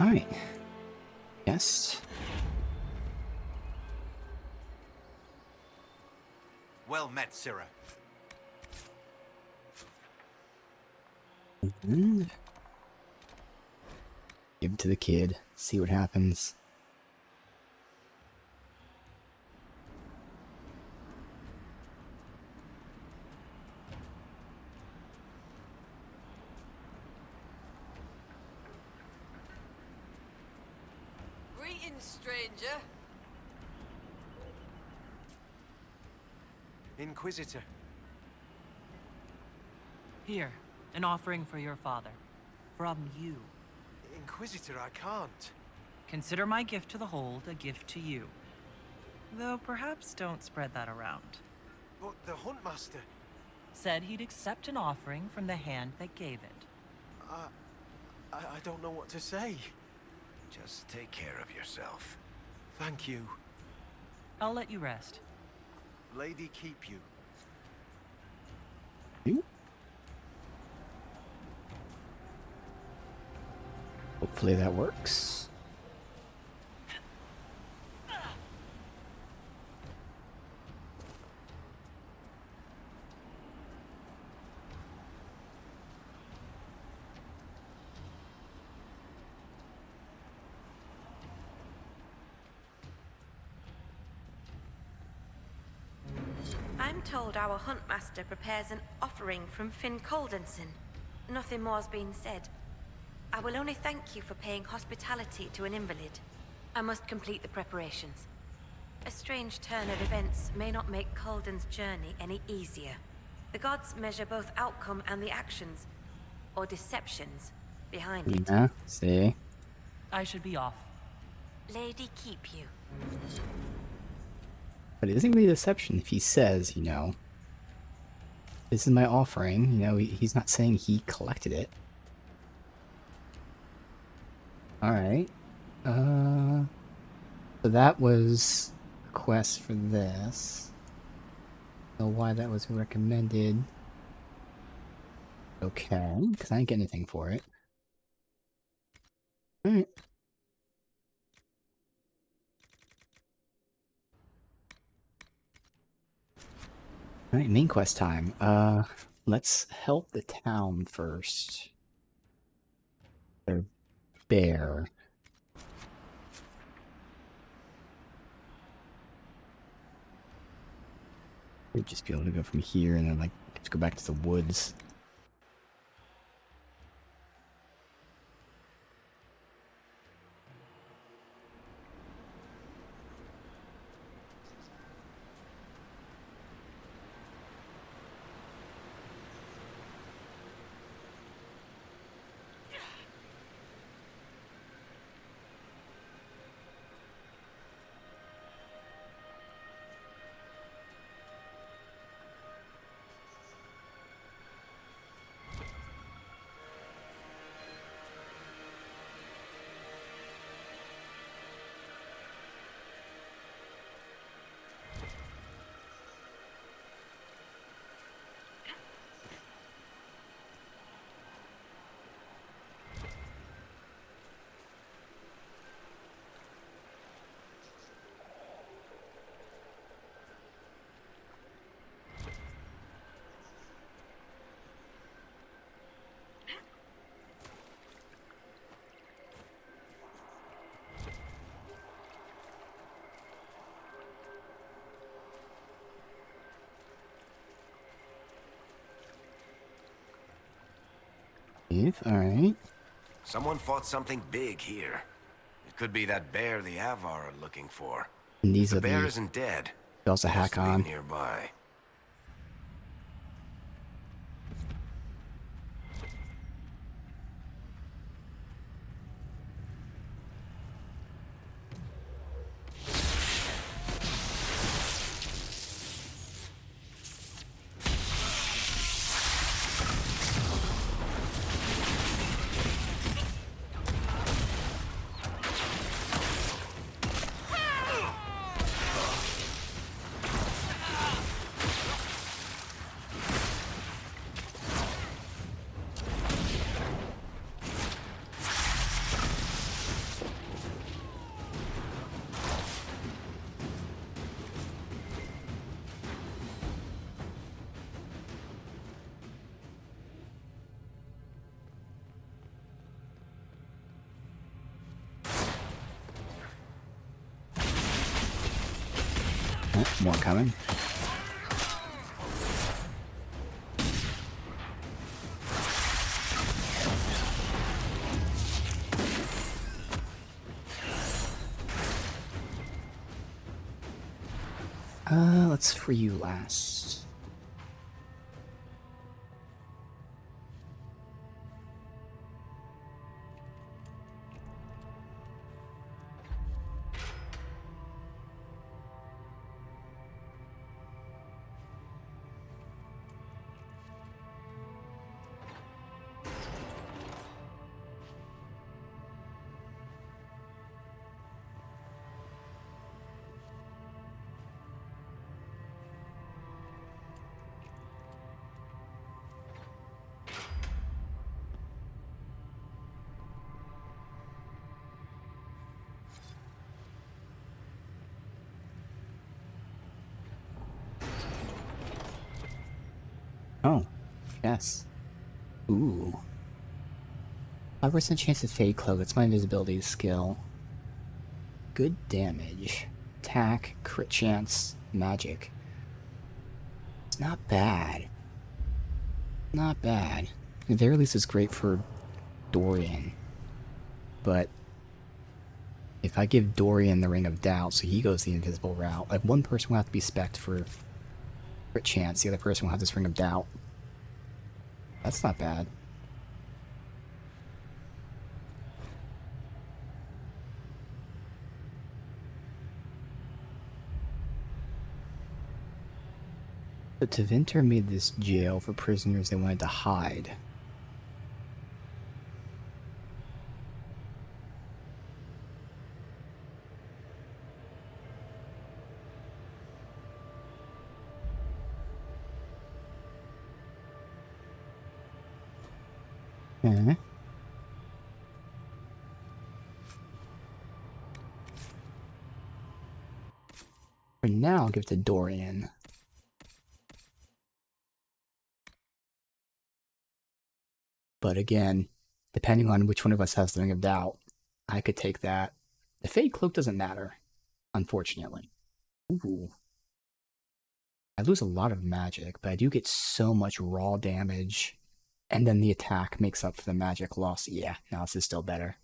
Alright. Yes. Well met, Sirrah. And give it to the kid. See what happens. Greetings, stranger. Inquisitor. Here, an offering for your father. From you. Inquisitor, I can't. Consider my gift to the Hold a gift to you. Though perhaps don't spread that around. But the Huntmaster... Said he'd accept an offering from the hand that gave it. I don't know what to say. Just take care of yourself. Thank you. I'll let you rest. Lady keep you. Hopefully that works. I'm told our Huntmaster prepares an offering from Finn Coldenson. Nothing more's been said. I will only thank you for paying hospitality to an invalid. I must complete the preparations. A strange turn of events may not make Colden's journey any easier. The gods measure both outcome and the actions, or deceptions, behind it. Yeah, see? I should be off. Lady keep you. But it isn't really a deception if he says, you know, this is my offering. You know, he's not saying he collected it. Alright. So that was a quest for this. So why that was recommended. Okay, because I didn't get anything for it. Alright. Alright, main quest time. Let's help the town first. Their bear. We'd just be able to go from here and then, like, let's go back to the woods. Alright. Someone fought something big here. It could be that bear the Avar are looking for. And these the are bear the isn't dead. spells to It has hack to be on. nearby. Oh, more coming. Let's free you last. Oh, yes. Ooh. 5% chance to fade cloak. That's my invisibility skill. Good damage. Attack, crit chance, magic. It's not bad. Not bad. At the very least, it's great for Dorian. But if I give Dorian the Ring of Doubt, so he goes the invisible route, like one person will have to be spec'd for crit chance, the other person will have this Ring of Doubt. That's not bad. So Tevinter made this jail for prisoners they wanted to hide. Okay. For now, I'll give it to Dorian. But again, depending on which one of us has the Ring of Doubt, I could take that. The Fade Cloak doesn't matter, unfortunately. Ooh. I lose a lot of magic, but I do get so much raw damage. And then the attack makes up for the magic loss. Yeah, now this is still better.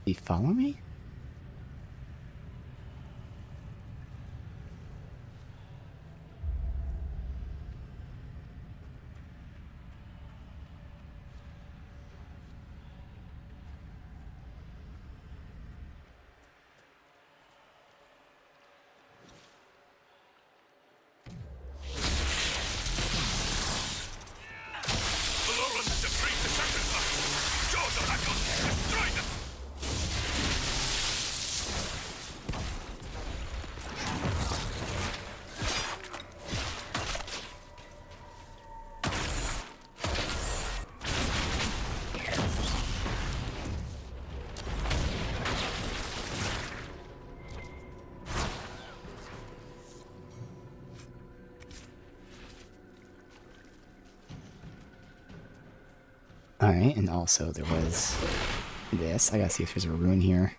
Do you follow me? Alright, and also there was this. I gotta see if there's a rune here.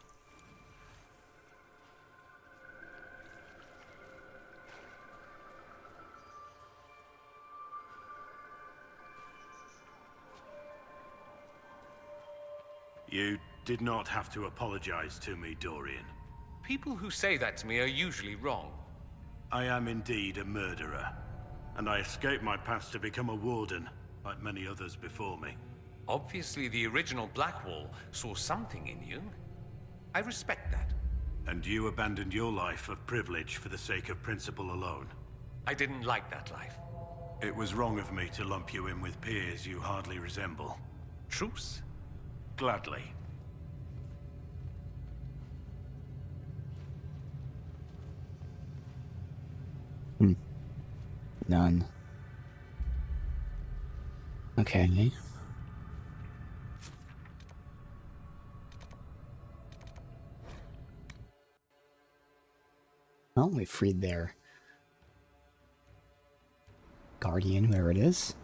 You did not have to apologize to me, Dorian. People who say that to me are usually wrong. I am indeed a murderer, and I escaped my past to become a warden, like many others before me. Obviously, the original Blackwall saw something in you. I respect that. And you abandoned your life of privilege for the sake of principle alone. I didn't like that life. It was wrong of me to lump you in with peers you hardly resemble. Truce? Gladly. None. Okay. Well, we freed their guardian, whoever it is.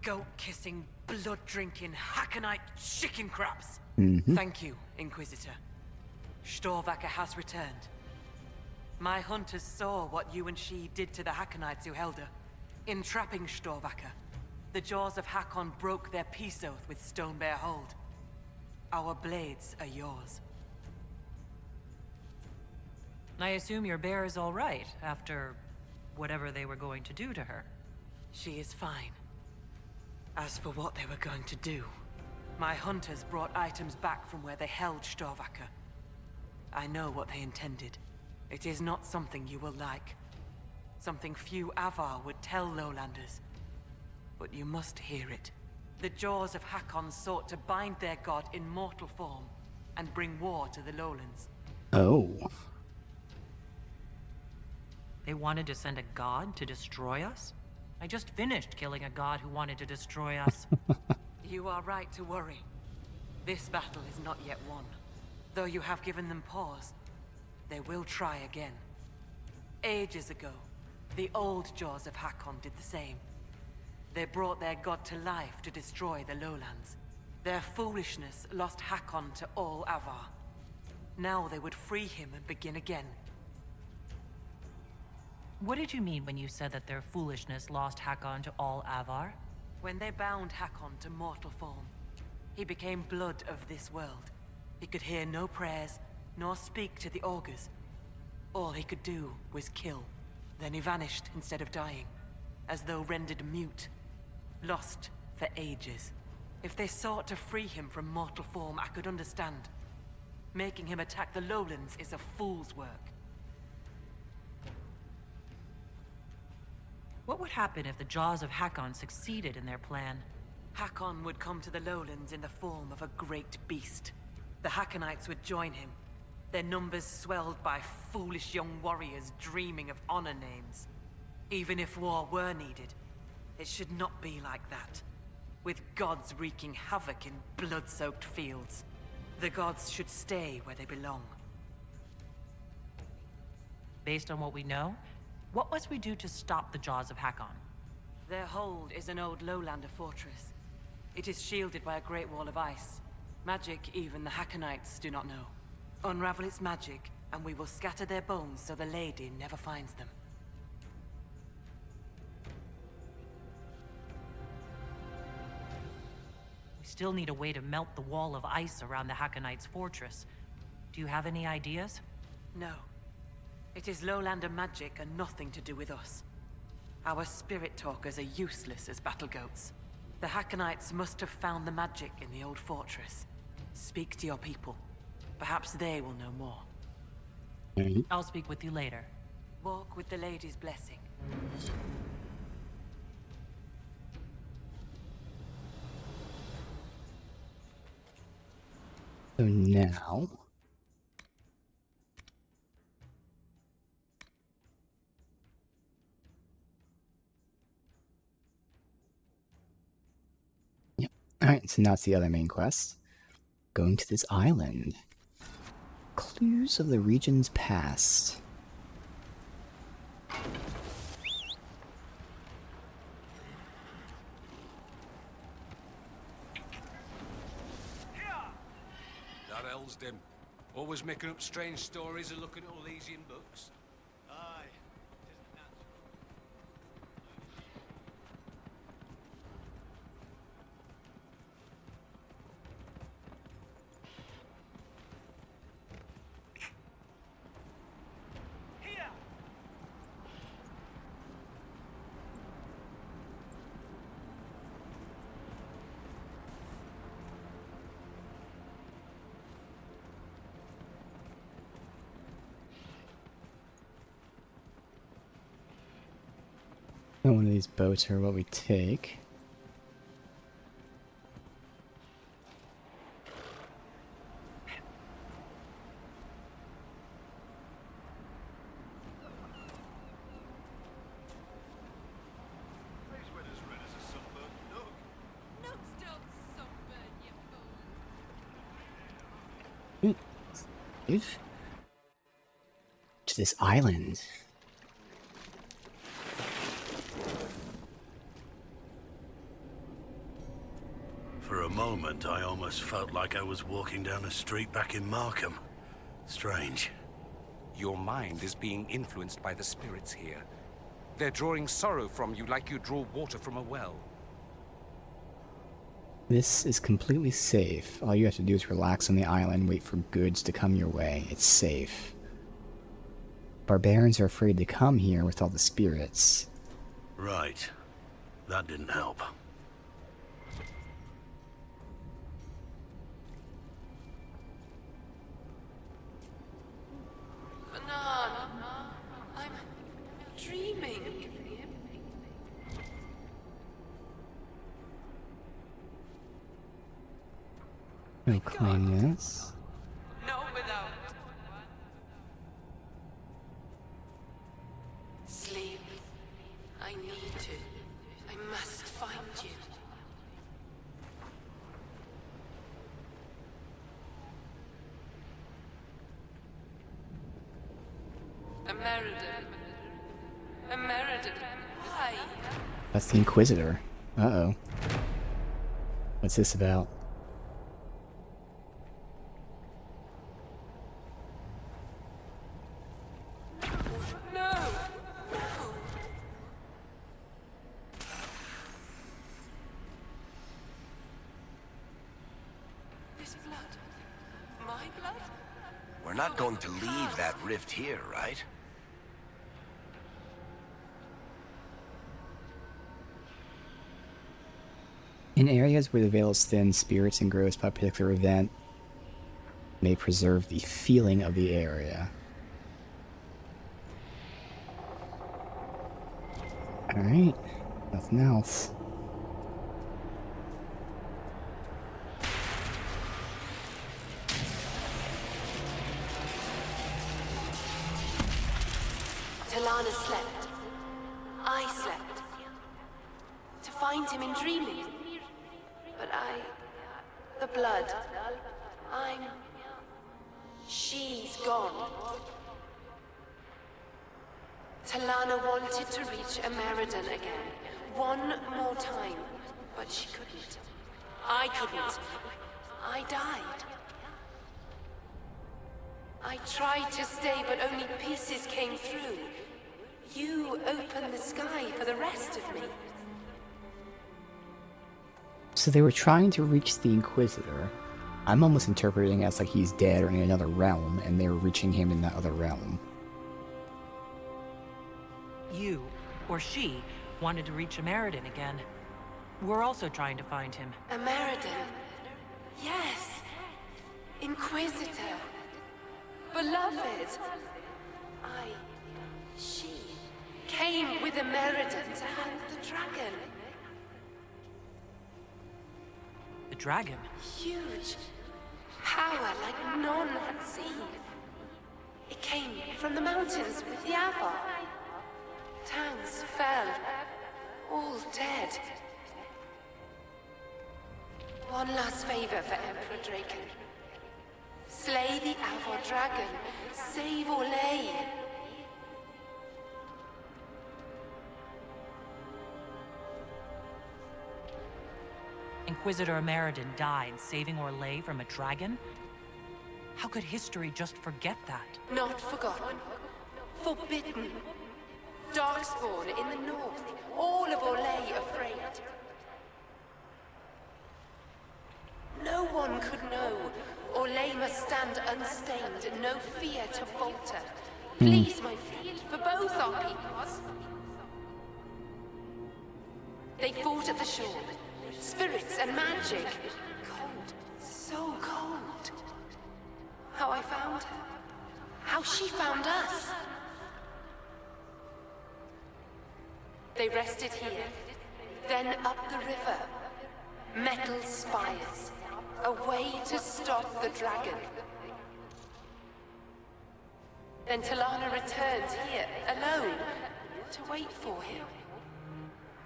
Goat-kissing, blood-drinking, Hackenite chicken craps! Mm-hmm. Thank you, Inquisitor. Storvacker has returned. My hunters saw what you and she did to the Hackenites who held her. In trapping Storvacker, the jaws of Hakon broke their peace oath with Stonebear Hold. Our blades are yours. I assume your bear is all right after whatever they were going to do to her. She is fine. As for what they were going to do, my hunters brought items back from where they held Storvacker. I know what they intended. It is not something you will like. Something few Avar would tell Lowlanders. But you must hear it. The jaws of Hakon sought to bind their god in mortal form and bring war to the Lowlands. Oh. They wanted to send a god to destroy us? I just finished killing a god who wanted to destroy us. You are right to worry. This battle is not yet won. Though you have given them pause, they will try again. Ages ago, the old jaws of Hakon did the same. They brought their god to life to destroy the lowlands. Their foolishness lost Hakon to all Avar. Now they would free him and begin again. What did you mean when you said that their foolishness lost Hakon to all Avar? When they bound Hakon to mortal form, he became blood of this world. He could hear no prayers, nor speak to the augurs. All he could do was kill. Then he vanished instead of dying, as though rendered mute, lost for ages. If they sought to free him from mortal form, I could understand. Making him attack the lowlands is a fool's work. What would happen if the Jaws of Hakon succeeded in their plan? Hakon would come to the lowlands in the form of a great beast. The Hackonites would join him, their numbers swelled by foolish young warriors dreaming of honor names. Even if war were needed, it should not be like that. With gods wreaking havoc in blood-soaked fields. The gods should stay where they belong. Based on what we know, what must we do to stop the Jaws of Hakon? Their hold is an old lowlander fortress. It is shielded by a great wall of ice. Magic even the Hackonites do not know. Unravel its magic, and we will scatter their bones so the lady never finds them. We still need a way to melt the wall of ice around the Hackonites' fortress. Do you have any ideas? No. It is lowlander magic and nothing to do with us. Our spirit talkers are useless as battle goats. The Hackonites must have found the magic in the old fortress. Speak to your people. Perhaps they will know more. I'll speak with you later. Walk with the lady's blessing. So now... Alright, so now it's the other main quest. Going to this island. Clues of the region's past. That Elsdim. Always making up strange stories and looking at Elysian books. Aye. One of these boats are what we take. To this island. For a moment, I almost felt like I was walking down a street back in Markham. Strange. Your mind is being influenced by the spirits here. They're drawing sorrow from you like you draw water from a well. This is completely safe. All you have to do is relax on the island, wait for goods to come your way. It's safe. Barbarians are afraid to come here with all the spirits. Right. That didn't help. I'm dreaming. We'll claim this. No, without. Sleep. I need to. I must find you. American. Why? That's the Inquisitor. Uh-oh. What's this about? No! This blood. My blood? We're not going to leave that rift here, right? In areas where the veil is thin, spirits engrossed by a particular event may preserve the feeling of the area. Alright, nothing else. Talana slept. I slept. To find him in dreaming. But the blood. She's gone. Talana wanted to reach Ameridan again. One more time. But she couldn't. I couldn't. I died. I tried to stay, but only pieces came through. You opened the sky for the rest of me. So they were trying to reach the Inquisitor. I'm almost interpreting it as like he's dead or in another realm, and they were reaching him in that other realm. You, or she, wanted to reach Ameridan again. We're also trying to find him. Ameridan. Yes. Inquisitor. Beloved. She came with Ameridan to hunt the dragon. The dragon? Huge. Power like none had seen. It came from the mountains with the Avar. Towns fell. All dead. One last favor for Emperor Draken. Slay the Avor dragon. Save Orlais. Inquisitor Ameridan died saving Orlais from a dragon? How could history just forget that? Not forgotten. Forbidden. Darkspawn in the north. All of Orlais afraid. No one could know. Orlais must stand unstained, no fear to falter. Please, my friend, for both our peoples. They fought at the shore. Spirits and magic. Cold. So cold. How I found her. How she found us. They rested here. Then up the river. Metal spires. A way to stop the dragon. Then Talana returned here, alone, to wait for him.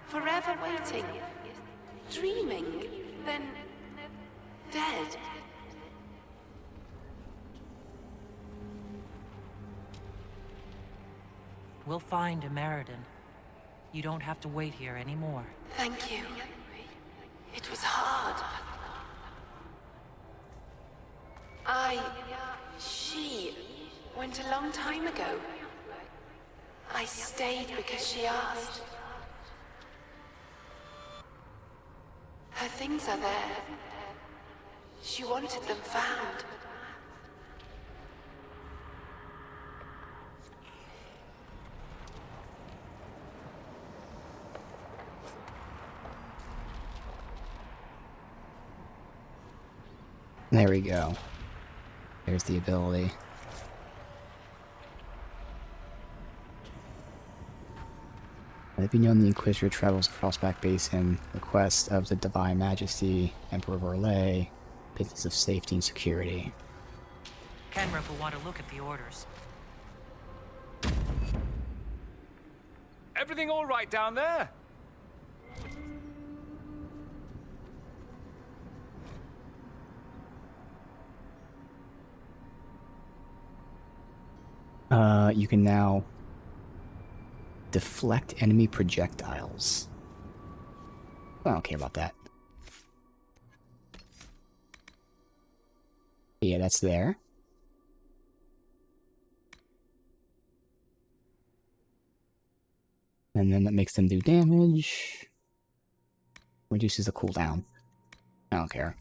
Forever waiting. Dreaming, then dead. We'll find Ameridan. You don't have to wait here anymore. Thank you. It was hard. She went a long time ago. I stayed because she asked. Her things are there. She wanted them found. There we go. There's the ability. Let it be known the Inquisitor travels across Back Basin, the quest of the Divine Majesty, Emperor of Orlais, business of safety and security. Kenrick will want to look at the orders. Everything all right down there? You can now deflect enemy projectiles. I don't care about that. Yeah, that's there. And then that makes them do damage. Reduces the cooldown. I don't care.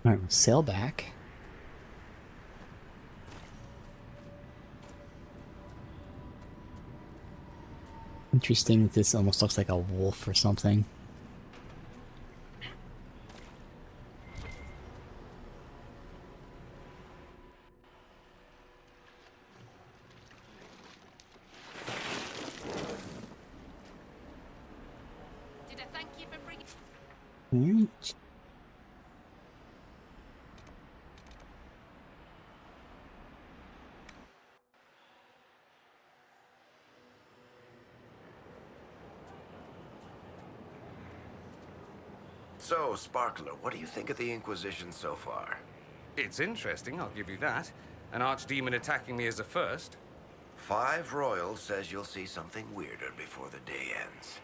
Alright, we'll sail back. Interesting that this almost looks like a wolf or something. Did I thank you for bringing... Alright. So, Sparkler, what do you think of the Inquisition so far? It's interesting, I'll give you that. An archdemon attacking me as a first. 5 Royal says you'll see something weirder before the day ends.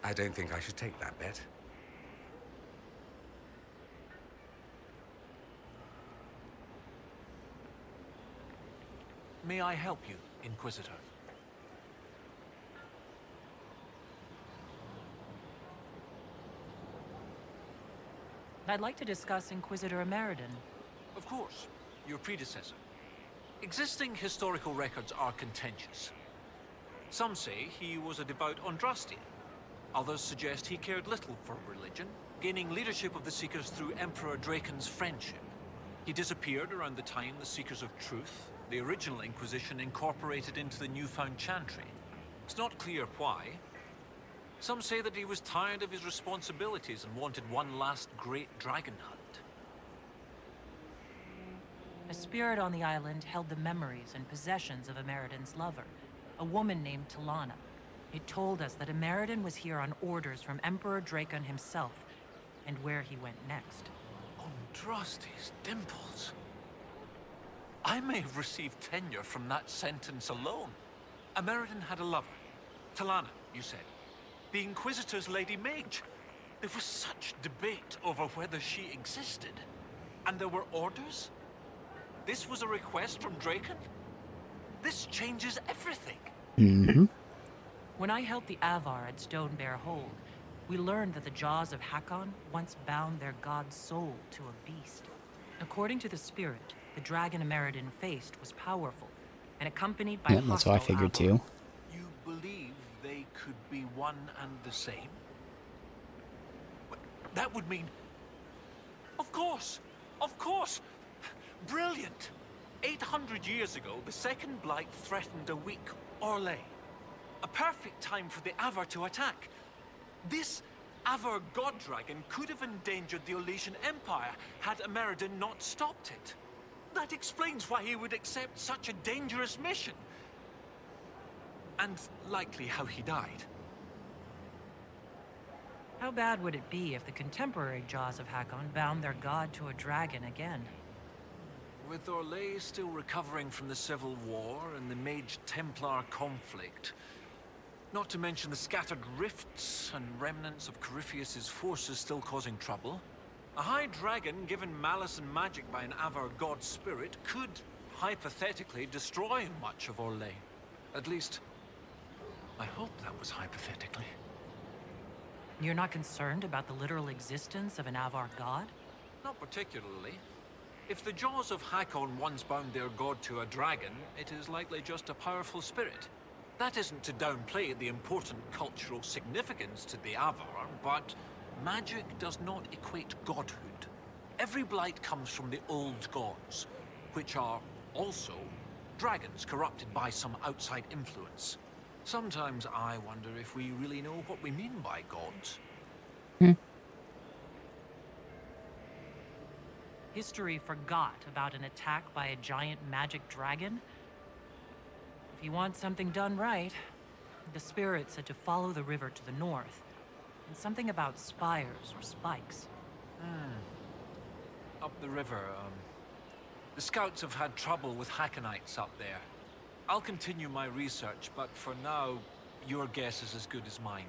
I don't think I should take that bet. may I help you, Inquisitor? I'd like to discuss Inquisitor Ameridan. Of course, your predecessor. Existing historical records are contentious. Some say he was a devout Andrastian. Others suggest he cared little for religion, gaining leadership of the Seekers through Emperor Draken's friendship. He disappeared around the time the Seekers of Truth, the original Inquisition, incorporated into the newfound Chantry. It's not clear why. Some say that he was tired of his responsibilities and wanted one last great dragon hunt. A spirit on the island held the memories and possessions of Ameridan's lover, a woman named Talana. It told us that Ameridan was here on orders from Emperor Drakon himself, and where he went next. Andrasti's dimples. I may have received tenure from that sentence alone. Ameridan had a lover. Talana, you said. The Inquisitor's Lady Mage. There was such debate over whether she existed. And there were orders? This was a request from Drakon? This changes everything. Mm-hmm. When I helped the Avar at Stone Bear Hold, we learned that the jaws of Hakon once bound their god's soul to a beast. According to the spirit, the dragon Ameridan faced was powerful, and accompanied by Yeah, that's what I figured too. You believe they could be one and the same? That would mean... Of course! Of course! Brilliant! 800 years ago, the Second Blight threatened a weak Orlais. A perfect time for the Avar to attack. This Avar god dragon could have endangered the Olesian Empire had Ameridan not stopped it. That explains why he would accept such a dangerous mission. And likely how he died. How bad would it be if the contemporary jaws of Hakon bound their god to a dragon again? With Orlais still recovering from the Civil War and the Mage-Templar conflict, not to mention the scattered rifts and remnants of Corypheus's forces still causing trouble, a high dragon given malice and magic by an Avar god spirit could, hypothetically, destroy much of Orlais. At least, I hope that was hypothetically. You're not concerned about the literal existence of an Avar god? Not particularly. If the jaws of Hakon once bound their god to a dragon, it is likely just a powerful spirit. That isn't to downplay the important cultural significance to the Avar, but magic does not equate godhood. Every blight comes from the old gods, which are also dragons corrupted by some outside influence. Sometimes I wonder if we really know what we mean by gods. History forgot about an attack by a giant magic dragon? If you want something done right, the spirit said to follow the river to the north, and something about spires or spikes. Up the river, the scouts have had trouble with Hackonites up there. I'll continue my research, but for now, your guess is as good as mine.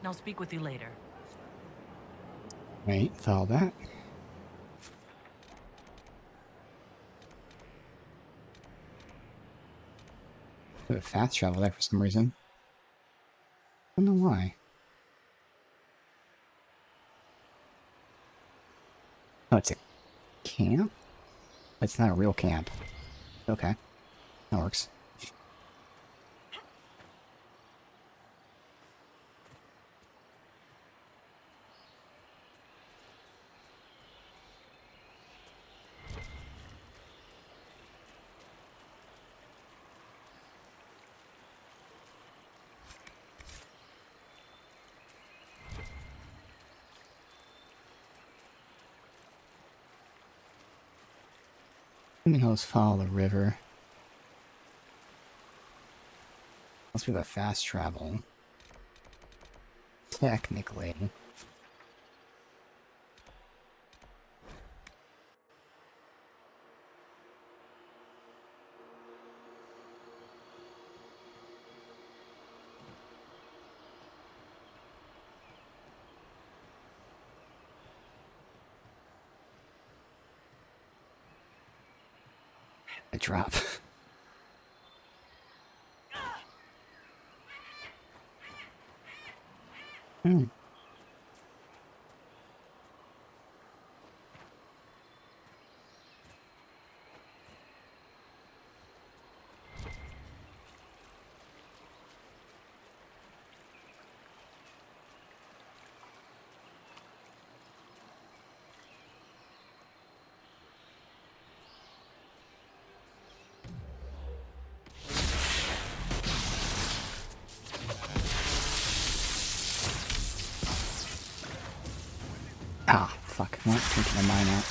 I'll speak with you later. Right, follow that. Fast travel there for some reason. I don't know why. Oh, it's a camp? It's not a real camp. Okay. That works. Let's follow the river. Unless we have a fast travel. Technically. A drop. Hmm. Ah, fuck. What? Taking the mine out.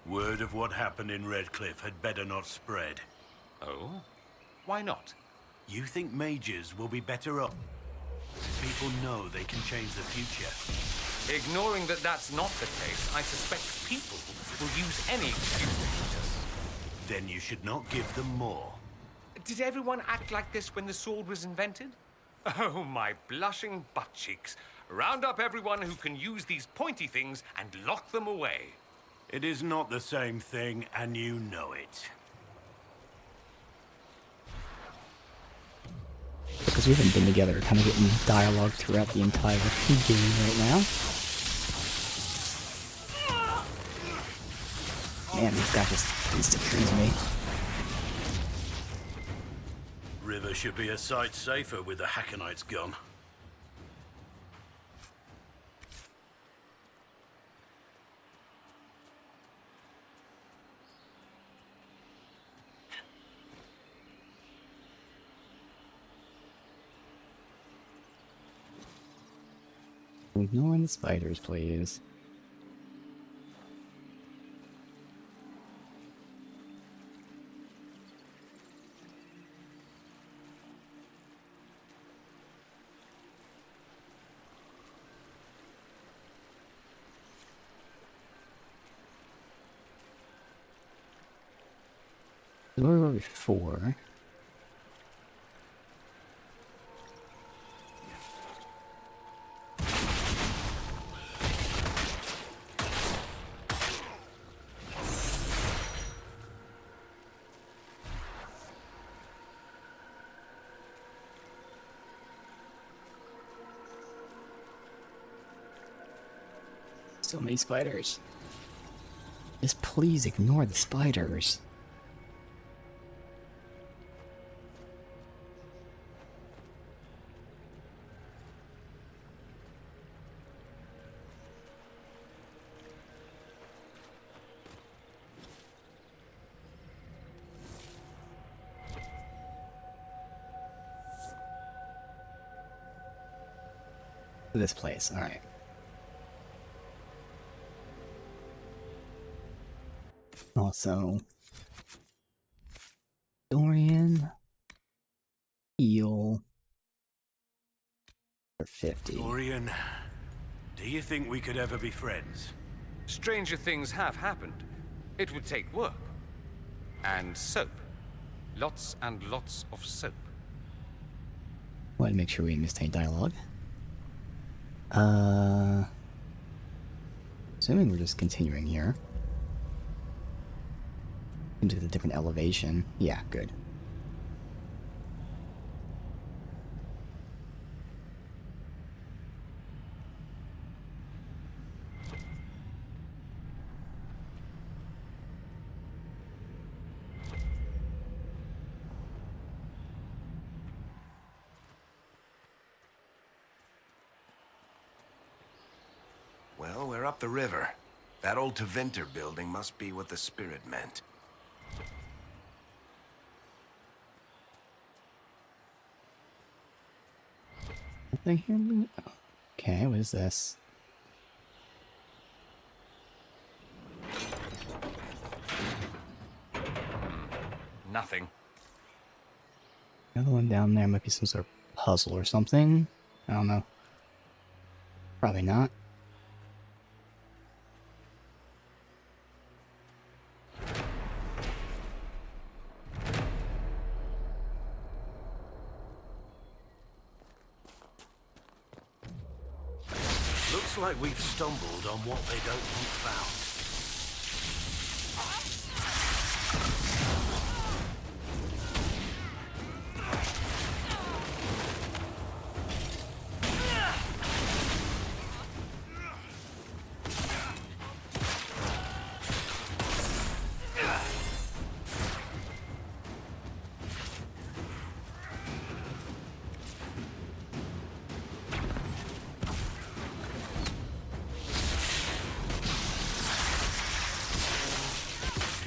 Word of what happened in Redcliffe had better not spread. Oh? Why not? You think mages will be better up? People know they can change the future. Ignoring that that's not the case, I suspect people will use any excuse to hate us. Then you should not give them more. Did everyone act like this when the sword was invented? Oh, my blushing butt cheeks. Round up everyone who can use these pointy things and lock them away. It is not the same thing, and you know it. Because we haven't been together, kind of getting dialogue throughout the entire game right now. Man, this guy just insta-frees me. River should be a sight safer with the Hackernight's gun. Ignoring the spiders, please. Where were we before? So many spiders. Just please ignore the spiders. This place, alright. Also, Dorian, heal for 50. Dorian, do you think we could ever be friends? Stranger things have happened. It would take work. And soap. Lots and lots of soap. Want to make sure we didn't miss any dialogue. Assuming we're just continuing here. Into the different elevation. Yeah, good. Well, we're up the river. That old Tevinter building must be what the spirit meant. Nothing here? Okay, what is this? One down there might be some sort of puzzle or something. I don't know. Probably not. Looks like we've stumbled on what they don't want found.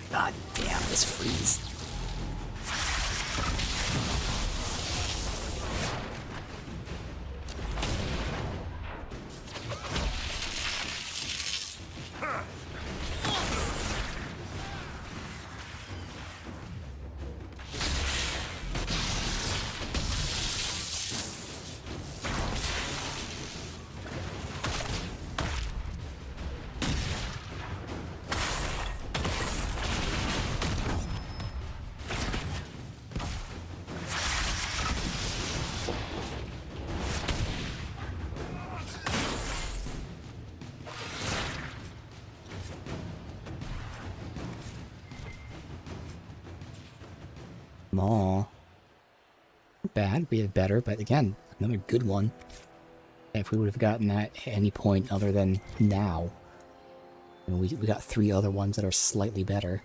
God damn, this freeze. Aw. Not bad, we had better, but again, another good one. If we would have gotten that at any point other than now. You know, we got 3 other ones that are slightly better.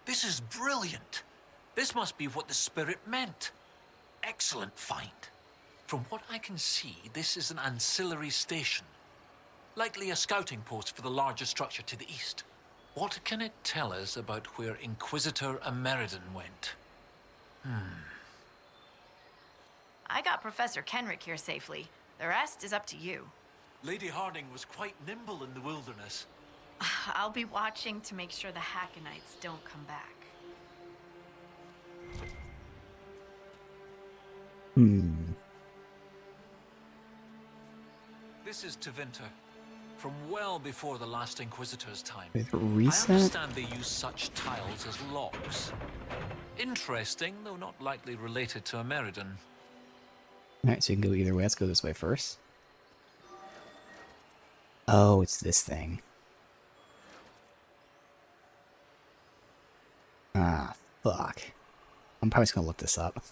This is brilliant. This must be what the spirit meant. Excellent find. From what I can see, this is an ancillary station. Likely a scouting post for the larger structure to the east. What can it tell us about where Inquisitor Ameridan went? I got Professor Kenrick here safely. The rest is up to you. Lady Harding was quite nimble in the wilderness. I'll be watching to make sure the Hackonites don't come back. This is Tevinter, from well before the last Inquisitor's time. With I reset? understand they use such tiles as locks. Interesting, though not likely related to Ameridan. Alright, so you can go either way. Let's go this way first. Oh, it's this thing. Ah, fuck. I'm probably just gonna look this up.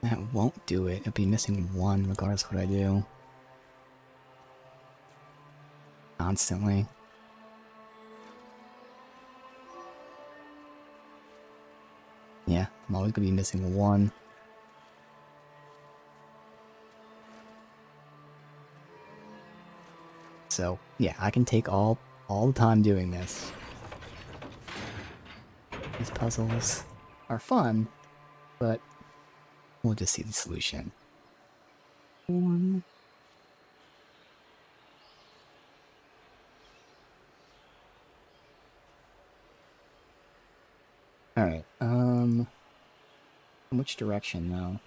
That won't do it. It'll be missing 1 regardless of what I do. Constantly. Yeah, I'm always gonna be missing 1. So, yeah, I can take all the time doing this. These puzzles are fun, but we'll just see the solution. 1. Alright, which direction though?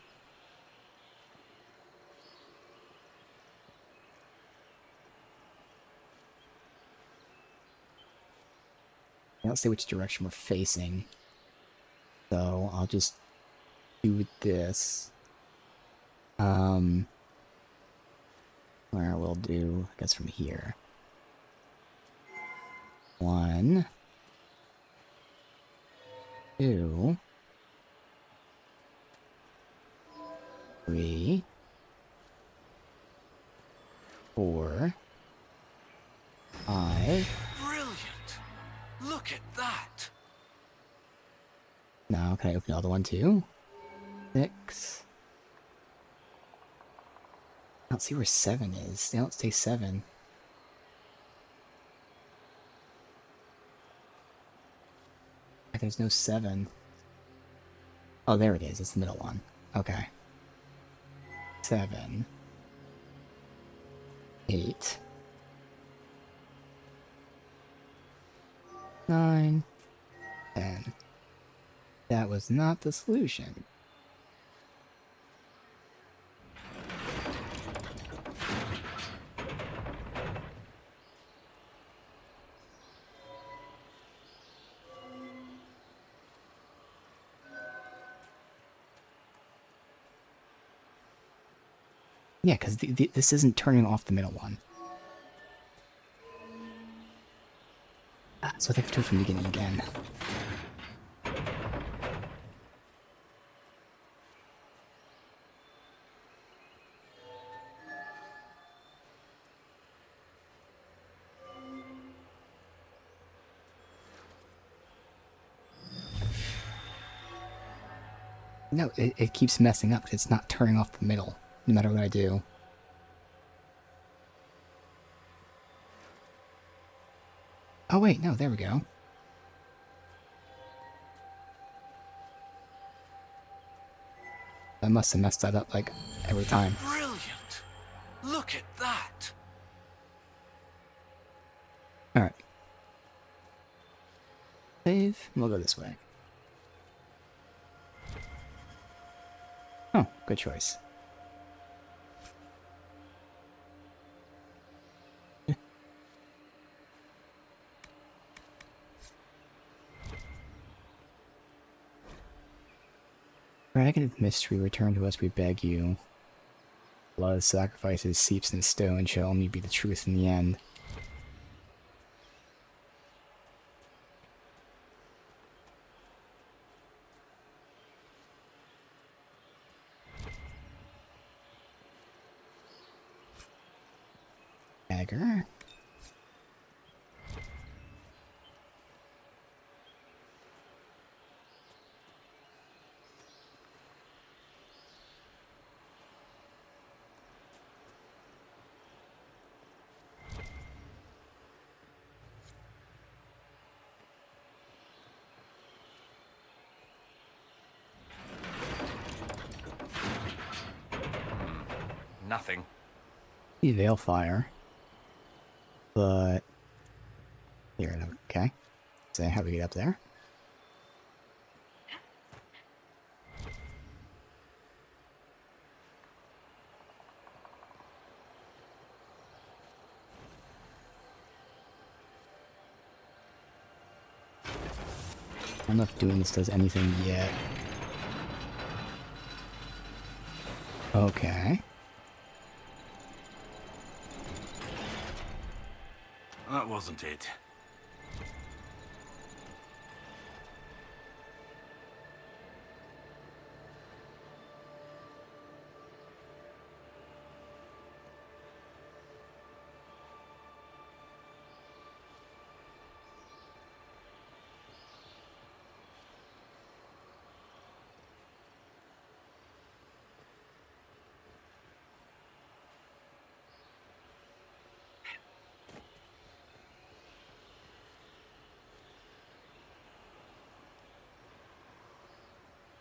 Let's see which direction we're facing. So I'll just do this. Where we'll do, I guess from here. 1, 2, 3, 4, 5. Brilliant! Look at that! Now, can I open the other one too? 6. I don't see where 7 is. They don't say 7. There's no 7. Oh, there it is. It's the middle one. Okay. 7. 8. 9. 10. That was not the solution. Yeah, because this isn't turning off the middle one. So I have to do it from the beginning again. No, it keeps messing up. It's not turning off the middle, no matter what I do. Oh wait, no, there we go. I must have messed that up, like, every time. Brilliant! Look at that! Alright. Save, and we'll go this way. Oh, good choice. Dragon of Mystery, return to us, we beg you. Blood sacrifices seeps in stone shall only be the truth in the end. Dagger. Nothing. The Veilfire. But... Here, okay. So how do we get up there? I don't know if doing this does anything yet. Okay. That wasn't it.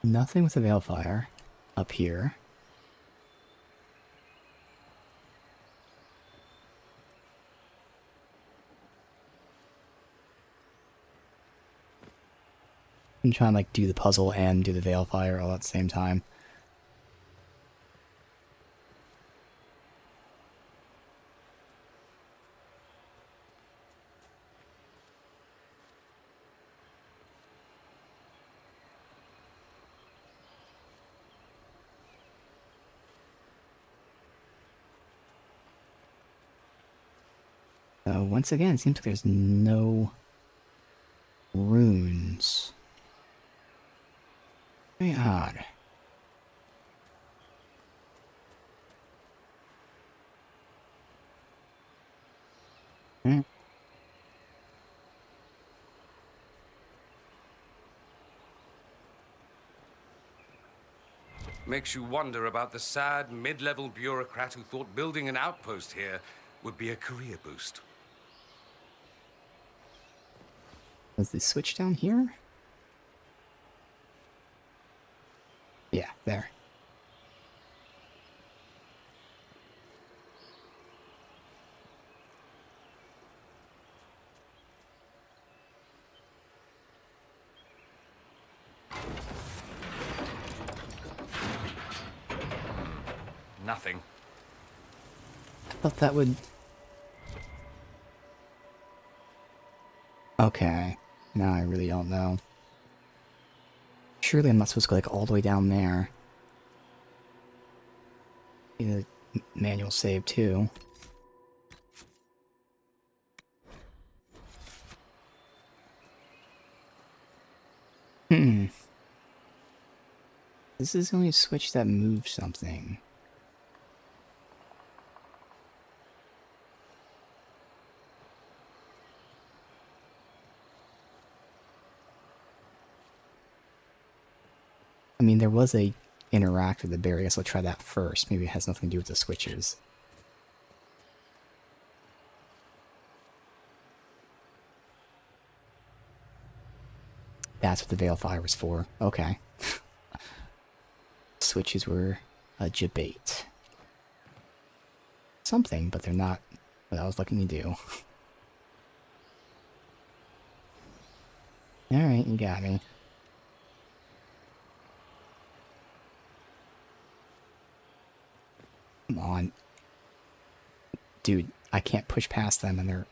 Nothing with the Veilfire up here. I'm trying to like do the puzzle and do the Veilfire all at the same time. So once again, it seems like there's no runes. Very odd. Hmm. Makes you wonder about the sad, mid-level bureaucrat who thought building an outpost here would be a career boost. Was the switch down here? Yeah, there. Nothing. I thought that would... Okay. Now I really don't know. Surely I'm not supposed to go like all the way down there. Need a manual save too. This is the only switch that moves something. I mean, there was a interact with the berry. I guess I'll try that first. Maybe it has nothing to do with the switches. That's what the Veil Fire was for. Okay. Switches were a debate. Something, but they're not what I was looking to do. Alright, you got me. Come on. Dude, I can't push past them and they're...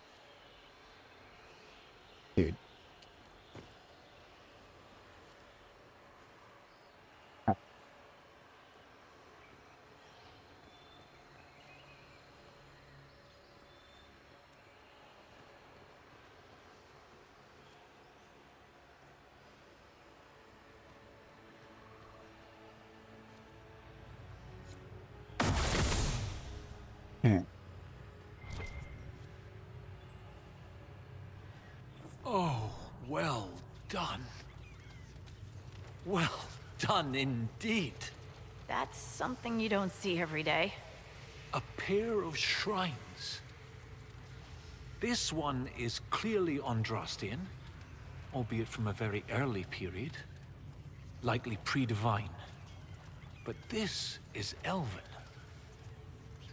Dude. Oh, well done. Well done indeed. That's something you don't see every day. A pair of shrines. This one is clearly Andrastian, albeit from a very early period, likely pre-divine. But this is Elven,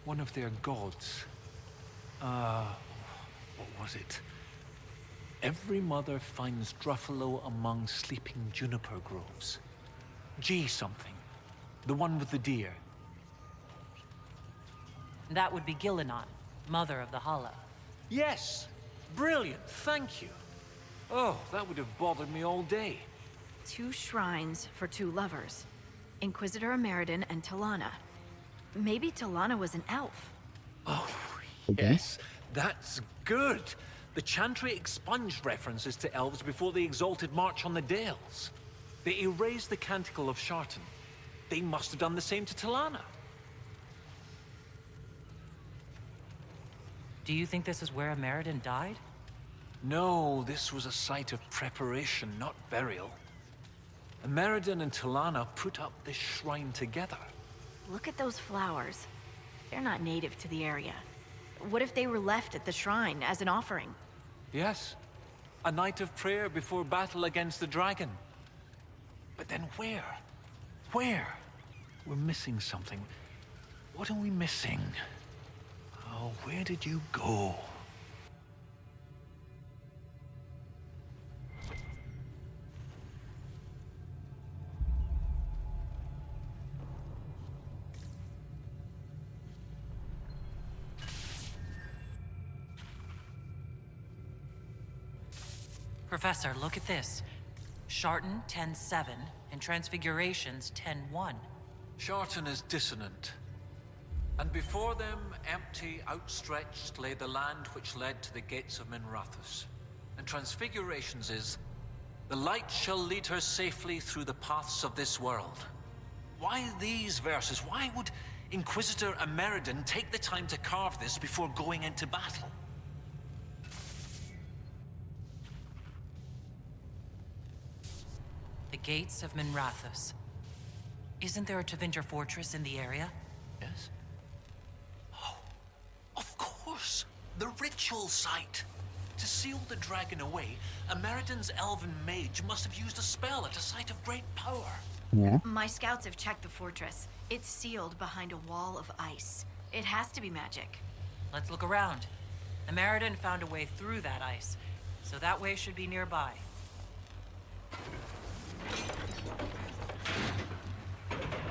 one of their gods. What was it? Every mother finds Druffalo among sleeping juniper groves. G something. The one with the deer. That would be Gillenon, mother of the Hollow. Yes! Brilliant, thank you. Oh, that would have bothered me all day. 2 shrines for 2 lovers. Inquisitor Ameridan and Talana. Maybe Talana was an elf. Oh, yes. That's good. The Chantry expunged references to elves before the Exalted March on the Dales. They erased the Canticle of Shartan. They must have done the same to Talana. Do you think this is where Ameridan died? No, this was a site of preparation, not burial. Ameridan and Talana put up this shrine together. Look at those flowers. They're not native to the area. What if they were left at the shrine as an offering? Yes. A night of prayer before battle against the dragon. But then where? Where? We're missing something. What are we missing? Oh, where did you go? Professor, look at this. Shartan 10-7 and Transfigurations 10-1. Shartan is dissonant. And before them, empty, outstretched, lay the land which led to the gates of Minrathous. And Transfigurations is, the light shall lead her safely through the paths of this world. Why these verses? Why would Inquisitor Ameridan take the time to carve this before going into battle? The gates of Minrathous. Isn't there a Tevinter fortress in the area? Yes? Oh, of course! The ritual site! To seal the dragon away, Ameritan's elven mage must have used a spell at a site of great power. Yeah. My scouts have checked the fortress. It's sealed behind a wall of ice. It has to be magic. Let's look around. Ameritan found a way through that ice, so that way should be nearby.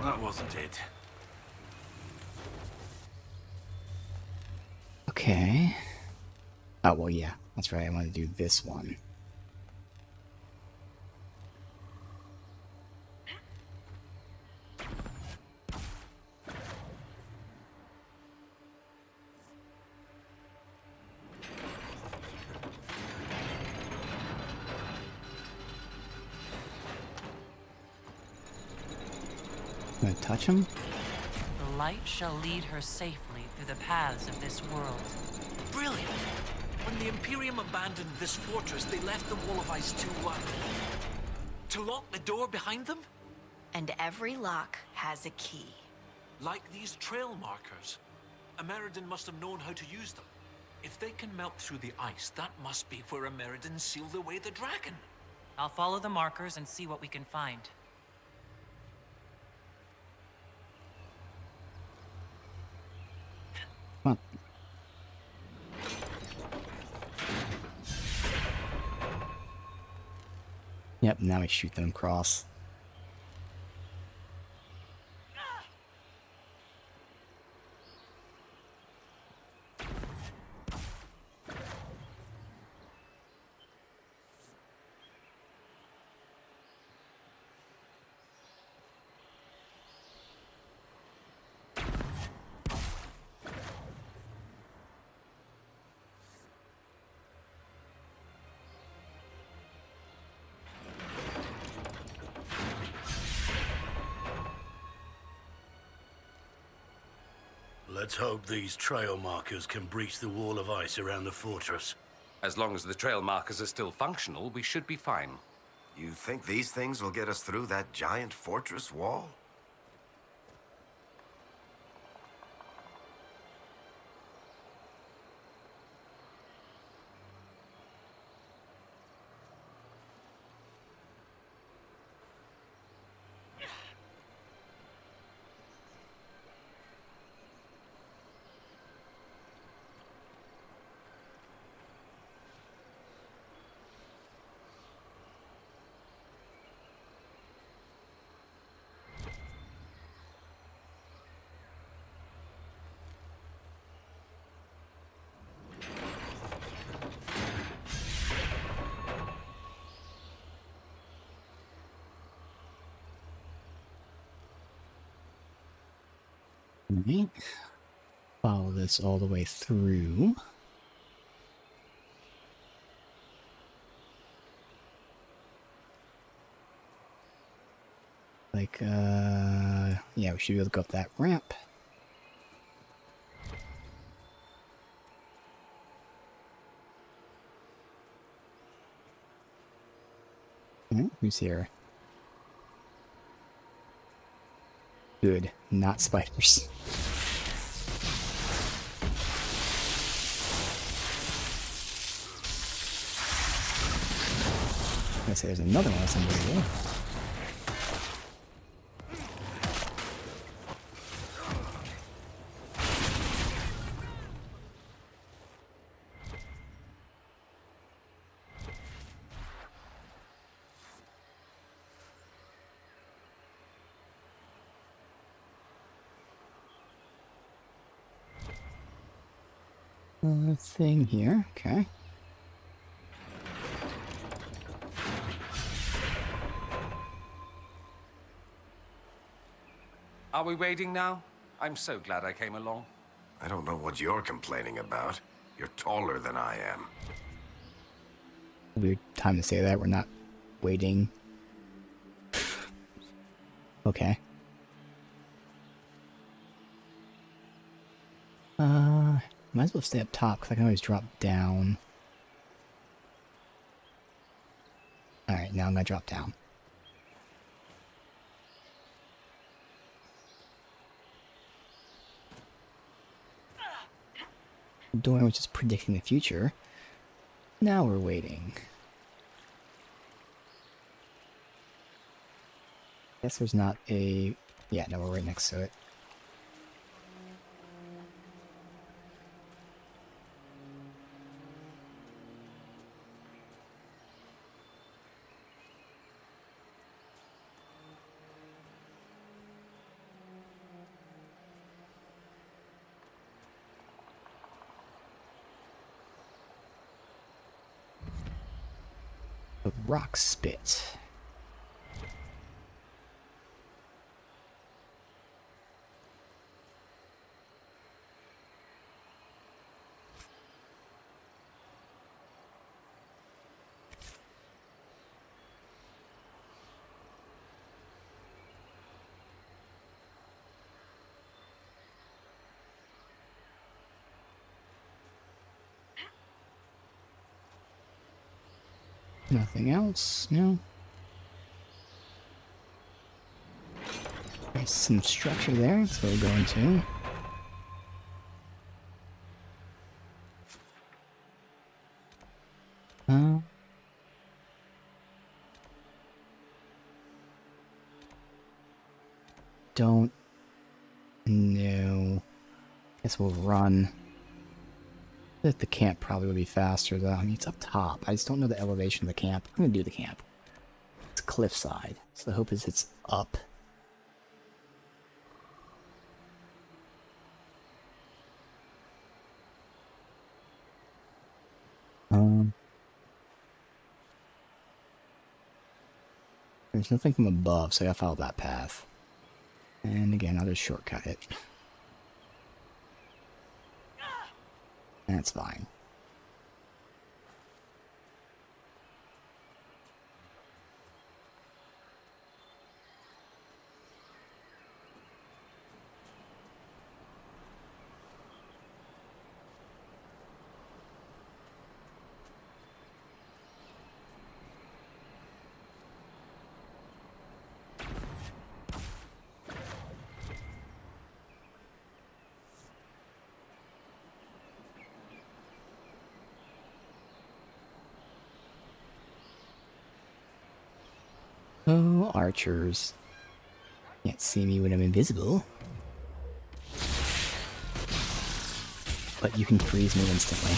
That wasn't it. Okay. Oh, well, yeah. That's right. I want to do this one. Gonna touch him? The light shall lead her safely through the paths of this world. Brilliant! When the Imperium abandoned this fortress, they left the wall of ice to lock the door behind them? And every lock has a key. Like these trail markers. Ameridan must have known how to use them. If they can melt through the ice, that must be where Ameridan sealed away the dragon. I'll follow the markers and see what we can find. Come on. Yep, now I shoot them across. Let's hope these trail markers can breach the wall of ice around the fortress. As long as the trail markers are still functional, we should be fine. You think these things will get us through that giant fortress wall? Okay. Follow this all the way through. Like, yeah, we should be able to go up that ramp. Who's here? Good, not spiders. I say there's another one somewhere there. Thing here, okay. Are we waiting now? I'm so glad I came along. I don't know what you're complaining about. You're taller than I am. Weird time to say that. We're not waiting. Okay. Might as well stay up top, because I can always drop down. Alright, now I'm gonna drop down. Dorn was just predicting the future. Now we're waiting. Guess there's not a... Yeah, no, we're right next to it. The rock spit. Nothing else? No. There's some structure there, that's where we're going to. Don't know. Guess we'll run. That the camp probably would be faster though. I mean, it's up top. I just don't know the elevation of the camp. I'm gonna do the camp. It's cliffside, so the hope is it's up. There's nothing from above, so I gotta follow that path. And again, I'll just shortcut it. That's fine. Oh, archers. Can't see me when I'm invisible. But you can freeze me instantly.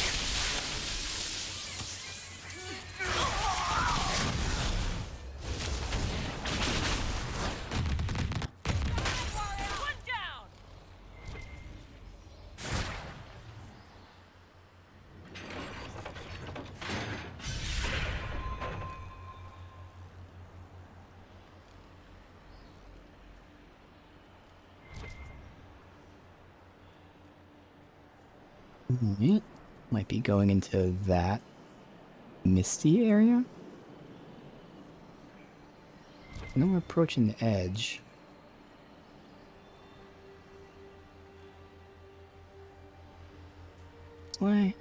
Alright. Might be going into that misty area. I know we're approaching the edge. This way.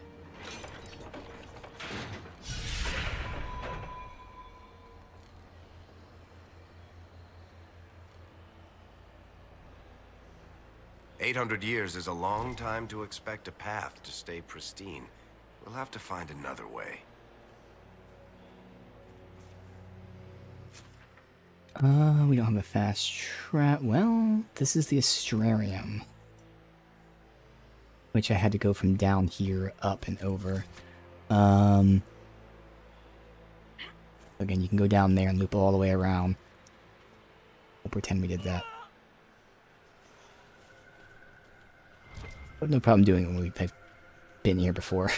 $800 is a long time to expect a path to stay pristine. We'll have to find another way. We don't have a fast track. Well, this is the Astrarium. Which I had to go from down here up and over. Again, you can go down there and loop all the way around. We'll pretend we did that. But no problem doing it when we've been here before.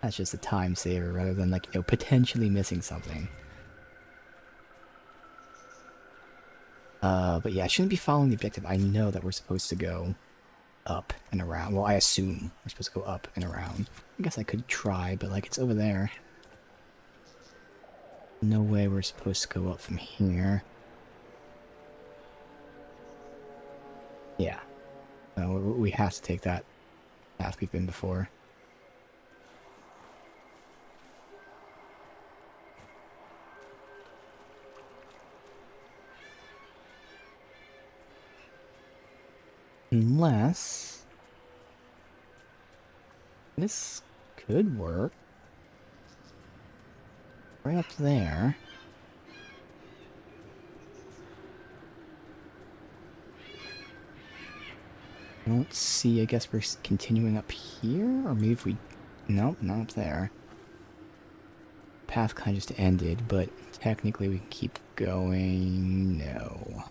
That's just a time saver rather than, like, you know, potentially missing something. But yeah, I shouldn't be following the objective. I know that we're supposed to go up and around. Well, I assume we're supposed to go up and around. I guess I could try, but, like, it's over there. No way we're supposed to go up from here. Yeah. We have to take that path we've been before. Unless... This could work. Right up there. Let's see, I guess we're continuing up here? Or maybe if we... Nope, not up there. Path kind of just ended, but technically we can keep going... No.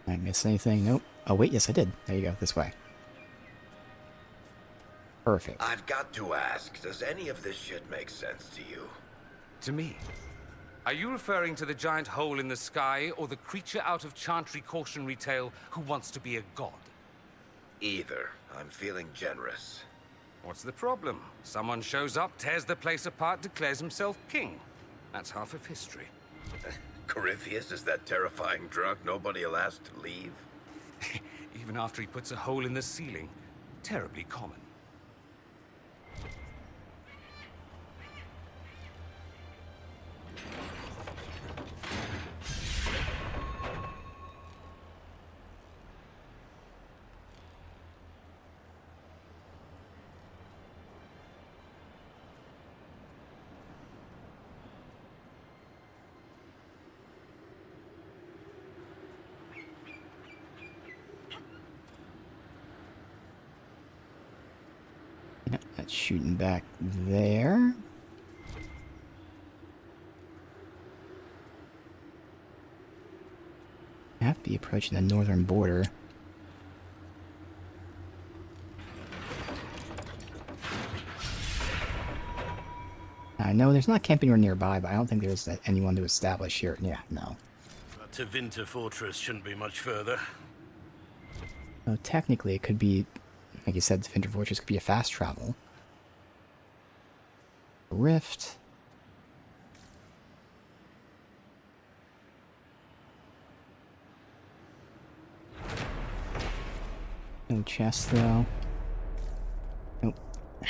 Did I miss anything? Nope. Oh wait, yes I did. There you go, this way. Perfect. I've got to ask, does any of this shit make sense to you? To me? Are you referring to the giant hole in the sky or the creature out of Chantry cautionary tale who wants to be a god? Either. I'm feeling generous. What's the problem? Someone shows up, tears the place apart, declares himself king. That's half of history. Corypheus is that terrifying drunk nobody will ask to leave? Even after he puts a hole in the ceiling. Terribly common. Yep, that's shooting back there. I have to be approaching the northern border. I know there's not camp anywhere nearby, but I don't think there's anyone to establish here. Yeah, no. To Winter Fortress shouldn't be much further. So technically it could be, like you said, the Winter Fortress could be a fast travel. Rift. No chest though. Nope.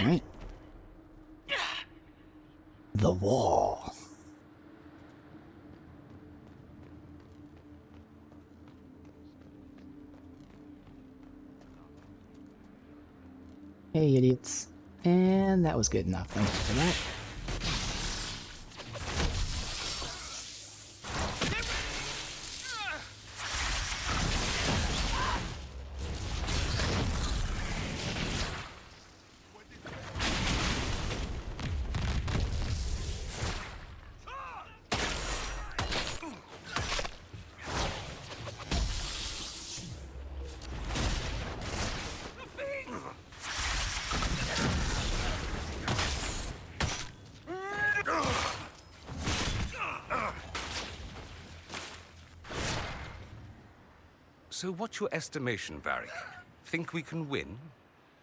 Alright. The wall. Hey, idiots. And that was good enough. Thank you for that. So what's your estimation, Varric? Think we can win?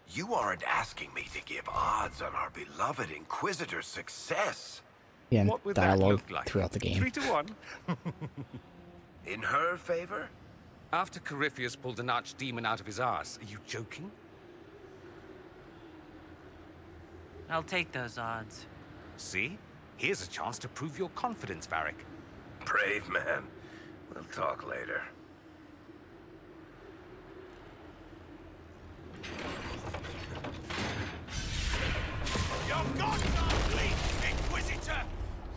You aren't asking me to give odds on our beloved Inquisitor's success. Yeah, and What would that dialogue look like? throughout the game. 3-1. In her favor? After Corypheus pulled an archdemon out of his arse, are you joking? I'll take those odds. See? Here's a chance to prove your confidence, Varric. Brave man. We'll talk later. Your gods are weak, Inquisitor!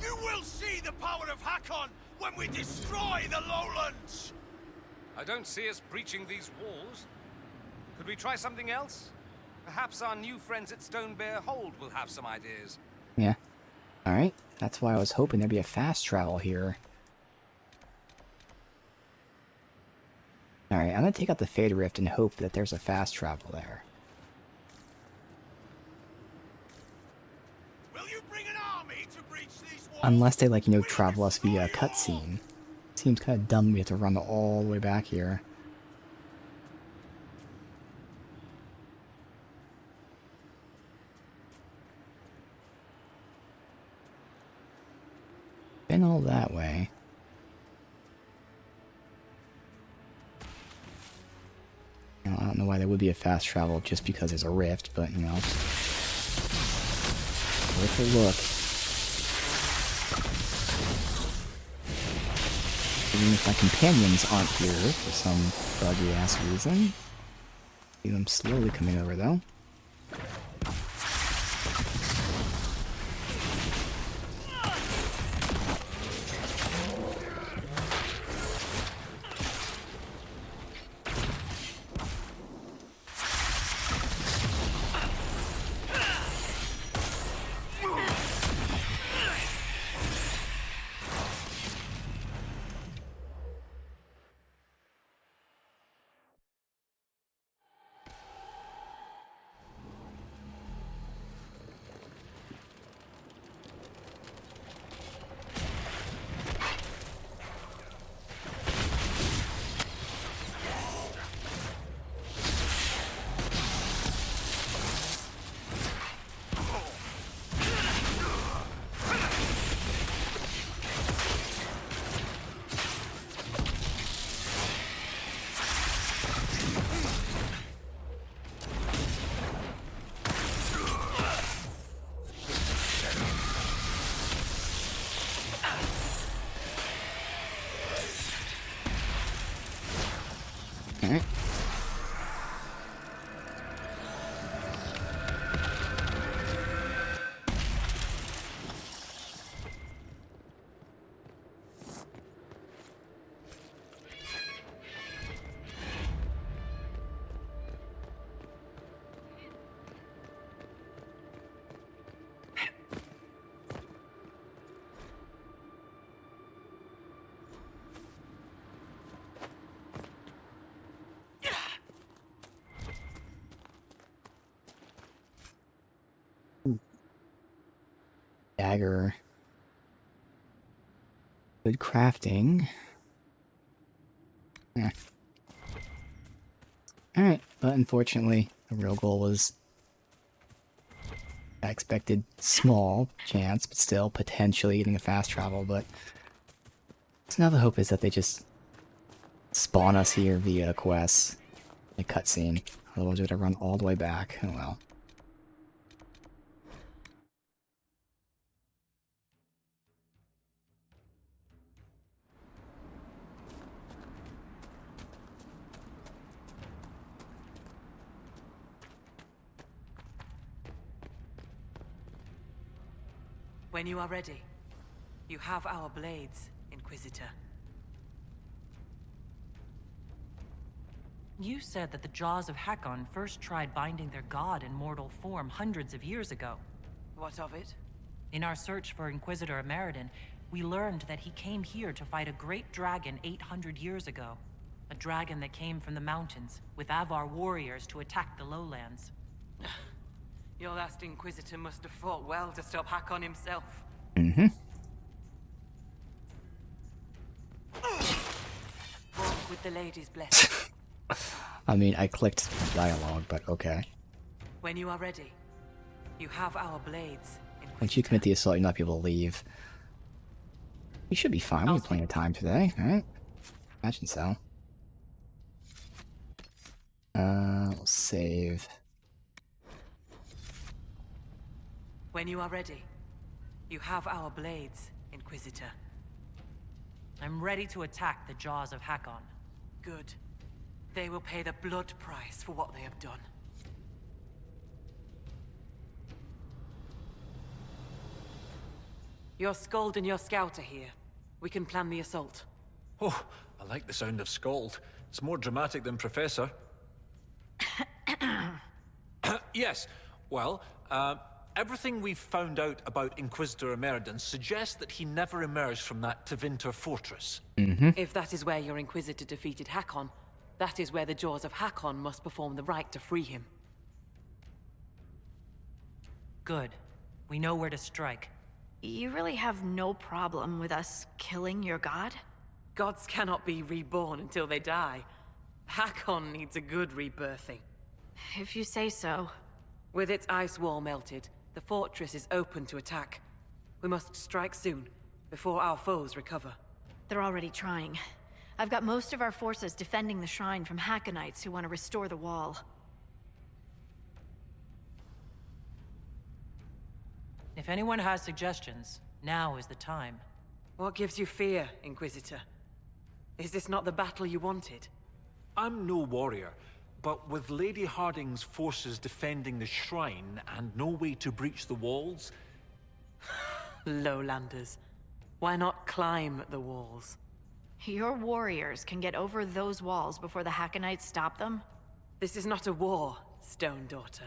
You will see the power of Hakon when we destroy the lowlands! I don't see us breaching these walls. Could we try something else? Perhaps our new friends at Stone Bear Hold will have some ideas. Yeah. Alright. That's why I was hoping there'd be a fast travel here. Alright, I'm gonna take out the Fade Rift and hope that there's a fast travel there. Unless they, like, you know, travel us via a cutscene. Seems kind of dumb we have to run all the way back here. Been all that way. You know, I don't know why there would be a fast travel just because there's a rift, but, you know. Worth a look. Even if my companions aren't here for some buggy ass reason. See them slowly coming over though. Alright. Dagger. Good crafting. Eh. Alright, but unfortunately, the real goal was I expected small chance, but still potentially getting a fast travel, but so now the hope is that they just spawn us here via quests, a cutscene. Otherwise we gotta run all the way back. Oh well. When you are ready, you have our blades, Inquisitor. You said that the Jaws of Hakon first tried binding their god in mortal form hundreds of years ago. What of it? In our search for Inquisitor Ameridan, we learned that he came here to fight a great dragon 800 years ago. A dragon that came from the mountains, with Avar warriors to attack the lowlands. Your last Inquisitor must have fought well to stop Hakon himself. Mm-hmm. Walk with the lady's blessing. I mean, I clicked dialogue, but okay. When you are ready, you have our blades. Once you commit the assault, you'll not be able to leave. We should be fine. We have plenty of time today, right? Imagine so. We'll save. When you are ready, you have our blades, Inquisitor. I'm ready to attack the Jaws of Hakon. Good. They will pay the blood price for what they have done. Your Skald and your Scout are here. We can plan the assault. Oh, I like the sound of Skald. It's more dramatic than Professor. Yes, well, everything we've found out about Inquisitor Ameridan suggests that he never emerged from that Tevinter fortress. If that is where your Inquisitor defeated Hakon, that is where the Jaws of Hakon must perform the rite to free him. Good. We know where to strike. You really have no problem with us killing your god? Gods cannot be reborn until they die. Hakon needs a good rebirthing. If you say so. With its ice wall melted, the fortress is open to attack. We must strike soon, before our foes recover. They're already trying. I've got most of our forces defending the shrine from Hackonites who want to restore the wall. If anyone has suggestions, now is the time. What gives you fear, Inquisitor? Is this not the battle you wanted? I'm no warrior, but with Lady Harding's forces defending the shrine and no way to breach the walls... Lowlanders. Why not climb the walls? Your warriors can get over those walls before the Hackonites stop them? This is not a war, Stone Daughter.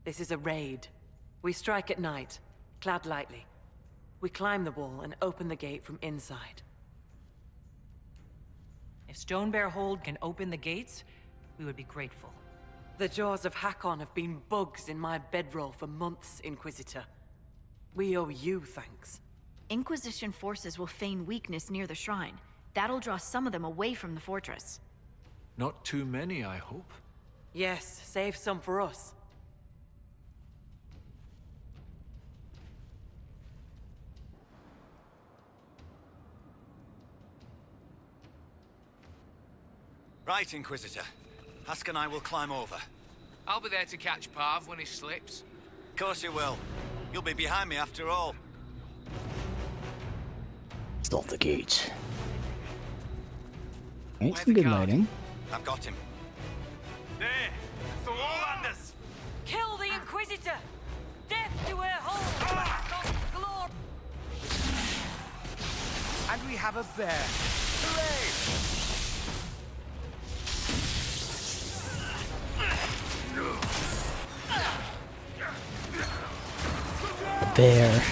This is a raid. We strike at night, clad lightly. We climb the wall and open the gate from inside. If Stonebear Hold can open the gates, we would be grateful. The jaws of Hakon have been bugs in my bedroll for months, Inquisitor. We owe you thanks. Inquisition forces will feign weakness near the shrine. That'll draw some of them away from the fortress. Not too many, I hope. Yes, save some for us. Right, Inquisitor. Husk and I will climb over. I'll be there to catch Parv when he slips. Of course you will. You'll be behind me after all. Stop the gate. Ain't some good lighting. I've got him. There! The Lowlanders! Kill the Inquisitor! Death to her hold! Glory! And we have a bear. Hooray! Bear.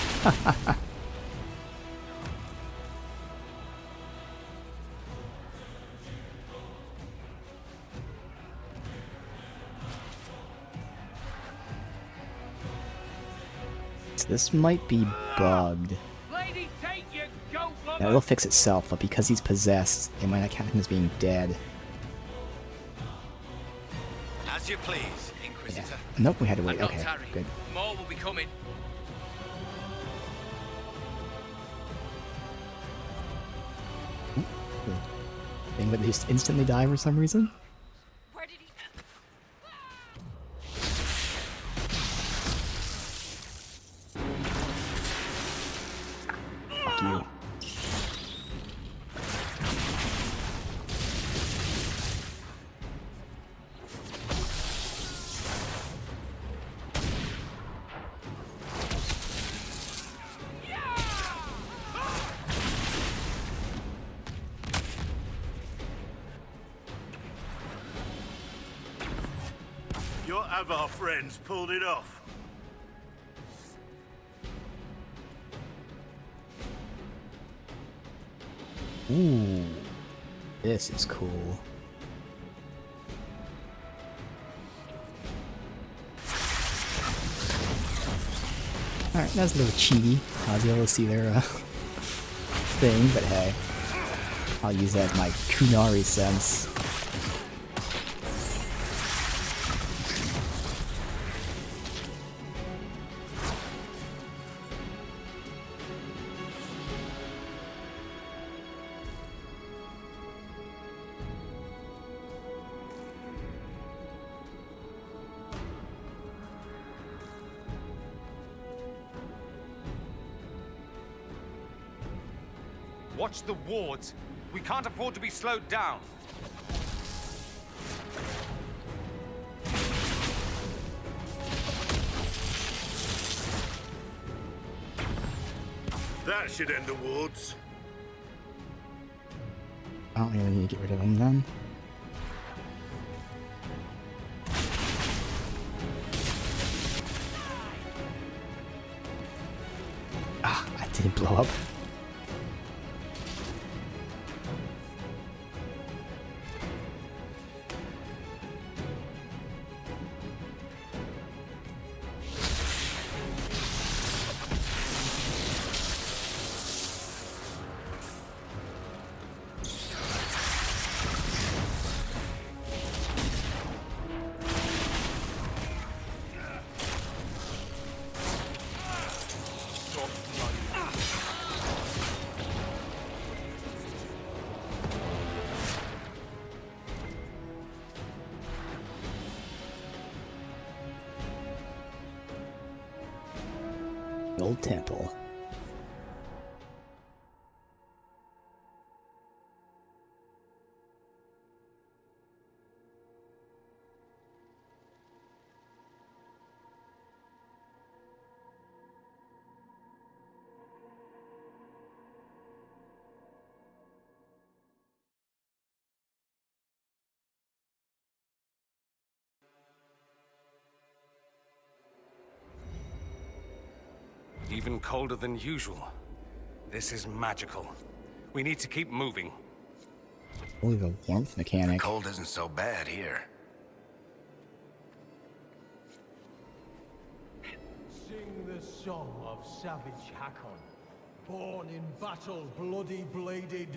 So this might be bugged. Lady, take your goat lover. Now it'll fix itself, but because he's possessed, it might not count him as being dead. As you please, Inquisitor. Nope, we had to wait. Not Okay, tarry. good. More will be coming. Thing where they just instantly die for some reason? Where did he... Fuck you. Your Avar friends pulled it off. Ooh, this is cool. Alright, that's a little cheaty. I'll be able to see their thing, but hey. I'll use that in my Kunari sense. Watch the wards. We can't afford to be slowed down. That should end the wards. I don't really need to get rid of him then. Ah, I didn't blow up. Old temple. even colder than usual. This is magical. We need to keep moving. Oh, the warmth mechanic. The cold isn't so bad here. Sing the song of savage Hakon, born in battle, bloody bladed.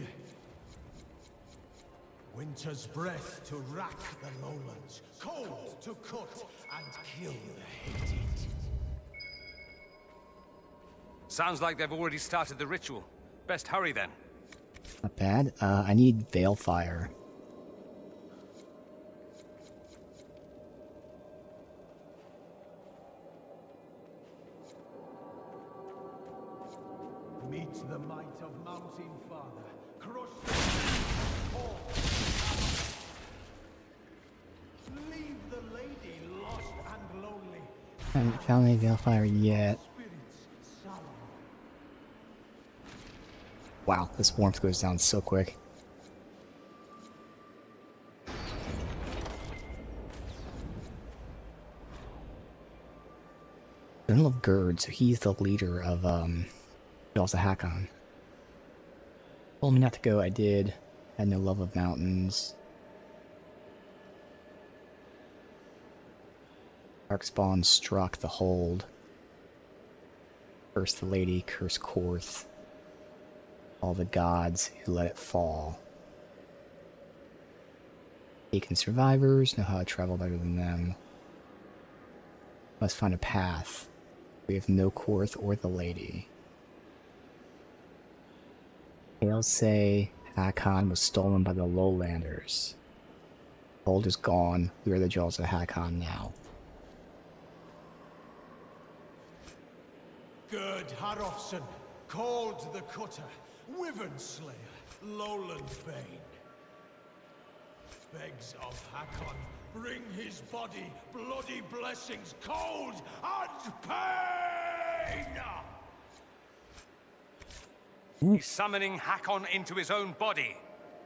Winter's breath to rack the lowlands, cold to cut and kill the hated. Sounds like they've already started the ritual. Best hurry then. Not bad. I need Veilfire. Meet the might of Mountain Father. Crush the leave the lady lost and lonely. I haven't found any Veilfire yet. Wow, this warmth goes down so quick. Journal of Gerd, so he's the leader of Jaws of Hakon. Told me not to go, I did. Had no love of mountains. Darkspawn struck the hold. Curse the lady, curse Korth. All the gods who let it fall. Taken survivors know how to travel better than them. Must find a path. We have no Korth or the lady. Tales say Hakon was stolen by the lowlanders. Hold is gone. We are the Jaws of Hakon now. Gerd Harofsson, called the Cutter, Wyvern Slayer, Lowland Bane. Begs of Hakon, bring his body, bloody blessings, cold and pain! He's summoning Hakon into his own body.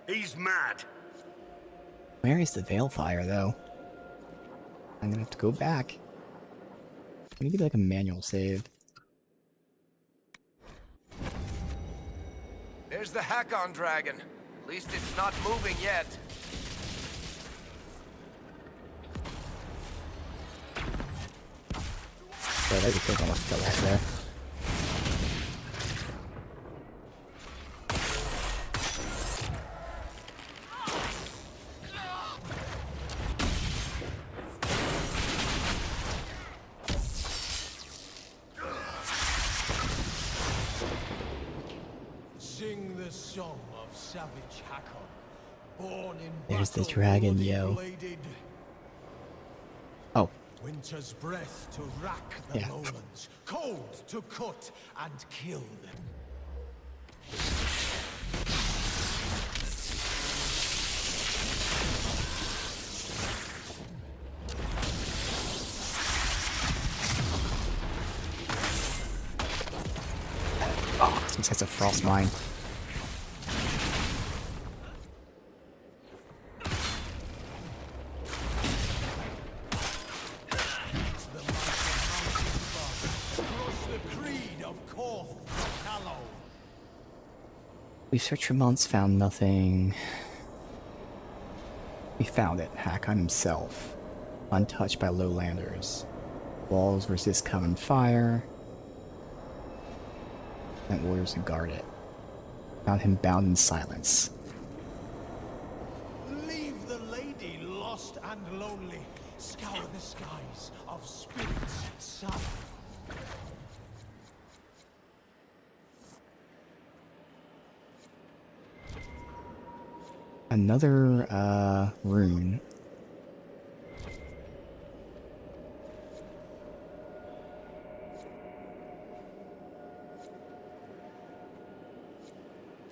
He's mad. Where is the Veilfire, though? I'm gonna have to go back. Maybe like a manual save. There's the Hakon dragon. At least it's not moving yet. So that would almost fell off there. Sing the song of savage Hakon, born in There's the battle, dragon, bloody yo. bladed. Oh. Winter's breath to rack the Yeah. lowlands, cold to cut and kill them. Oh, since that's a frost mine. We searched for months, found nothing. We found it. Hakon himself. Untouched by lowlanders. Walls resist common fire. Sent warriors to guard it. Found him bound in silence. Leave the lady lost and lonely. Scour the skies of spirits sun. Another, rune.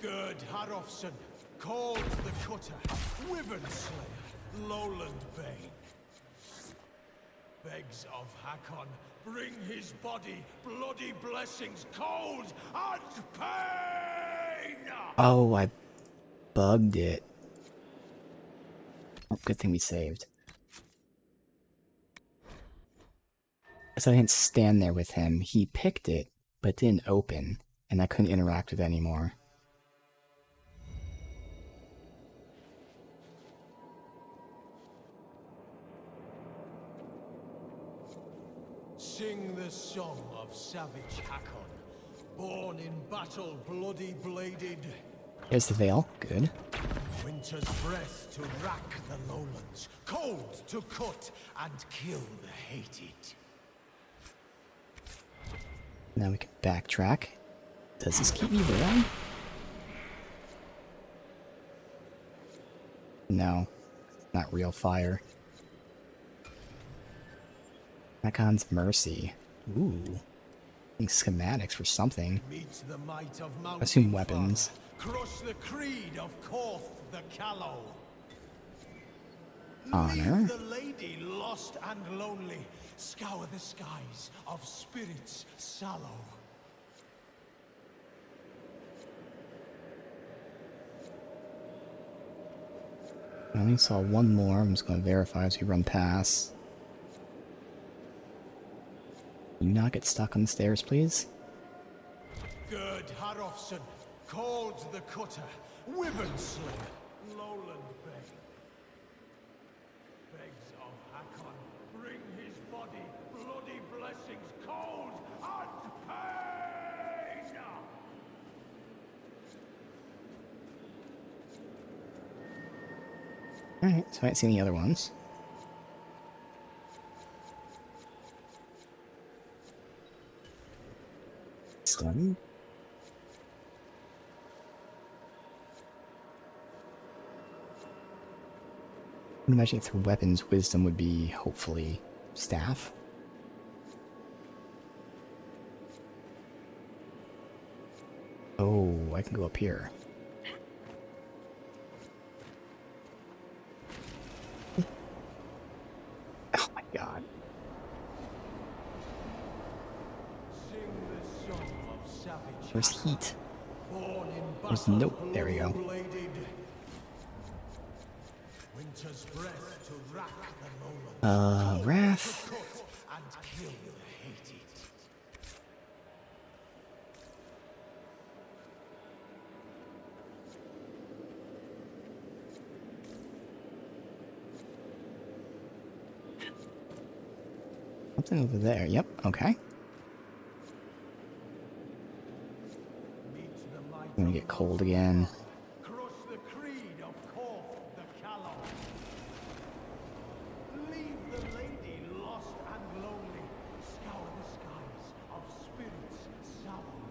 Gerd Harofsson, called the Cutter, Wyvern Slayer, Lowland Bane. Begs of Hakon, bring his body, bloody blessings, cold and pain! Oh, I bugged it. Oh, good thing we saved. So I didn't stand there with him. He picked it but it didn't open, and I couldn't interact with it anymore. Sing the song of savage Hakon, born in battle, bloody bladed. There's the veil. Good. Winter's breath to rack the lowlands, cold to cut and kill the hated. Now we can backtrack. Does this keep me warm? No. Not real fire. Hakon's Mercy. Ooh. Schematics for something. The might of I assume weapons. Crush the creed of Korth the Callow. Honor. Leave the lady lost and lonely. Scour the skies of spirits sallow. I only saw one more. I'm just going to verify as we run past. Can you not get stuck on the stairs, please? Gerd Harofsson, called the Cutter, Wyvern Slayer, Lowland Beg. Begs of Hakon, bring his body, bloody blessings, cold and pain! Alright, so I haven't seen any other ones. Stun. I would imagine through weapons, wisdom would be, hopefully, staff. Oh, I can go up here. Oh my god. Where's heat? There's nope. There we go. Wrath. Something over there. Yep. Okay. I'm gonna get cold again. Crush the creed of Korth the Callow. Leave the lady lost and lonely. Scour the skies of spirits sallow.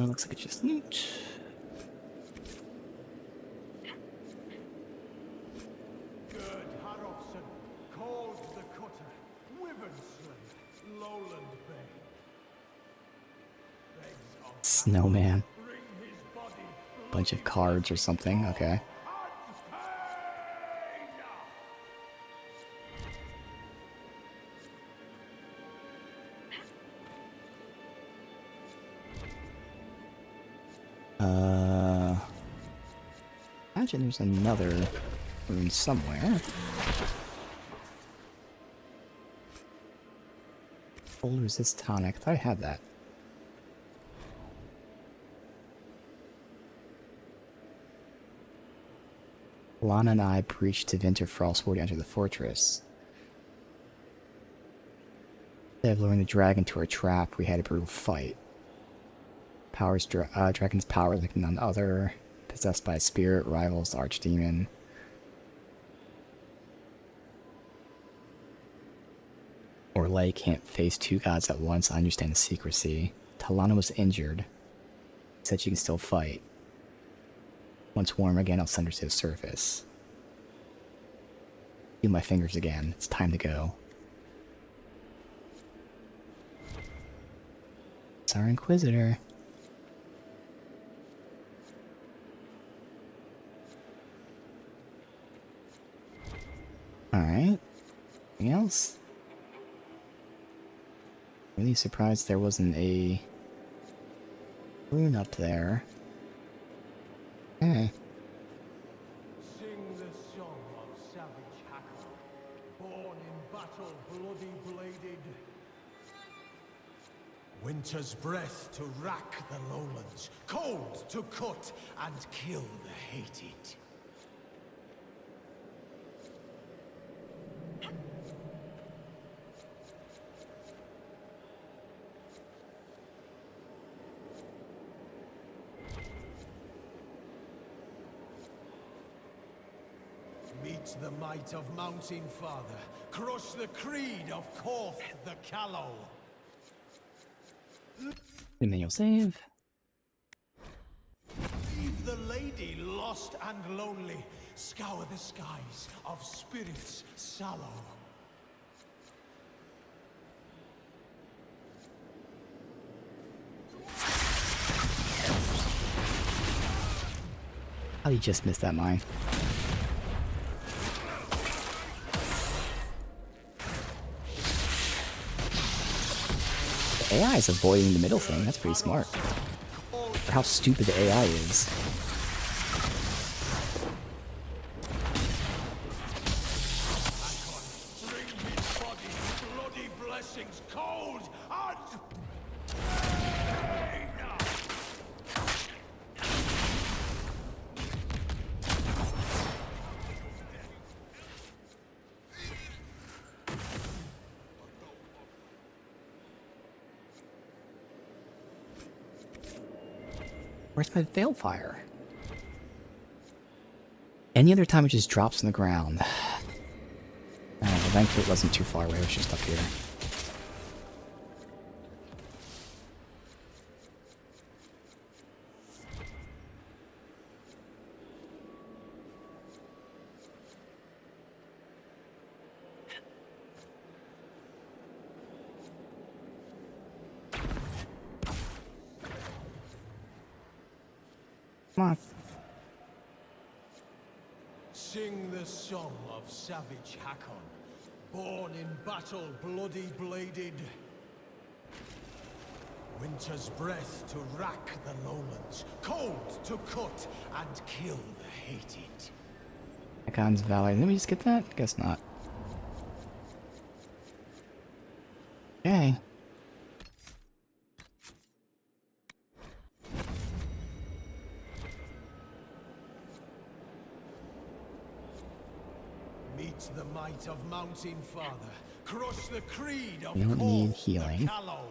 Looks like it's just loot. Gerd Harofsson, called the Cutter, Wyvern Slayer, Lowland Bay. Begs of Snowman. bring his body, Bunch of cards or something. Okay. Imagine there's another room somewhere. Cold resist tonic. I thought I had that. Lana and I breached to Winterfrost to enter the fortress. Instead of luring the dragon to our trap, we had a brutal fight. Dragon's power like none other. Possessed by a spirit, rivals the archdemon. Orlais can't face two gods at once. I understand the secrecy. Talana was injured. Said she can still fight. Once warm again, I'll send her to the surface. Feel my fingers again. It's time to go. It's our Inquisitor. Alright. Anything else? Really surprised there wasn't a rune up there. Eh. Sing the song of savage battle bloody-bladed. Winter's breath to rack the lowlands, cold to cut and kill the hated. Meet the might of Mountain Father, crush the creed of Korth the Callow. And then you'll save. Leave the lady lost and lonely, scour the skies of spirits sallow. How you just missed that mine? The AI is avoiding the middle thing. That's pretty smart. For how stupid the AI is. Bring his body, bloody blessings, cold and... Where's my Veilfire? Any other time it just drops on the ground. Thankfully it wasn't too far away, it was just up here. Come on. Sing the song of savage Hakon, born in battle bloody-bladed. Winter's breath to rack the lowlands, cold to cut and kill the hated. Hakon's Valley. Let me just get that? Guess not. Okay. Meet the might of Mountain Father, crush the creed of We don't need Korth healing. the Callow.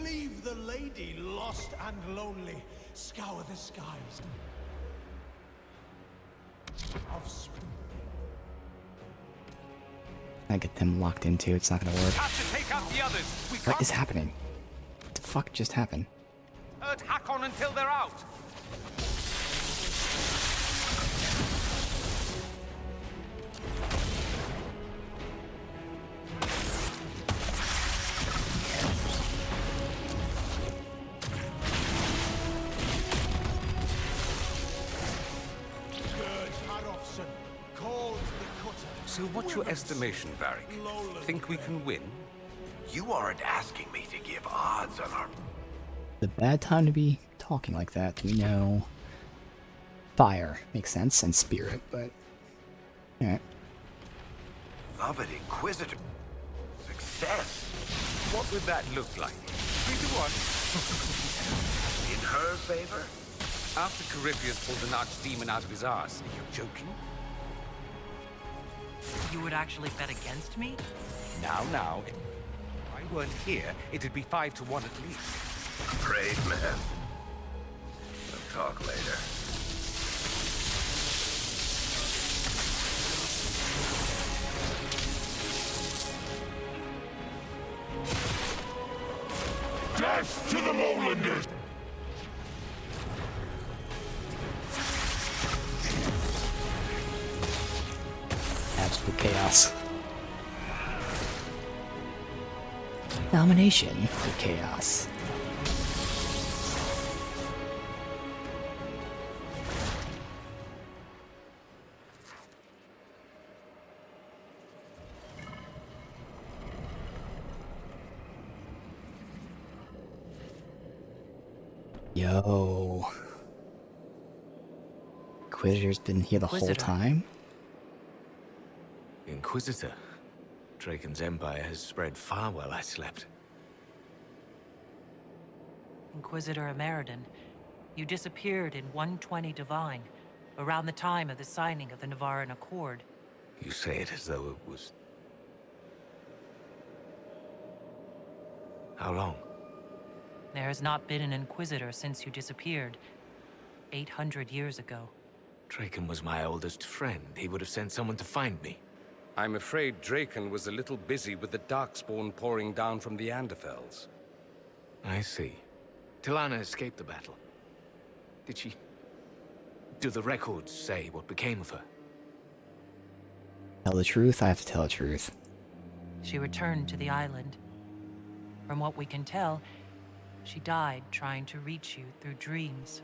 Leave the lady lost and lonely, scour the skies of I get them locked into. It's not gonna work. Have to take out the others. We What can't is happening? What the fuck just happened? hurt Hakon until they're out. So what's your estimation, Varric? Think we can win? You aren't asking me to give odds on our... The bad time to be talking like that. We know fire makes sense and spirit, but alright. Love it, Inquisitor. Success. What would that look like? 3-1. In her favor? After Corypheus pulled an archdemon out of his arse. Are you joking? You would actually bet against me? Now. If I weren't here, it'd be 5-1 at least. Brave man. We'll talk later. Death to the Lowlanders! Absolute chaos. Domination for chaos. Yo. Inquisitor's been here the whole Inquisitor. time? Inquisitor. Draken's empire has spread far while I slept. Inquisitor Ameridan, you disappeared in 120 Divine, around the time of the signing of the Navaran Accord. You say it as though it was... How long? There has not been an Inquisitor since you disappeared, 800 years ago. Draken was my oldest friend. He would have sent someone to find me. I'm afraid Draken was a little busy with the Darkspawn pouring down from the Anderfells. I see. Tilana escaped the battle. Did she... Do the records say what became of her? Tell the truth, I have to tell the truth. She returned to the island. From what we can tell, she died trying to reach you through dreams.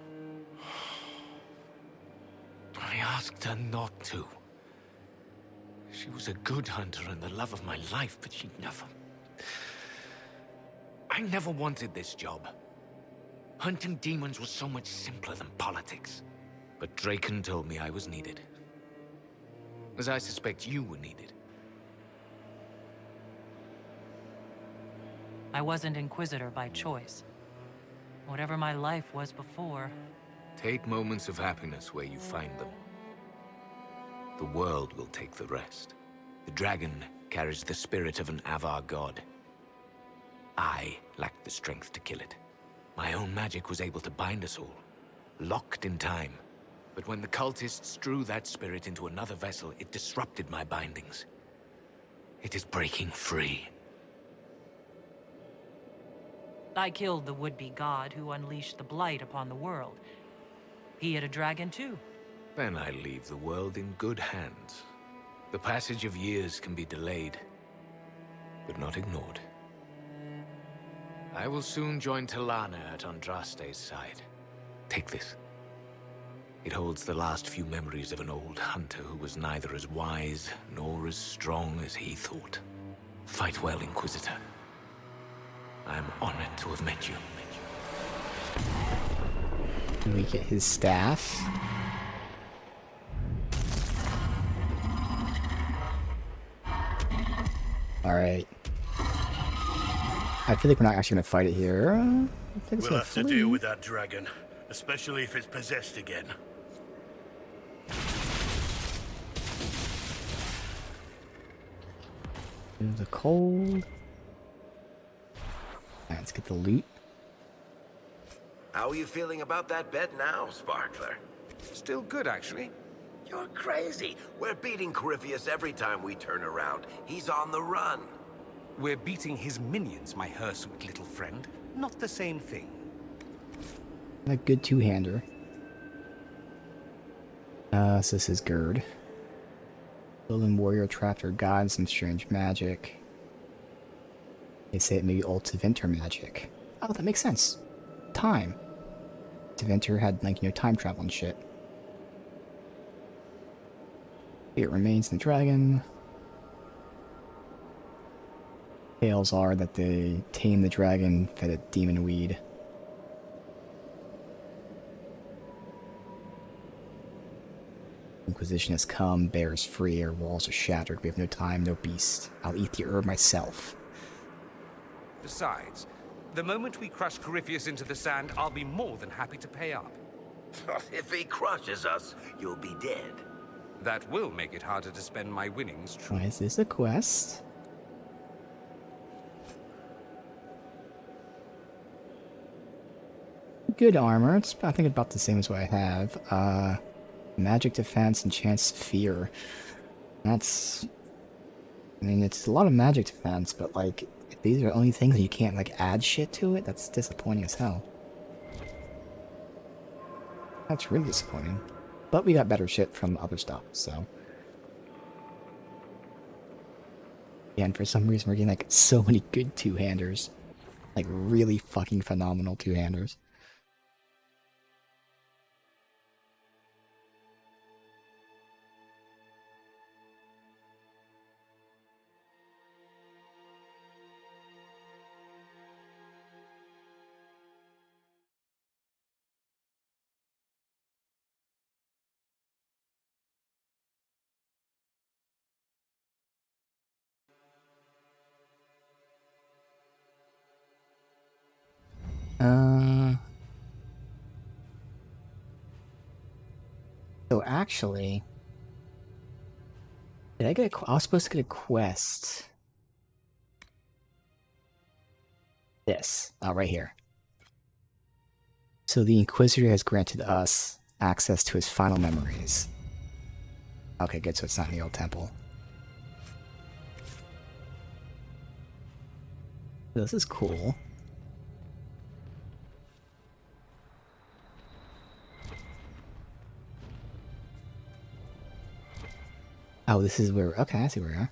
I asked her not to. She was a good hunter and the love of my life, but she never... I never wanted this job. Hunting demons was so much simpler than politics. But Draken told me I was needed. As I suspect you were needed. I wasn't Inquisitor by choice. Whatever my life was before... Take moments of happiness where you find them. The world will take the rest. The dragon carries the spirit of an Avar god. I lacked the strength to kill it. My own magic was able to bind us all, locked in time. But when the cultists drew that spirit into another vessel, it disrupted my bindings. It is breaking free. I killed the would-be god who unleashed the blight upon the world. He had a dragon too. Then I leave the world in good hands. The passage of years can be delayed, but not ignored. I will soon join Tilana at Andraste's side. Take this. It holds the last few memories of an old hunter who was neither as wise nor as strong as he thought. Fight well, Inquisitor. I am honored to have met you. Can we get his staff? Alright. I feel like we're not actually gonna fight it here. We'll have to deal with that dragon, especially if it's possessed again. In the cold. Alright, let's get the loot. How are you feeling about that bet now, Sparkler? Still good, actually. You're crazy. We're beating Corypheus every time we turn around. He's on the run. We're beating his minions, my hirsute little friend. Not the same thing. A good two-hander. So this is Gerd. Golden warrior trapped her god in some strange magic. They say it may be old Tevinter magic. Oh, that makes sense. Time. Tevinter had, like, you know, time travel and shit. It remains in the dragon. Tales are that they tamed the dragon, fed it demon weed. Inquisition has come, bears free, our walls are shattered, we have no time, no beast. I'll eat the herb myself. Besides, the moment we crush Corypheus into the sand, I'll be more than happy to pay up. If he crushes us, you'll be dead. That will make it harder to spend my winnings. Why is this a quest? Good armor. It's, I think, about the same as what I have. Magic defense and chance to fear. That's... I mean, it's a lot of magic defense, but, like, if these are the only things and you can't, like, add shit to it, that's disappointing as hell. That's really disappointing. But we got better shit from other stuff, so... Yeah, and for some reason we're getting, like, so many good two-handers. Like, really fucking phenomenal two-handers. actually, did I get I was supposed to get a quest. This, right here. So the Inquisitor has granted us access to his final memories. Okay, good, so it's not in the old temple. This is cool. Oh, this is where... Okay, I see where we are.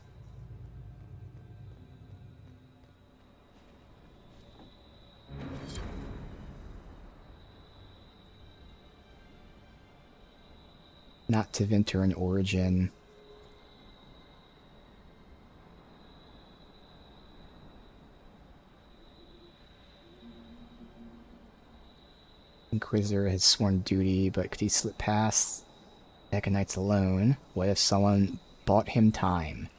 Not to Vinter in origin. Inquisitor has sworn duty, but could he slip past Hackonites alone? What if someone bought him time?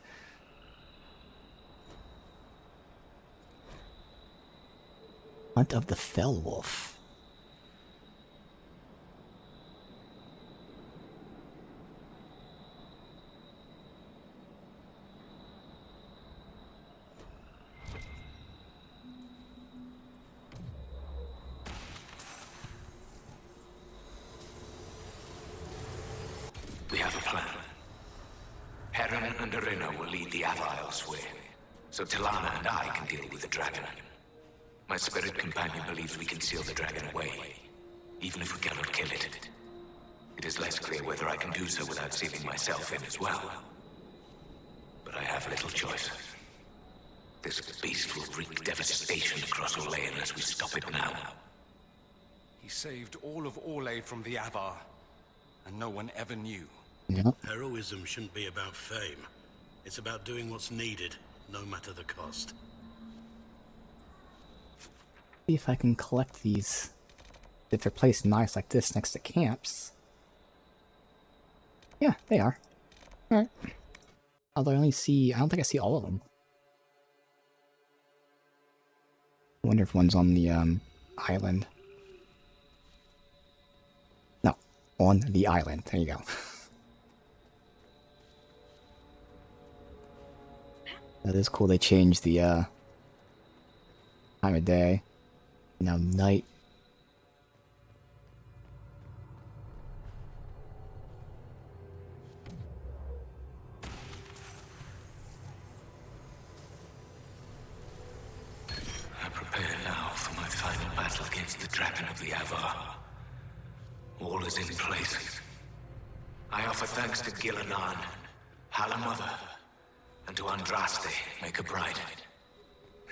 Hunt of the Fell Wolf. We have a plan. Heron and Arena will lead the Avar elsewhere, so Talana and I can deal with the dragon. My spirit companion believes we can seal the dragon away, even if we cannot kill it. It is less clear whether I can do so without sealing myself in as well. But I have little choice. This beast will wreak devastation across Orlais unless we stop it now. He saved all of Orlais from the Avar, and no one ever knew. Yep. Heroism shouldn't be about fame. It's about doing what's needed, no matter the cost. See if I can collect these. If they're placed nice like this next to camps. Yeah, they are. Alright. Although I don't think I see all of them. I wonder if one's on the island. No, on the island. There you go. That is cool. They changed the time of day. Now night. I prepare now for my final battle against the Dragon of the Avar. All is in place. I offer thanks to Gilanan, Halamother, and to Andraste, Maker Bride.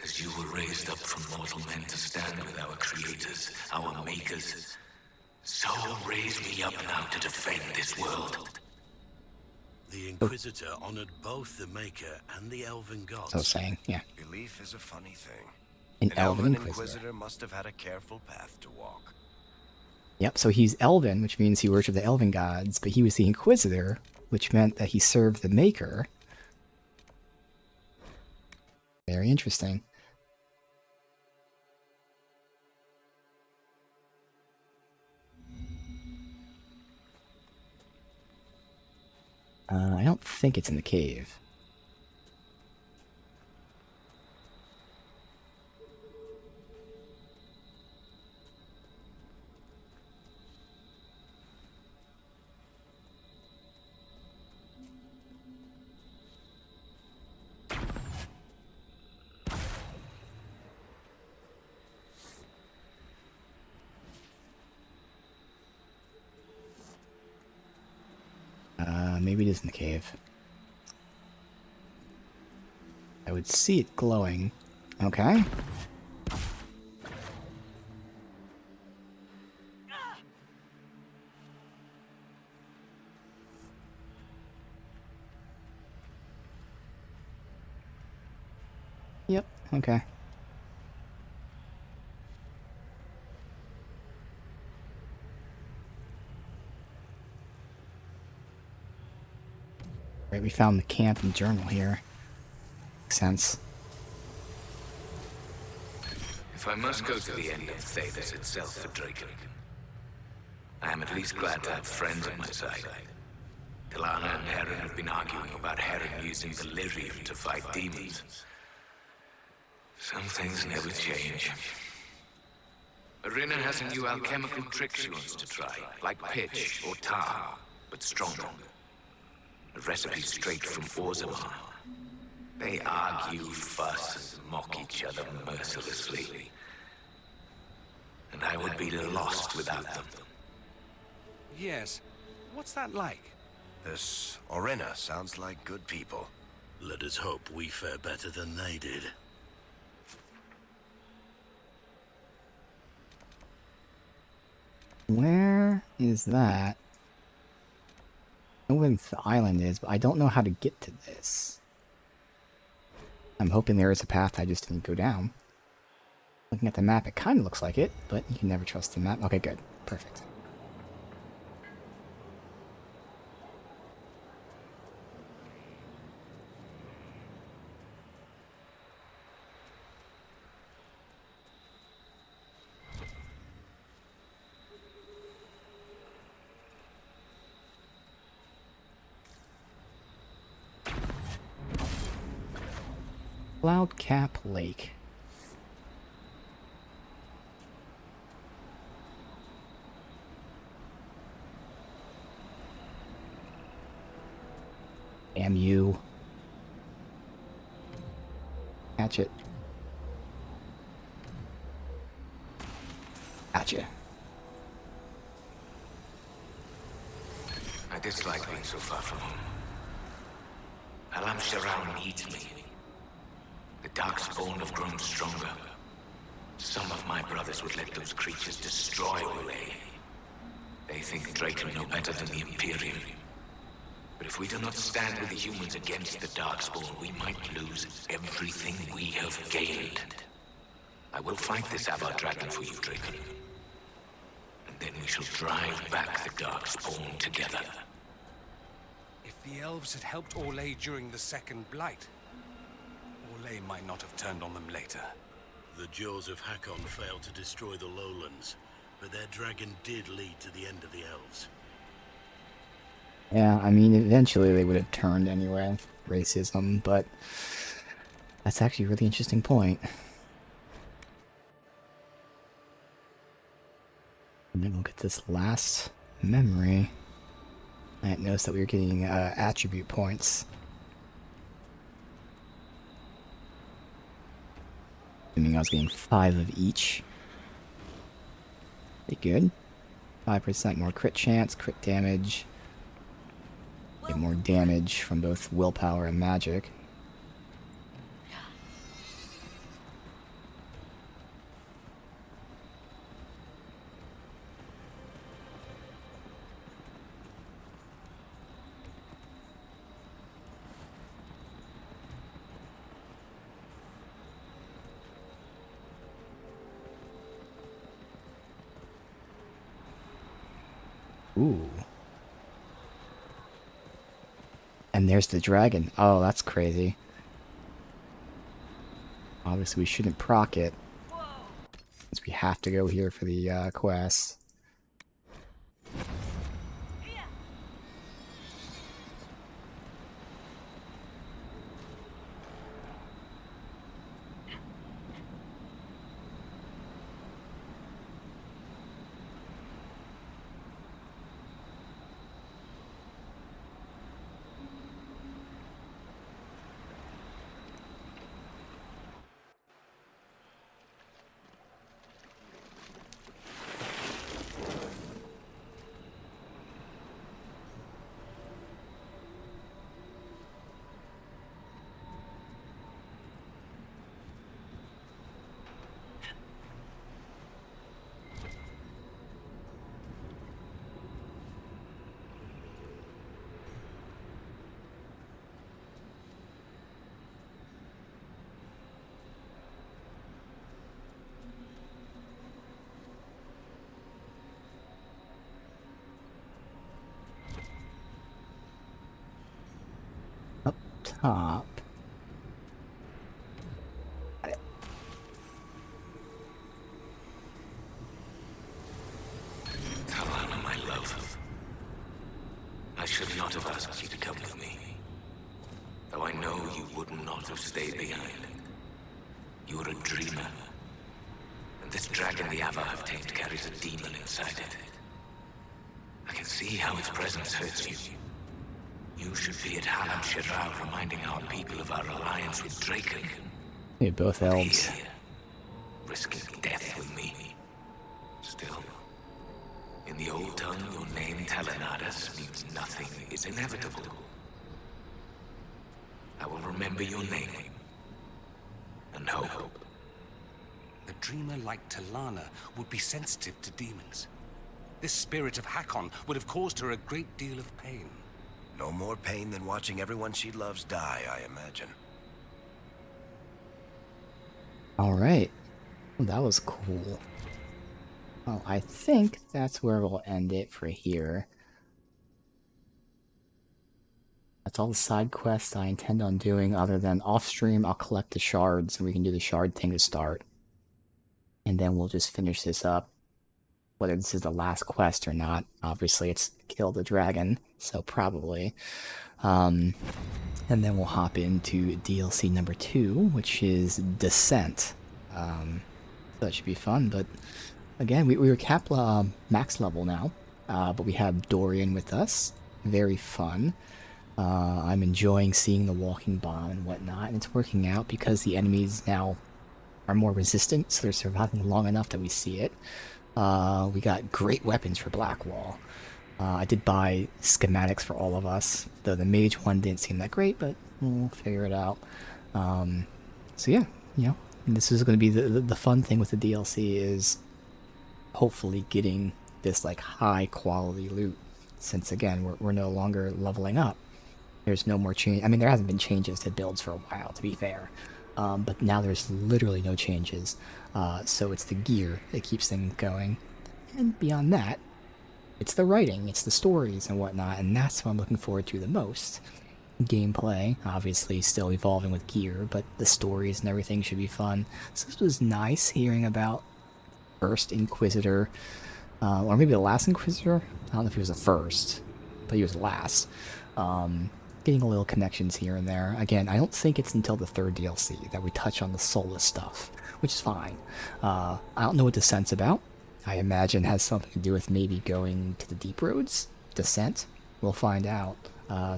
As you were raised up from mortal men to stand with our creators, our makers, so raise me up now to defend this world. The Inquisitor honored both the Maker and the Elven gods. So saying, yeah. Belief is a funny thing. An Elven Inquisitor must have had a careful path to walk. Yep, so he's Elven, which means he worshipped the Elven gods, but he was the Inquisitor, which meant that he served the Maker. Very interesting. I don't think it's in the cave. Maybe it is in the cave. I would see it glowing. Okay. Yep, okay. Right, we found the camp and journal here. Makes sense. If I must go to the end of Thedas itself for Draken, I am at least glad to have friends on my side. Delana and Heron have been arguing about Heron using the Lyrium to fight demons. Some things never change. Arena has a new alchemical trick she wants to try, like pitch or tar, but stronger. A recipe straight from Orzammar. They argue, fuss, and mock each other mercilessly. And I would be lost without them. Yes. What's that like? This Orena sounds like good people. Let us hope we fare better than they did. Where is that? I know where the island is, but I don't know how to get to this. I'm hoping there is a path I just didn't go down. Looking at the map, it kind of looks like it, but you can never trust the map. Okay, good. Perfect. Cloudcap Lake. Damn you. Catch it. Gotcha. I dislike being so far from home. Alam Sharan needs me. The Darkspawn have grown stronger. Some of my brothers would let those creatures destroy Olay. They think Draken know better than the Imperium. But if we do not stand with the humans against the Darkspawn, we might lose everything we have gained. I will fight this Avar Dragon for you, Draken. And then we shall drive back the Darkspawn together. If the elves had helped Orlais during the Second Blight, Orlais might not have turned on them later. The Jaws of Hakon failed to destroy the lowlands, but their dragon did lead to the end of the elves. Yeah, I mean, eventually they would have turned anyway. Racism, but that's actually a really interesting point. And then we'll get this last memory. I didn't notice that we were getting attribute points. Assuming I was getting 5 of each. Pretty good. 5% more crit chance, crit damage. Get more damage from both willpower and magic. Ooh. And there's the dragon. Oh, that's crazy. Obviously, we shouldn't proc it, since we have to go here for the quest. Top. Talana, my love. I should not not have asked you to come with me. Though I know you would not have stayed behind. You are a dreamer. And this dragon the Avar have tamed carries a demon inside it. I can see how its presence hurts you. You should be at Halam Shiral reminding our people of our alliance with Draken. Hey, both elves. Here, risking death with me. Still, in the old tongue, your name Talanadas means nothing is inevitable. I will remember your name. And hope. A dreamer like Talana would be sensitive to demons. This spirit of Hakon would have caused her a great deal of pain. No more pain than watching everyone she loves die, I imagine. Alright. Well, that was cool. Well, I think that's where we'll end it for here. That's all the side quests I intend on doing, other than off-stream I'll collect the shards and we can do the shard thing to start. And then we'll just finish this up. Whether this is the last quest or not, obviously it's kill the dragon, so probably. And then we'll hop into DLC number 2, which is Descent. So that should be fun, but again, we were Kapla max level now, but we have Dorian with us. Very fun. I'm enjoying seeing the walking bomb and whatnot, and it's working out because the enemies now are more resistant, so they're surviving long enough that we see it. We got great weapons for Blackwall. I did buy schematics for all of us, though the mage one didn't seem that great, but we'll figure it out. So yeah, you know, this is going to be the fun thing with the DLC is hopefully getting this like high quality loot, since again we're no longer leveling up. There's no more change. I mean, there hasn't been changes to builds for a while, to be fair. But now there's literally no changes. So it's the gear that keeps things going. And beyond that, it's the writing, it's the stories and whatnot, and that's what I'm looking forward to the most. Gameplay, obviously still evolving with gear, but the stories and everything should be fun. So this was nice hearing about first Inquisitor, or maybe the last Inquisitor? I don't know if he was the first, but he was the last. Getting a little connections here and there. Again, I don't think it's until the third DLC that we touch on the Soulless stuff, which is fine. I don't know what Descent's about. I imagine it has something to do with maybe going to the Deep Roads? Descent? We'll find out.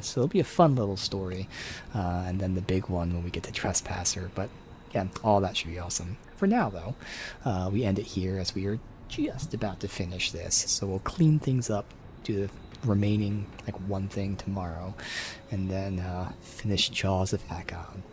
So it'll be a fun little story. And then the big one when we get to Trespasser. But again, all that should be awesome. For now, though, we end it here as we are just about to finish this. So we'll clean things up, do the remaining like one thing tomorrow, and then finish Jaws of Hakon.